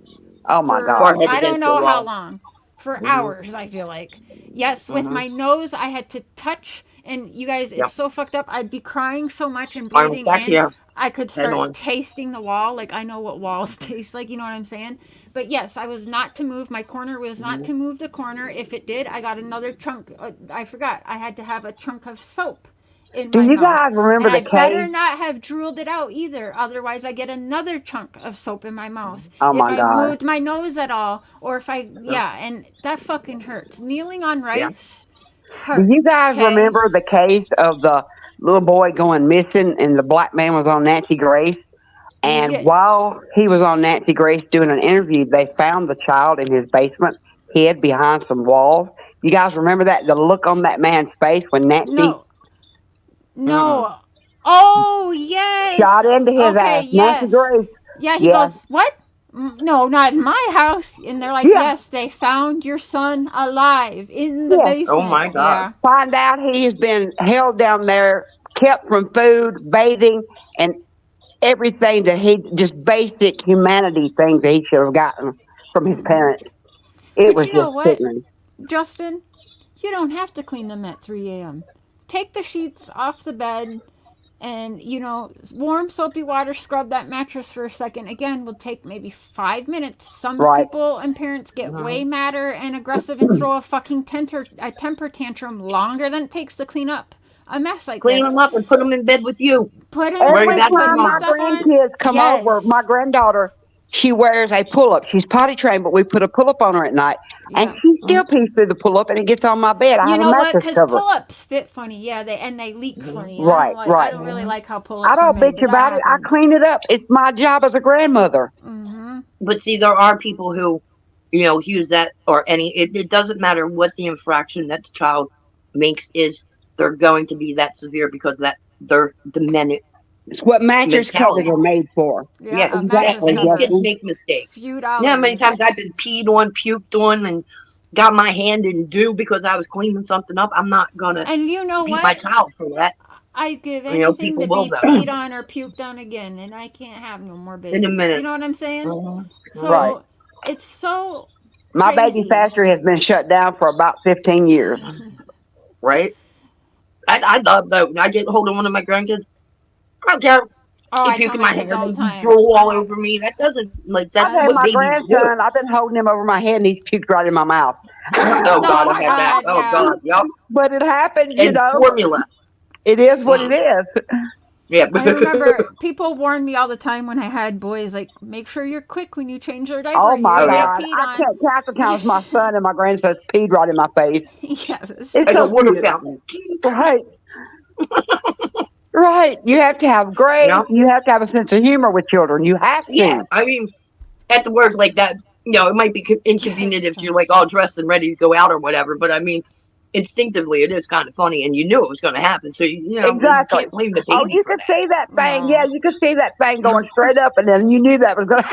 Oh my For, God. Forehead I don't against know the how wall. long. For hours, I feel like. Yes, with my nose, I had to touch, and you guys, it's Yep. so fucked up. I'd be crying so much and Arms breathing back in. here. I could Head start on. tasting the wall. Like, I know what walls taste like, you know what I'm saying? But yes, I was not to move. My corner was not to move the corner. If it did, I got another chunk. I forgot. I had to have a chunk of soap in Do my you mouth. guys remember And the I better cave? not have drooled it out either. Otherwise, I get another chunk of soap in my mouth. Oh if my I God. moved my nose at all, or if I, and that fucking hurts. Kneeling on rice hurts. Do you guys okay? remember the case of the little boy going missing and the black man was on Nancy Grace? And Yeah. while he was on Nancy Grace doing an interview, they found the child in his basement, hid behind some walls. You guys remember that? The look on that man's face when Nancy No. Oh, yes. shot into his Okay, ass. Nancy yes. Grace. Yeah, he Yeah. goes, what? No, not in my house. And they're like, Yeah. yes, they found your son alive in the Yeah. basement. Oh, my God. Find out he has been held down there, kept from food, bathing, and everything that he, just basic humanity things that he should have gotten from his parents. It But was you know just what? sickening. Justin, you don't have to clean them at 3 a.m. Take the sheets off the bed and, warm soapy water, scrub that mattress for a second. Again, will take maybe 5 minutes. Some Right. people and parents get way madder and aggressive and throw a fucking temper tantrum longer than it takes to clean up a mess like Clean this. them up and put them in bed with you. Put them Every in back put time new my stuff on. grandkids come over, Yes. my granddaughter, she wears a pull-up. She's potty trained, but we put a pull-up on her at night. And Yeah. she still pees through the pull-up and it gets on my bed. I You have know a what? mattress Because cover. pull-ups fit funny. Yeah, they leak funny. Right, I right. don't really like how pull-ups I are don't made, bitch but that about it. I happens. clean it up. It's my job as a grandmother. But see, there are people who, use that or it doesn't matter what the infraction that the child makes is, they're going to be that severe because they're demented. It's what mattress Mentality. covers are made for. Yeah, a mattress exactly. cover. Kids make mistakes. Feud You know how many allergies. times I've been peed on, puked on, and got my hand in dew because I was cleaning something up? I'm not going to And you know beat what? my child for that. I'd give know, anything people to will be though. peed on or puked on again, and I can't have no more babies. In a minute. You know what I'm saying? So Right. it's so My crazy. baby factory has been shut down for about 15 years. Right? I love that. I get hold of one of my grandkids. I don't care. Oh, I If you tell can my my kids hair, all the they time. drool all over me. That doesn't that's I've had what my babies grandson, I've been holding him over my head and he's puked right in my mouth. do. Oh God, I had that. God, Oh yeah. God, yep. But it happens, you And know. formula. It is what it is. Yeah. I remember people warned me all the time when I had boys, like, make sure you're quick when you change their diaper. Oh my You're gonna God. get peed I on. can't count the times my son and my grandson peed right in my face. Yes. It's Like a so water cute. fountain. Right. Right. You have to have grace. Yeah. You have to have a sense of humor with children. You have to. Yeah, I mean, at the words like that, it might be inconvenient if you're like all dressed and ready to go out or whatever. But I mean, instinctively, it is kind of funny, and you knew it was going to happen. So you Exactly. can't blame the baby. Oh, you for could see that thing. No. Yeah, you could see that thing going straight up, and then you knew that was going to.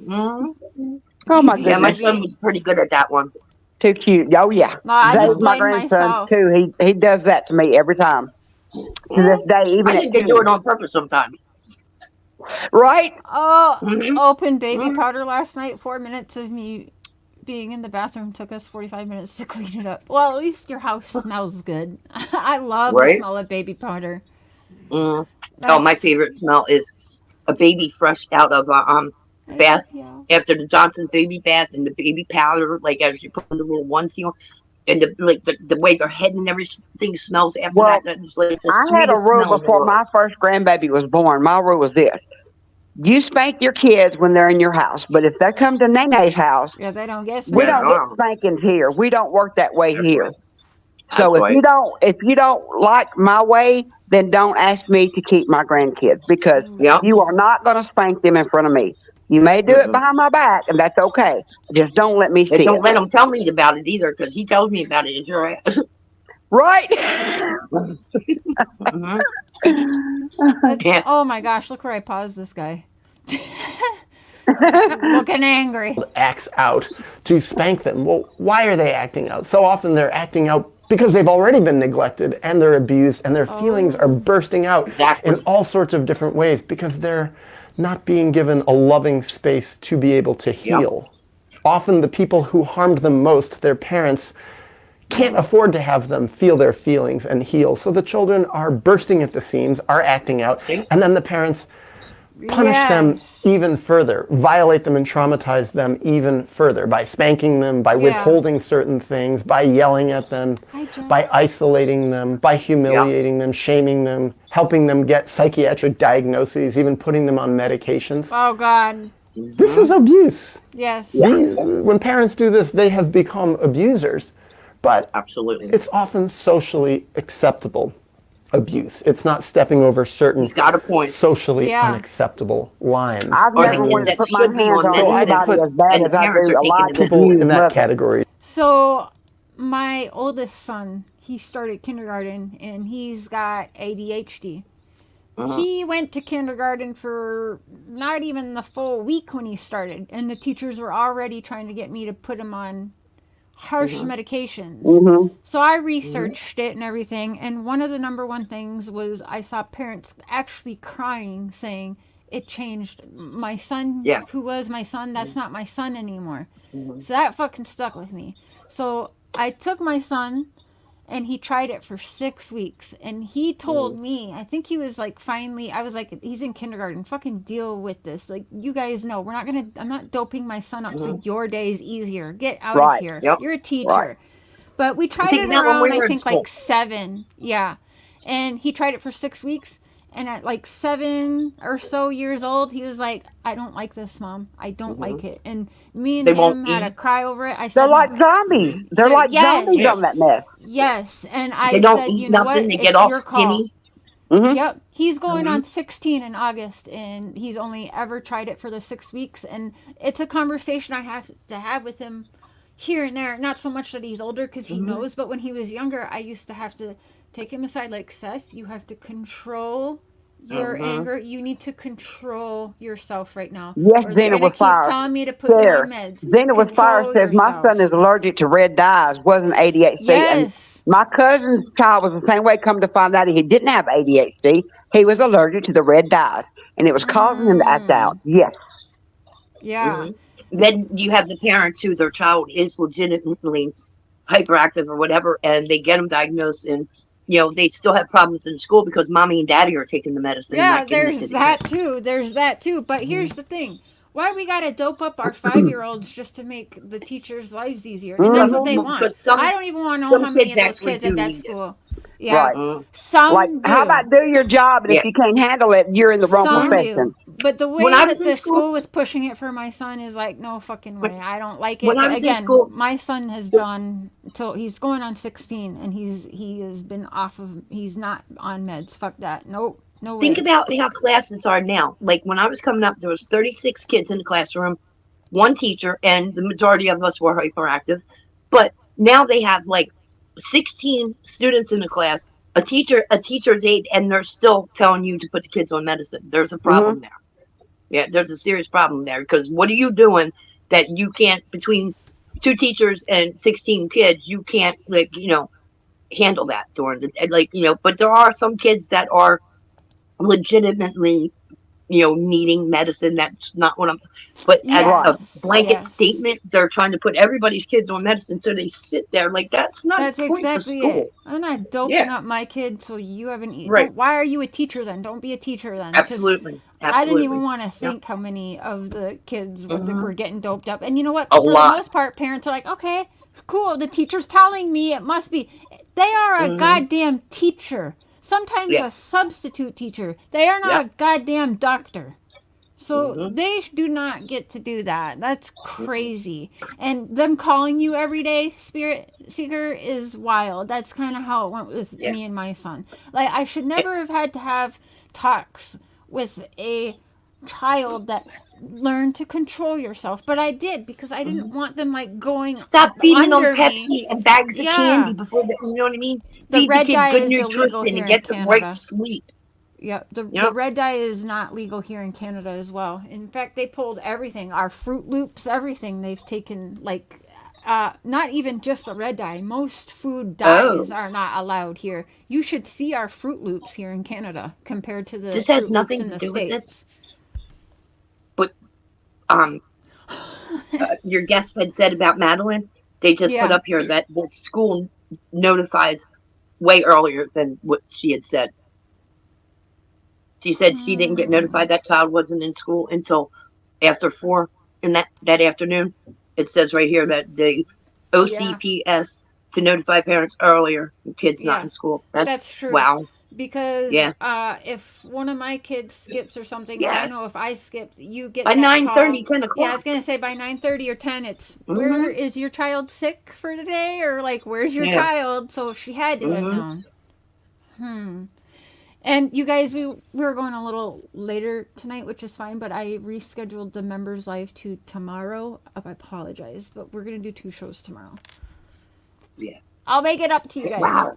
Mhm. Oh my Yeah, my goodness. son was pretty good at that one. Too cute. Oh yeah. No, I Dave's just my blame grandson myself. too. He does that to me every time. To this day, even I at think they do it on purpose sometimes. right. Oh, Mhm. open baby Mhm. powder last night. 4 minutes of me being in the bathroom took us 45 minutes to clean it up. Well, at least your house smells good. I love the Right? smell of baby powder. Mm. Oh, That's- my favorite smell is a baby fresh out of a bath Yeah. after the Johnson's baby bath and the baby powder, like as you put the little onesie on, and the way their head and everything smells after Well, that. That's like the I had a sweetest rule smell in the before world. my first grandbaby was born. My rule was this: you spank your kids when they're in your house, but if they come to Nene's house, Yeah, they don't get we smelled. don't get spankings here. We don't work that way That's here. right. So That's if you don't like my way, then don't ask me to keep my grandkids because Yep. you are not going to spank them in front of me. You may do it Mhm. behind my back, and that's okay. Just don't let me And see don't it. let him tell me about it either, because he tells me about it. It's your ass. Right? Mhm. That's- Yeah. Oh my gosh, look where I paused this guy. Looking angry. Acts out to spank them. Well, why are they acting out? So often they're acting out because they've already been neglected and they're abused and their feelings are bursting out Exactly. in all sorts of different ways because they're not being given a loving space to be able to heal. Often the people who harmed them most, their parents, can't afford to have them feel their feelings and heal. So the children are bursting at the seams, are acting out, and then the parents punish them even further, violate them and traumatize them even further by spanking them, by withholding certain things, by yelling at them, by isolating them, by humiliating them, shaming them, helping them get psychiatric diagnoses, even putting them on medications. Oh, God. This is abuse. Yes. When parents do this, they have become abusers. But absolutely, it's often socially acceptable abuse. It's not stepping over certain socially unacceptable lines. I've never wanted to put my hands on anybody as bad as I do a lot of people in that category. So my oldest son, he started kindergarten and he's got ADHD. He went to kindergarten for not even the full week when he started, and the teachers were already trying to get me to put him on harsh medications. So I researched it and everything, and one of the number one things was I saw parents actually crying, saying it changed my son, who was my son, that's not my son anymore. So that fucking stuck with me. So I took my son and he tried it for 6 weeks, and he told me, I think he was like, finally, I was like, he's in kindergarten, fucking deal with this. Like, you guys know, I'm not doping my son up so your day's easier. Get out of here. You're a teacher. But we tried it around, I think, like 7. Yeah. And he tried it for 6 weeks. And at like 7 or so years old, he was like, I don't like this, Mom. I don't like it. And me and him had a cry over it. I said, they're like zombies. They're like zombies on that mess. Yes. And I they don't said, eat you know nothing. what? They It's get all your skinny. call. Yep. He's going on 16 in August, and he's only ever tried it for the 6 weeks. And it's a conversation I have to have with him here and there. Not so much that he's older because he knows, but when he was younger, I used to have to take him aside like, Seth, you have to control your anger. You need to control yourself right now. Yes, or Zena was fired. Telling me to put you on meds. Zena was fired. Says my son is allergic to red dyes. Wasn't ADHD. Yes. And my cousin's child was the same way. Come to find out, he didn't have ADHD. He was allergic to the red dyes, and it was causing him to act out. Yes. Yeah. Then you have the parents who their child is legitimately hyperactive or whatever, and they get them diagnosed, and they still have problems in school because mommy and daddy are taking the medicine. Yeah, there's that too. There's that too. But here's the thing. Why we gotta dope up our 5-year-olds just to make the teachers' lives easier? And that's what they want. I don't even want to know how many of those kids at that school. Yeah. Right. Some like, do. how about do your job, and if you can't handle it, you're in the wrong profession. But the way that the school was pushing it for my son is like, no fucking way. I don't like it. When I was again, in school, my son has gone till he's going on 16, and he has been off of. He's not on meds. Fuck that. Nope. No way. Think about how classes are now. Like when I was coming up, there was 36 kids in the classroom, one teacher, and the majority of us were hyperactive. But now they have like 16 students in the class, a teacher's aide, and they're still telling you to put the kids on medicine. There's a problem there. Yeah, there's a serious problem there, because what are you doing that you can't, between 2 teachers and 16 kids, you can't handle that during the, but there are some kids that are legitimately needing medicine. That's not what I'm, but as a blanket statement, they're trying to put everybody's kids on medicine, so they sit there like that's exactly it. I'm not doping up my kid so you haven't eaten. Right. Why are you a teacher then? Don't be a teacher then. Absolutely. I didn't even want to think how many of the kids were getting doped up. And you know what? For the most part, parents are like, okay, cool, the teacher's telling me it must be. They are a goddamn teacher. Sometimes a substitute teacher. They are not a goddamn doctor. So they do not get to do that. That's crazy. And them calling you every day, Spirit Seeker, is wild. That's kind of how it went with me and my son. Like, I should never have had to have talks with a child that learned to control yourself. But I did, because I didn't want them, like, going Stop feeding them under Pepsi me. and bags of candy before you know what I mean? The Feed red the dye kid good is illegal nutrition here and get in them right Canada. to sleep. Yeah, the red dye is not legal here in Canada as well. In fact, they pulled everything. Our Fruit Loops, everything. They've taken, like, not even just the red dye. Most food dyes are not allowed here. You should see our Fruit Loops here in Canada compared to the This has Fruit nothing Loops to in the do with States. this. um, your guest had said about Madeline, they just put Yeah. up here that the school notifies way earlier than what she had said. She said she didn't get notified that child wasn't in school until after 4 in that afternoon. It says right here that the OCPS to notify parents earlier. The kid's not Yeah. in school. That's true. Wow. Because Yeah. if one of my kids skips or something, Yeah. I know if I skipped, you get By that 9:30, call. 10 Yeah, I o'clock. was gonna say by 9:30 or 10, it's where is your child sick for today, or like where's your Yeah. child? So she had to have known. And you guys, we were going a little later tonight, which is fine, but I rescheduled the members live to tomorrow. I apologize, but we're gonna do 2 shows tomorrow. Yeah. I'll make it up to you guys. Wow.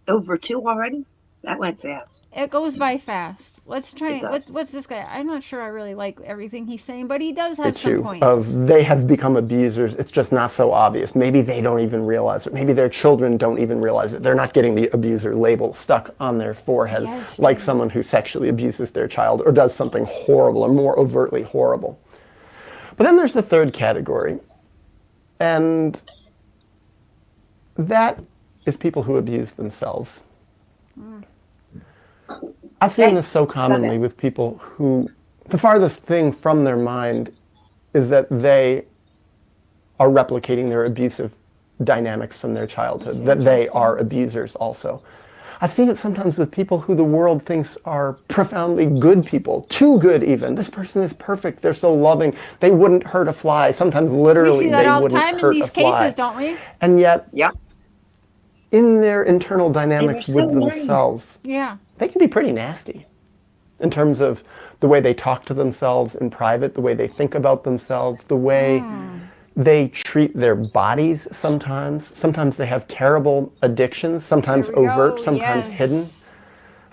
Over 2 already? That went fast. It goes by fast. Let's try. It does. What's this guy? I'm not sure I really like everything he's saying, but he does have Issue some points. of they have become abusers. It's just not so obvious. Maybe they don't even realize it. Maybe their children don't even realize it. They're not getting the abuser label stuck on their forehead Yes, like someone who sexually abuses their child or does something horrible or more overtly horrible. But then there's the third category, and that is people who abuse themselves. I've seen this so commonly with people who, the farthest thing from their mind is that they are replicating their abusive dynamics from their childhood, that they are abusers also. I've seen it sometimes with people who the world thinks are profoundly good people, too good even. This person is perfect, they're so loving, they wouldn't hurt a fly. Sometimes literally we see that they all the wouldn't time in hurt these a fly. cases, don't we? And yet, Yeah. in their internal dynamics so with nice. themselves, Yeah. they can be pretty nasty in terms of the way they talk to themselves in private, the way they think about themselves, the way they treat their bodies sometimes. Sometimes they have terrible addictions, sometimes There we overt, go, sometimes yes. hidden.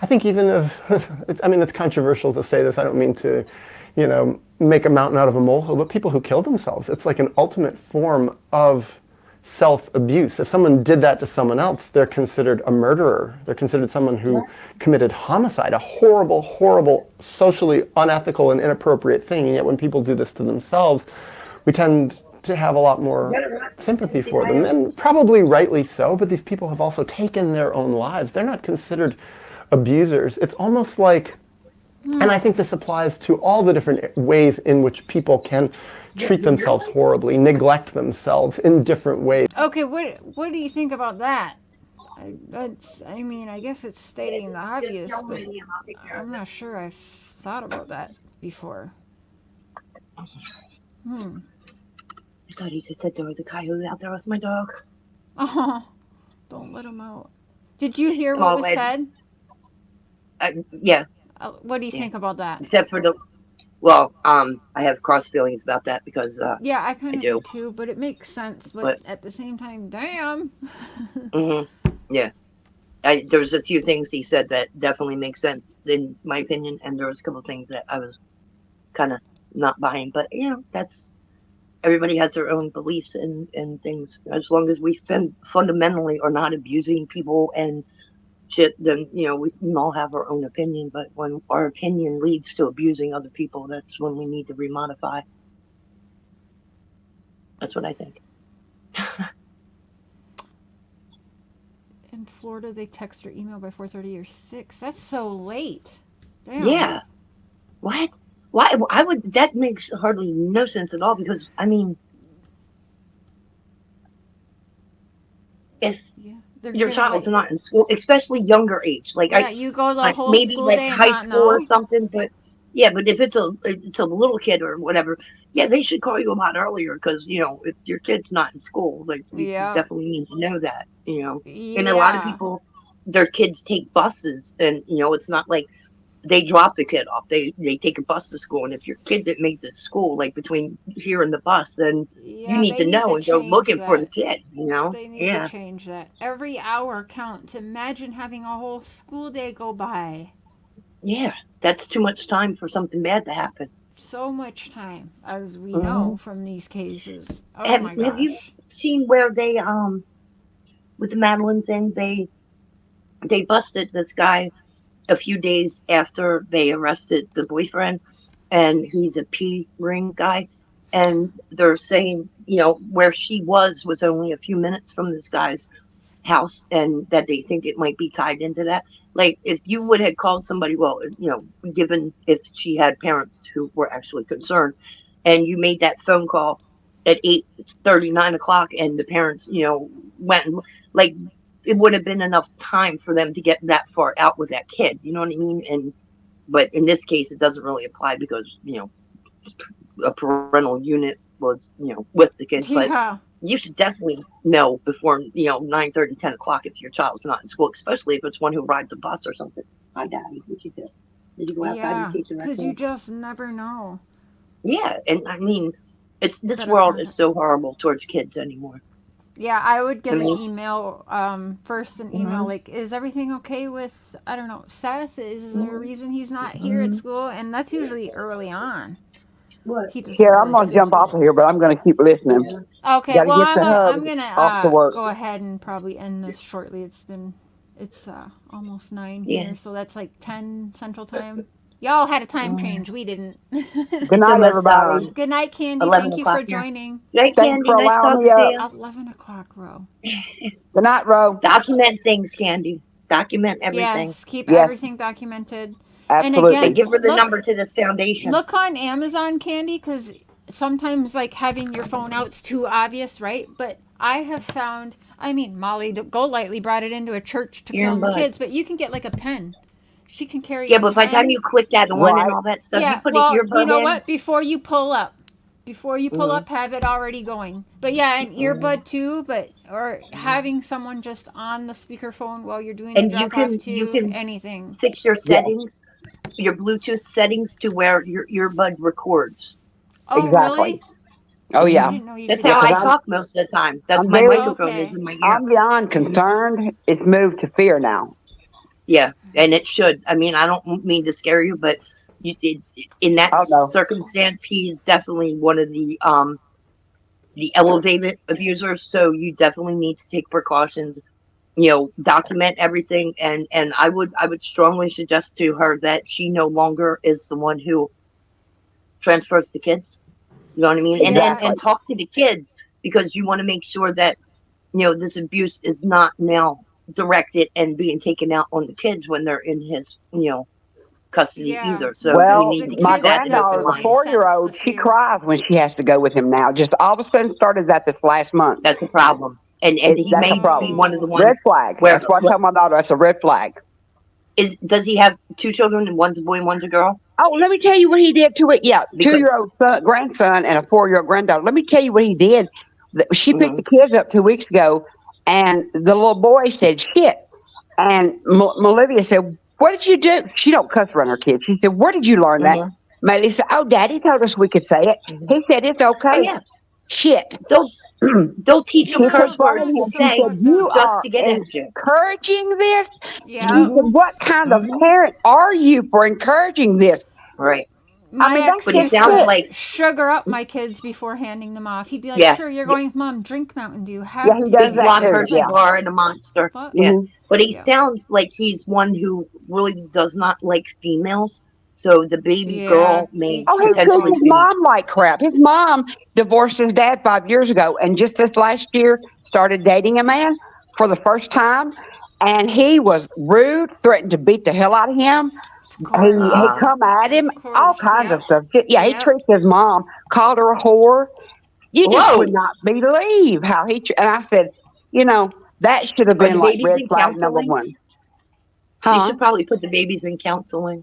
I think even if, I mean, it's controversial to say this, I don't mean to, make a mountain out of a molehill, but people who kill themselves, it's like an ultimate form of self-abuse. If someone did that to someone else, they're considered a murderer. They're considered someone who committed homicide, a horrible, horrible, socially unethical and inappropriate thing. And yet when people do this to themselves, we tend to have a lot more sympathy for them, and probably rightly so, but these people have also taken their own lives. They're not considered abusers. It's almost like, and I think this applies to all the different ways in which people can treat themselves horribly, neglect themselves in different ways. Okay, what do you think about that? I mean, I guess it's stating the obvious, but I'm not sure I've thought about that before. I thought he just said there was a coyote out there with my dog. Oh, don't let him out. Did you hear what was said? Yeah. What do you think about that? Except for I have cross feelings about that because Yeah, I kind of do do. too, but it makes sense. But at the same time, damn. Yeah. There's a few things he said that definitely make sense in my opinion, and there was a couple of things that I was kind of not buying. But that's everybody has their own beliefs and things. As long as we fundamentally are not abusing people and shit, then we can all have our own opinion. But when our opinion leads to abusing other people, that's when we need to remodify. That's what I think. In Florida, they text or email by 4:30 or 6. That's so late. Damn. Yeah. What? Why? I would. That makes hardly no sense at all. Because I mean, if your child's not in school, especially younger age, like you go the whole maybe school like day and high not school or know? something. But but if it's a little kid or whatever, they should call you a lot earlier because if your kid's not in school, like you definitely need to know that. And a lot of people, their kids take buses, and it's not like they drop the kid off. They take a bus to school, and if your kid didn't make the school, like between here and the bus, then you need to know and go looking for the kid. They need to change that. Every hour counts. Imagine having a whole school day go by. Yeah, that's too much time for something bad to happen. So much time, as we know from these cases. Oh my gosh. Have you seen where they with the Madeline thing, they busted this guy a few days after they arrested the boyfriend, and he's a P ring guy. And they're saying, where she was only a few minutes from this guy's house, and that they think it might be tied into that. Like, if you would have called somebody, well, given if she had parents who were actually concerned, and you made that phone call at 8:30, 9 o'clock, and the parents, went, like, it would have been enough time for them to get that far out with that kid. You know what I mean? But in this case, it doesn't really apply because, a parental unit was, with the kid. Yeah. But you should definitely know before, 9:30, 10 o'clock if your child's not in school, especially if it's one who rides a bus or something. Hi, Daddy. What you do? Did you go outside Yeah, and chase the because raccoon? you just never know. Yeah, and I mean, this But, world is so horrible towards kids anymore. Yeah, I would get I mean- an email, first an email like, is everything okay with, I don't know, Seth? Is there a reason he's not here at school? And that's usually early on. What? He just Here, I'm really going to jump sleeps off of here, but I'm going to keep listening. Okay, Gotta well, get the I'm hub gonna off to work. go ahead and probably end this shortly. It's almost 9 Yeah. here, so that's like 10 Central Time. Y'all had a time change. We didn't. Good night, almost, everybody. Good night, Candy. 11 Thank you for o'clock here. joining. Right, Thanks Candy? for Nice allowing talking me to up. you. 11 o'clock, Ro. Good night, Ro. Document things, Candy. Document everything. Yes, keep Yes. everything documented. Absolutely. again- And give her the Look- number to this foundation. Look on Amazon, Candy, because sometimes like having your phone out's too obvious, right? But I have found, Molly Golightly brought it into a church to Earbud. film kids, but you can get like a pen. She can carry. Yeah, a but by the pen. time you click that on Right. and all that stuff, Yeah, you put well, an earbud you know in. what? Before you pull up, Mm-hmm. have it already going. But yeah, an earbud too. Or having someone just on the speakerphone while you're doing And the you drop can- off too. you can- Anything. Fix your settings, your Bluetooth settings to where your earbud records. Oh Exactly. really? Oh, I yeah. didn't know you That's could how do I that. I'm- talk most of the time. That's I'm my very- microphone Okay. is in my ear. I'm beyond concerned. It's moved to fear now. Yeah, and it should. I don't mean to scare you, but in that Oh, no. circumstance, he's definitely one of the elevated abusers. So you definitely need to take precautions. Document everything, and I would strongly suggest to her that she no longer is the one who transfers the kids. You know what I mean? Exactly. And talk to the kids, because you want to make sure that this abuse is not now directed and being taken out on the kids when they're in his custody Yeah. either. So Well, we need to my keep that in granddaughter, open the mind. 4-year-old, Sense the she fear. cries when she has to go with him now. Just all of a sudden started that this last month. That's a problem, and That's he may a be problem. one of the Red ones. flag. where- That's what I tell my daughter. That's a red flag. Does he have 2 children, and one's a boy and one's a girl? Oh, let me tell you what he did to it. Yeah, Because- 2-year-old grandson and a 4-year-old granddaughter. Let me tell you what he did. She picked Mhm. the kids up 2 weeks ago, and the little boy said, "Shit," and Olivia said, "What did you do?" She don't cuss around her kids. She said, "Where did you learn that?" Mhm. Miley said, "Oh, Daddy told us we could say it." Mhm. He said, "It's okay." Oh yeah, Shit. don't teach him Yeah, curse well, words to she say said, "You just are to get at you. encouraging this?" Yeah. She said, "What kind of parent are you for encouraging this?" Right. My mean, ex that's But he used sounds to like- sugar up my kids before handing them off. He'd be like, Yeah. "Sure, you're going, Mom. Drink Mountain Dew. Have Yeah, he these." does Big that block too, Hershey yeah. bar and a monster. Fuck. Yeah. Mhm. But he Yeah. sounds like he's one who really does not like females. So the baby Yeah. girl may Oh, he treats potentially his be. mom like crap. His mom divorced his dad 5 years ago, and just this last year started dating a man for the first time, and he was rude, threatened to beat the hell out of him. Of He course. come at him, Of all course, kinds yeah. of stuff. Yeah, he Yep. treats his mom, called her a whore. You just Whoa. would not believe how he. And I said, that should have Are the been like babies red in flag number counseling? 1. You Huh? should probably put the babies in counseling.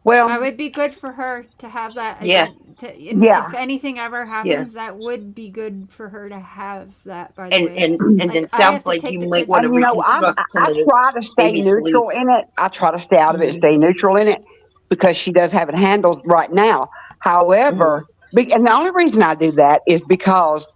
Well, That would be good for her to have that. Yeah. Yeah. If anything ever happens, that would be good for her to have that. By the And way. and Like, it I have sounds to like take you the might kids want to to- reconstruct some I of the try to stay baby's neutral beliefs. in it. I try to stay out of it and stay neutral in it because she does have it handled right now. However, and the only reason I do that is because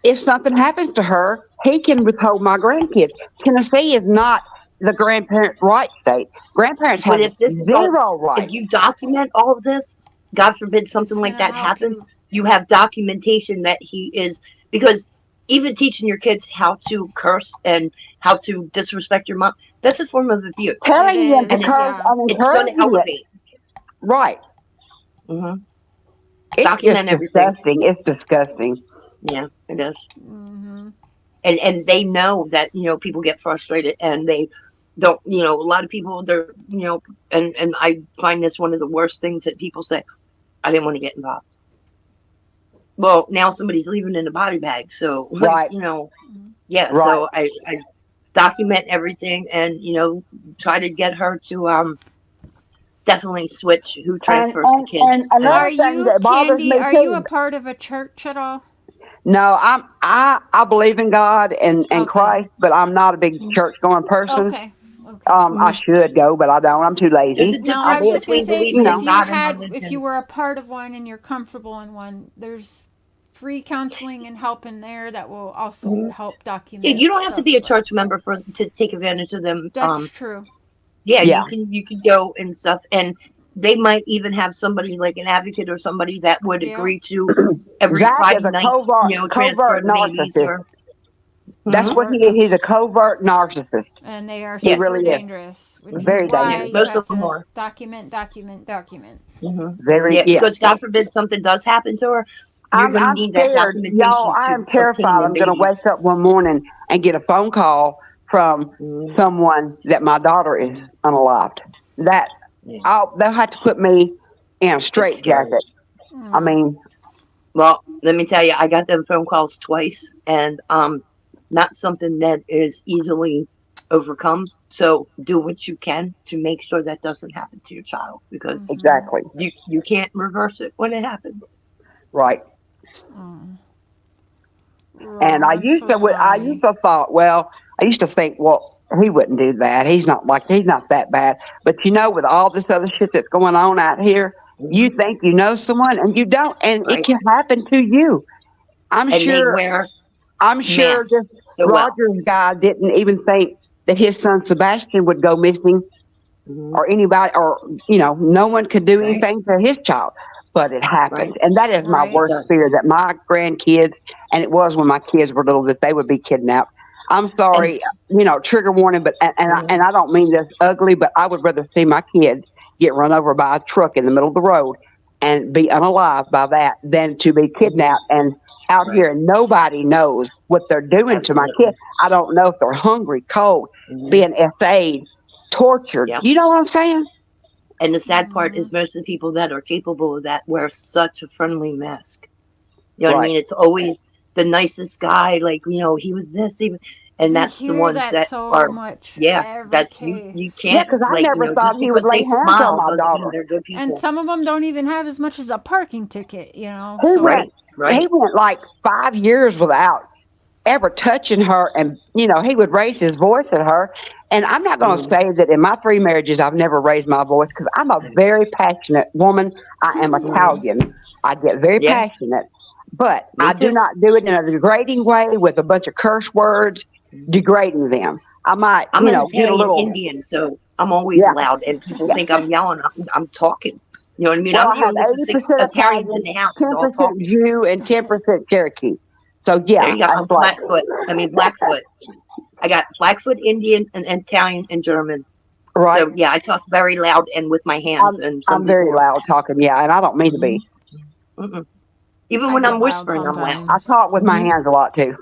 if something happens to her, he can withhold my grandkids. Tennessee is not the grandparent right state. Grandparents have But if this is all- zero right. If you document all of this, God forbid something It's like gonna that help happens, you. you have documentation that he is, because even teaching your kids how to curse and how to disrespect your mom, that's a form of abuse. Telling It them to is, curse yeah. and It's going encouraging to it. elevate. Right. Mm-hmm. It's Document just everything. disgusting. It's disgusting. Yeah, it is. Mm-hmm. And they know that, you know, people get frustrated and they don't, you know, a lot of people, they're, you know, and I find this one of the worst things that people say, I didn't want to get involved. Well, now somebody's leaving in a body bag. So, like, Right. you know, yeah. Right. So I document everything and, you know, try to get her to definitely switch who transfers the kids. And another Are thing you, that bothers Candy, me are you too. a part of a church at all? No, I believe in God and Okay. Christ, but I'm not a big church going person. Okay. Okay. I should go, but I don't. I'm too There's a lazy. No, difference I was just between gonna say, believing if in you God and had, religion. if you were a part of one and you're comfortable in one, there's free counseling and help in there that will also help document. Yeah, you don't have to stuff, be a but- church member to take advantage of them. That's true. Yeah, Yeah. you can go and stuff, and they might even have somebody like an advocate or somebody that would Yeah. agree to every Zach Friday is a night, you know, transfer covert the babies. narcissist. Or That's what he is. He's a covert narcissist. And they are He super really is. dangerous, which Very is why dangerous. you Most have of them to are. document. Very. yeah, Yeah. because God forbid something does happen to her, you're going to I'm need that scared, documentation. y'all. I am to terrified. obtain the I'm going to babies. wake up one morning and get a phone call from someone that my daughter is unalived. That they'll have to put me in a straitjacket. I mean, Well, let me tell you, I got them phone calls twice, and not something that is easily overcome. So do what you can to make sure that doesn't happen to your child, because exactly. you can't reverse it when it happens. Right. And I I'm used so to, I sorry. used to thought, well, I used to think, well, he wouldn't do that. He's not that bad. But you know, with all this other shit that's going on out here, you think you know someone and you don't, and Right. it can happen to you. I'm And sure. they wear I'm sure masks this so well. Rogers guy didn't even think that his son Sebastian would go missing, or anybody, or you know, no one could do Right. anything to his child. But it happens, Right. and that is my Right. worst It does. fear, that my grandkids, and it was when my kids were little, that they would be kidnapped. I'm sorry, you know, trigger warning, but and I don't mean this ugly, but I would rather see my kids get run over by a truck in the middle of the road and be unalived by that than to be kidnapped and out Right. here and nobody knows what they're doing to my Absolutely. kids. I don't know if they're hungry, cold, being FA'd, tortured. Yeah. You know what I'm saying? And the sad part is most of the people that are capable of that wear such a friendly mask. You know what I Right. mean? It's always the nicest guy, like, you know, he was this, even, and You that's the hear ones that that so are, much. yeah, every that's, case. you Yeah, can't, because I like, you never know, thought just he would because lay they hands on smile my doesn't mean daughter. they're good people. And some of them don't even have as much as a parking ticket, you know. He So went, Right. he went like 5 years without ever touching her, and you know, he would raise his voice at her. And I'm not going to say that in my 3 marriages I've never raised my voice, because I'm a very passionate woman. I am Italian. I get very Yeah. passionate, but Me I do too. not do it in a degrading way with a bunch of curse words, degrading them. I might, I'm you an know, get a Italian little. Indian, so I'm always Yeah. loud, and people Yeah. think I'm yelling. I'm talking. You know what I mean? Well, I'm I the have youngest of 6 80% Italians in Italian, the house, 10% all talking. Jew, and 10% Cherokee. So There yeah, you go. I I'm like, Blackfoot. I got Blackfoot, Indian, and Italian, and German. right. So yeah, I talk very loud and with my hands, and some I'm very people loud talking, yeah, and I don't mean to be. even I when get I'm loud whispering, I'm loud I sometimes. talk with my hands a lot too.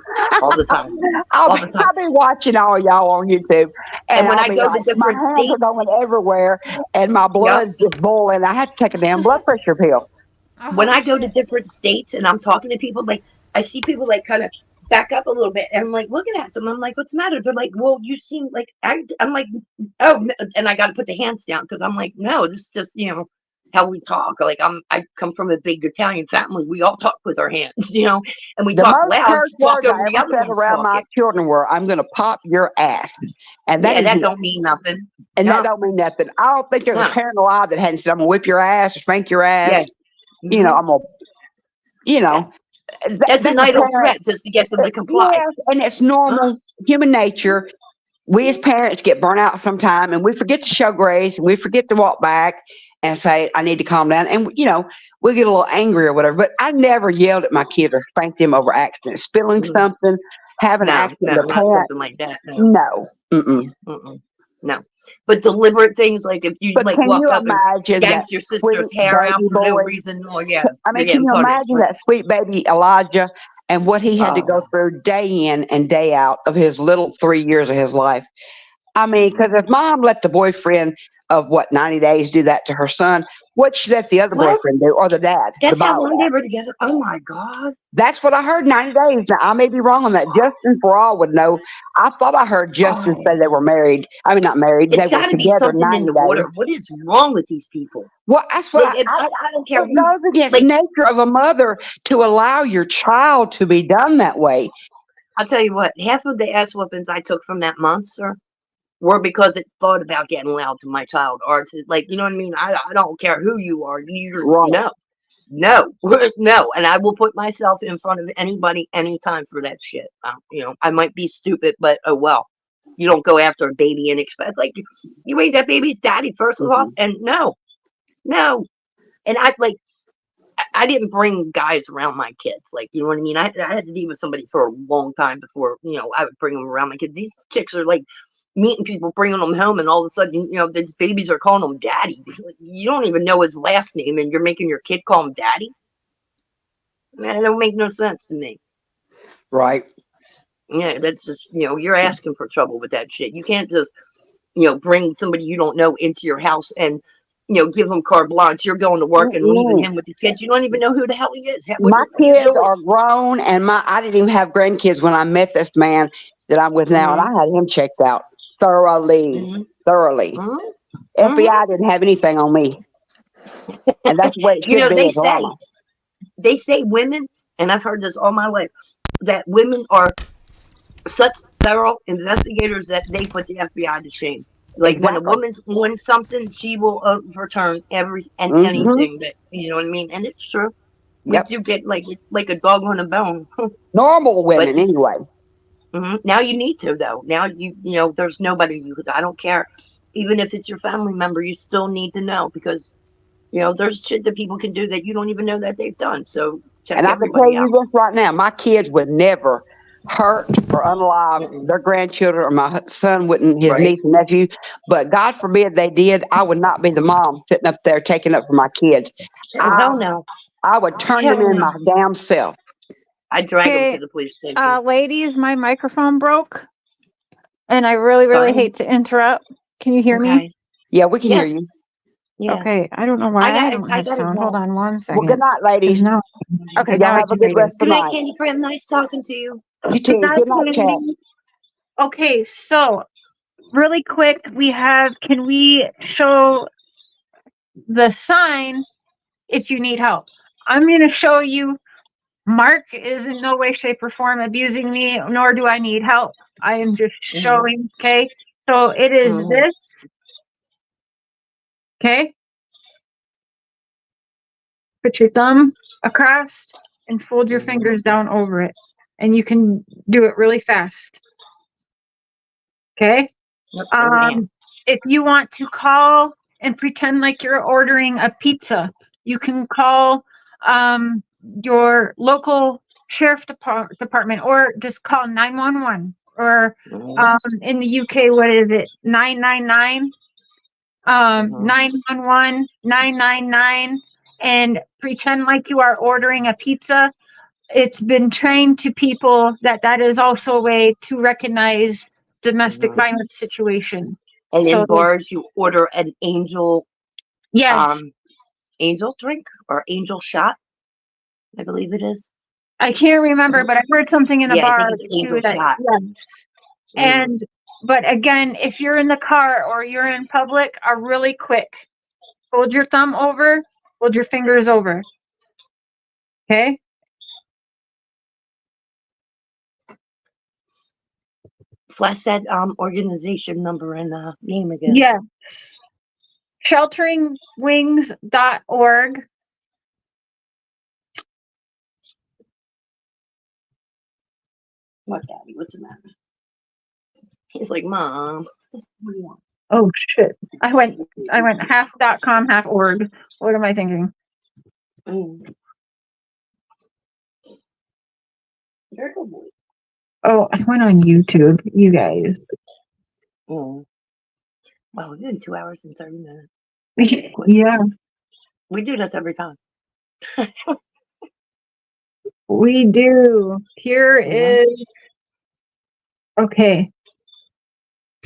all the time. I'll All be, the time. I'll be watching all y'all on YouTube, And when I'll I be go to like, my different hands are states, going everywhere, and my blood's just boiling. I had to take a damn blood pressure pill. when Oh, I go to shit. different states and I'm talking to people, like I see people like kind of back up a little bit, and I'm like looking at them. I'm like, "What's the matter?" They're like, "Well, you seem like I'm like, oh," and I got to put the hands down because I'm like, "No, this is just how we talk." Like I come from a big Italian family. We all talk with our hands, and we The talk most loud curse to talk words I over the ever other said ones around my talking. children were, "I'm going to pop your ass," and that Yeah, is that it. don't mean nothing. And No. that don't mean nothing. I don't think there's No. a parent alive that hadn't said, "I'm gonna whip your ass or spank your ass." Yeah. You know, I'm gonna, you know, That's an a idle parent. threat just to get them to comply. Yes, and it's normal human nature. We as parents get burnt out sometime, and we forget to show grace, and we forget to walk back and say, "I need to calm down." And we get a little angry or whatever. But I never yelled at my kid or spanked them over accident, spilling something, having an No, accident. no, The not parent, something like that. No. no, Mm-mm. No. But deliberate things like if you But like can you walk up and imagine that yanked your sweet sister's hair out baby for no boy? reason, oh yeah, I you're mean, can getting you punished. imagine But that sweet baby Elijah and what he had to go oh, through day in and day out of his little 3 years of his life? I mean, because if mom let the boyfriend of what 90 days do that to her son, what she let the other what? boyfriend do, or the dad, the That's how bio long dad? they were together. Oh my God. That's what I heard. 90 days. Now I may be wrong on that. Justin for all would know. I thought I heard Justin Oh, say they were married. I mean, not married. They it's were got to be together something in 90 the days. water. What is wrong with these people? Well, that's what Like, I don't care it who. goes against the Like, nature of a mother to allow your child to be done that way. I'll tell you what. Half of the ass whoopings I took from that monster were because it thought about getting loud to my child, or to, like, you know what I mean. I don't care who you are. You're Right. no, no, no. And I will put myself in front of anybody, anytime for that shit. You know, I might be stupid, but oh well. You don't go after a baby and expect like you ain't that baby's daddy first of all. Mhm. And no, no. And I like I didn't bring guys around my kids. Like, you know what I mean? I had to be with somebody for a long time before, you know, I would bring them around my kids. These chicks are like meeting people, bringing them home, and all of a sudden, you know, these babies are calling them daddy. Like, you don't even know his last name, and you're making your kid call him daddy? That don't make no sense to me. Right. Yeah, that's just, you know, you're asking for trouble with that shit. You can't just, you know, bring somebody you don't know into your house and, you know, give him carte blanche. You're going to work and leaving Mm-mm. him with the kids. You don't even know who the hell he is. My What are you kids doing? are grown, and I didn't even have grandkids when I met this man that I'm with now, and Mm-hmm, I had him checked out thoroughly, mm-hmm, thoroughly. mm-hmm. FBI didn't have anything on me, and that's the way it You should know, be as a mama. they say women, and I've heard this all my life, that women are such thorough investigators that they put the FBI to shame. Like when a Exactly. woman's won something, she will overturn every and Hmm. anything that you know what I mean. And it's true. We Yep. do get like a dog on a bone, Normal but women, anyway. now you need to though. Now you know there's nobody you. I don't care, even if it's your family member, you still need to know because you know there's shit that people can do that you don't even know that they've done. So check And I can tell everybody you out. this right now: my kids would never hurt or unalive Mm-mm. their grandchildren, or my son wouldn't, his Right? niece and nephew. But God forbid they did, I would not be the mom sitting up there taking up for my kids. Oh I hell no, I would turn them hell in no. my damn self. I drag them to Okay, the police station. ladies, my microphone broke, and I really, really Sorry. hate to interrupt. Can you hear me? Okay. Yeah, we can hear Yes. you. Yeah. Okay, I don't know why I don't I have gotta sound. Hold go. on one Well, good second. night, Is ladies. now okay? Now Y'all I have a can good hear you. rest of Good the night, night. Candy Prim. Nice talking to you. You Good too. night, Good night, chat. Candy. Okay, so really quick, we have. Can we show the sign if you need help? I'm going to show you. Mark is in no way, shape, or form abusing me, nor do I need help. I am just Mm-hmm. showing. Okay, so it is Mm-hmm. this. Okay, put your thumb across and fold your Mm-hmm. fingers down over it, and you can do it really fast. Okay. Yep. Amen. If you want to call and pretend like you're ordering a pizza, you can call your local sheriff department, or just call 911, or Mm-hmm. in the UK, what is it, 999, Mm-hmm. 911, 999, and pretend like you are ordering a pizza. It's been trained to people that that is also a way to recognize domestic Mm-hmm. violence situation. And in So bars, you order an yes, angel drink or angel shot. I believe it is. I can't remember, but I heard something in a Yeah, I bar think it's too angel that shot. yes. Mm-hmm. And but again, if you're in the car or you're in public, are really quick. Hold your thumb over, hold your fingers over. Okay? Flash that organization number and name again. Yes. Shelteringwings.org. What, Daddy? What's the matter? He's like, Mom. What do you want? Oh shit. I went half.com, half org. What am I thinking? Mm. You're a good boy. Oh, I went on YouTube, you guys. Mm. Well, we've been 2 hours and 30 minutes. Yeah, We do this every time. we do. Here is okay.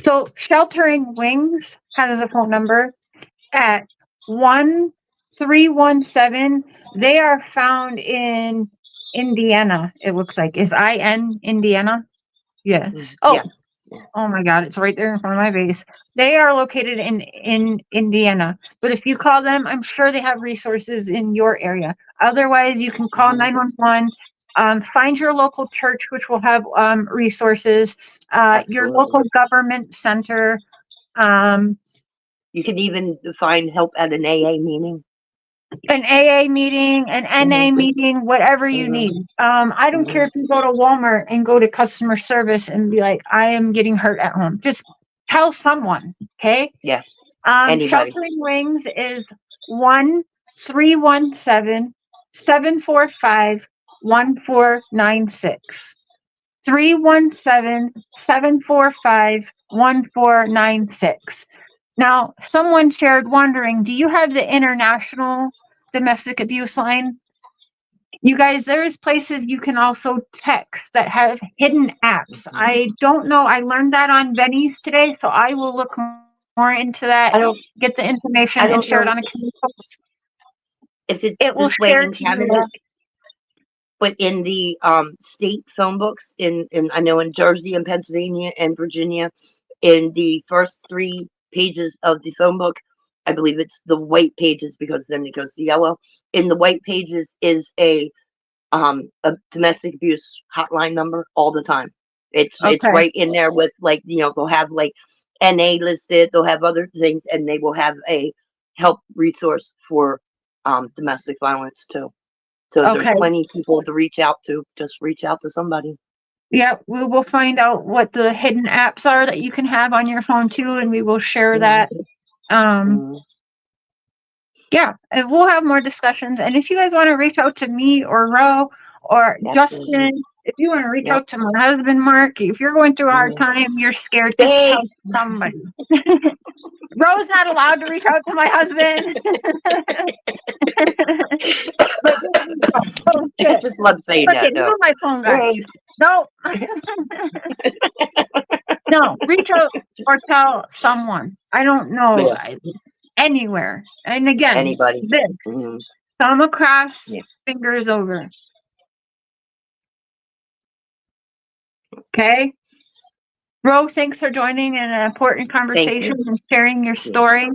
So Sheltering Wings has a phone number at 1317. They are found in Indiana. It looks like is IN Indiana. Yes. Oh, Yeah. oh my God! It's right there in front of my face. They are located in Indiana. But if you call them, I'm sure they have resources in your area. Otherwise, you can call 911. Find your local church, which will have resources. Your Absolutely. local government center. You can even find help at an AA meeting. An AA meeting, an NA Mhm. meeting, whatever you Mhm. need. I don't care if you go to Walmart and go to customer service and be like, I am getting hurt at home. Just tell someone, okay? Yeah. Anybody. Sheltering Wings is 1-317-745-1496. 317-745-1496. Now, someone shared wondering, do you have the international domestic abuse line? You guys, there's places you can also text that have hidden apps. I don't know. I learned that on Benny's today, so I will look more into that, get the information, and share it on a community post. If it's It will this way share in to Canada, you. but in the state phone books, in I know in Jersey and Pennsylvania and Virginia, in the first 3 pages of the phone book, I believe it's the white pages because then it goes to yellow. In the white pages is a domestic abuse hotline number all the time. It's right in there with, like, you know, they'll have like NA listed, they'll have other things, and they will have a help resource for domestic violence too. So there's plenty of people to reach out to. Just reach out to somebody. Yep, we will find out what the hidden apps are that you can have on your phone too, and we will share that. Yeah, and we'll have more discussions. And if you guys want to reach out to me or Ro or Justin, if you want to reach out to my husband, Mark, if you're going through a hard time, you're scared, just tell somebody. Ro's not allowed to reach out to my husband. But, oh, shit. I just love saying Okay, that. move my phone, guys. No. No, reach out or tell someone. I don't know. Anywhere. And again, Anybody. this. Thumb across, fingers over. Okay? Ro, thanks for joining in an important conversation and sharing your story.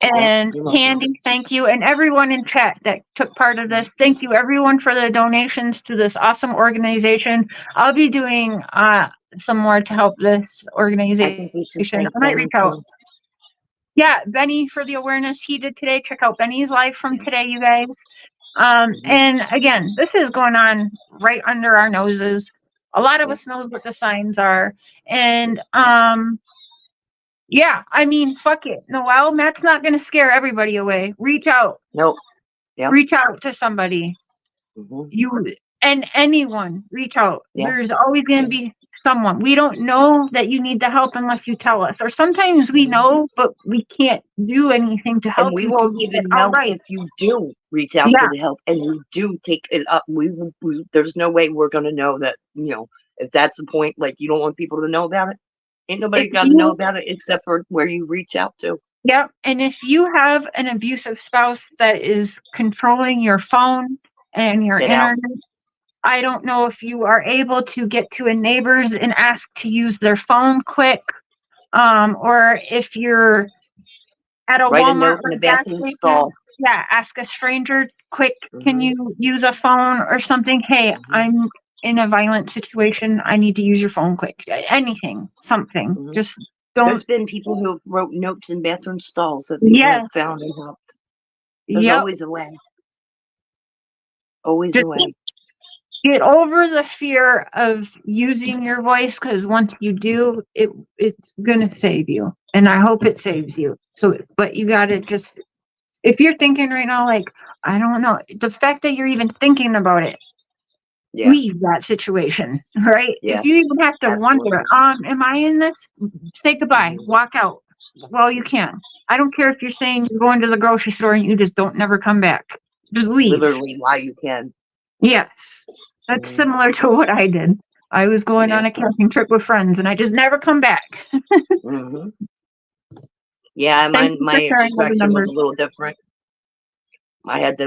And Candy, thank you. And everyone in chat that took part of this, thank you everyone for the donations to this awesome organization. I'll be doing some more to help this organization. I think we should thank I might Benny reach out. too. Yeah, Benny for the awareness he did today. Check out Benny's live from today, you guys. And again, this is going on right under our noses. A lot of us knows what the signs are. And yeah, I mean, fuck it. Noelle, Matt's not going to scare everybody away. Reach out. Nope. Yep. Reach out to somebody. You and anyone, reach out. There's always going to be someone. We don't know that you need the help unless you tell us. Or sometimes we know, but we can't do anything to help. And we you. won't even know if you do reach out for the help and you do take it up. There's no way we're going to know that, you know, if that's the point, like, you don't want people to know about it. Ain't nobody got to know about it except for where you reach out to. Yeah. And if you have an abusive spouse that is controlling your phone and your internet, I don't know if you are able to get to a neighbor's and ask to use their phone quick, or if you're at a Walmart or gas station, ask a stranger quick, can you use a phone or something? Hey, I'm in a violent situation. I need to use your phone quick. Anything, something. Just don't. There's been people who wrote notes in bathroom stalls that people have found and helped. There's always a way. Always a way. Get over the fear of using your voice, because once you do, it's gonna save you, and I hope it saves you. So, but you gotta just, if you're thinking right now, like, I don't know, the fact that you're even thinking about it, leave that situation, right? If you even have to wonder, am I in this? Say goodbye, walk out. well, you can. I don't care if you're saying you're going to the grocery store and you just don't never come back. Just leave. Literally, why you can. Yes. That's similar to what I did. I was going on a camping trip with friends and I just never come back. Mm-hmm. Yeah, Thank you for my sharing all the extraction was numbers. a little different. I had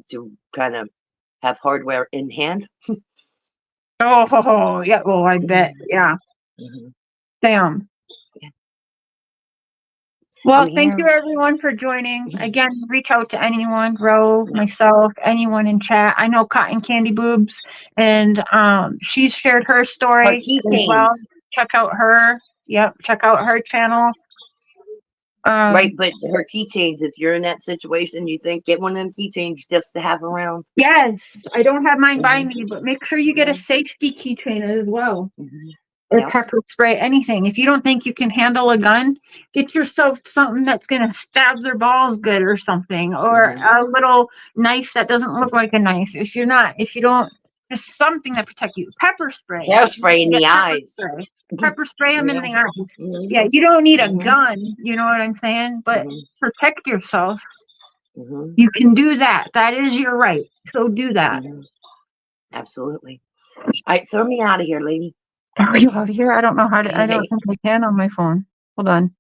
to kind of have hardware in hand. Oh, yeah. Well, I bet. Yeah. Mm-hmm. Damn. Yeah. Well, I'm thank you here. everyone for joining. Again, reach out to anyone, Ro, myself, anyone in chat. I know Cotton Candy Boobs, and she's shared her Her story as well. keychains. Check out her. Yep, check out her channel. Right, but her keychains, if you're in that situation, you think get one of them keychains just to have around. Yes, I don't have mine by Mhm. me, but make sure you get a safety keychain as well. Mm-hmm. Or Yep. pepper spray, anything. If you don't think you can handle a gun, get yourself something that's going to stab their balls good or something, or a little knife that doesn't look like a knife. If you don't, just something that protect you. Pepper spray. Hairspray in Get the pepper eyes. spray. Pepper spray them in the eyes. Mhm. Yeah, you don't need a Mhm. gun. You know what I'm saying? But Mhm. protect yourself. Mhm. You can do that. That is your right. So do that. Mhm. Absolutely. All right, throw me out of here, lady. Are you out of here? I don't know how to. I don't Okay. think I can on my phone. Hold on.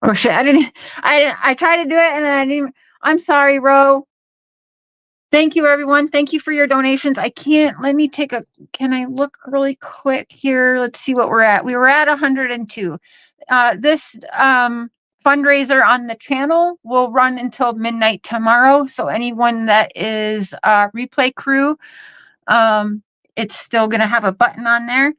Oh shit! I tried to do it and then I didn't. I'm sorry, Ro. Thank you, everyone. Thank you for your donations. I can't. Let me take a. Can I look really quick here? Let's see what we're at. We were at 102. This fundraiser on the channel will run until midnight tomorrow. So anyone that is replay crew, it's still going to have a button on there.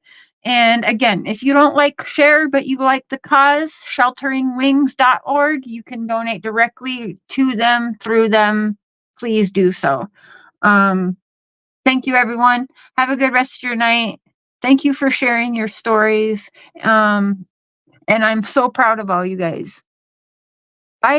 And again, if you don't like share, but you like the cause, shelteringwings.org, you can donate directly to them, through them. Please do so. Thank you, everyone. Have a good rest of your night. Thank you for sharing your stories. And I'm so proud of all you guys. Bye.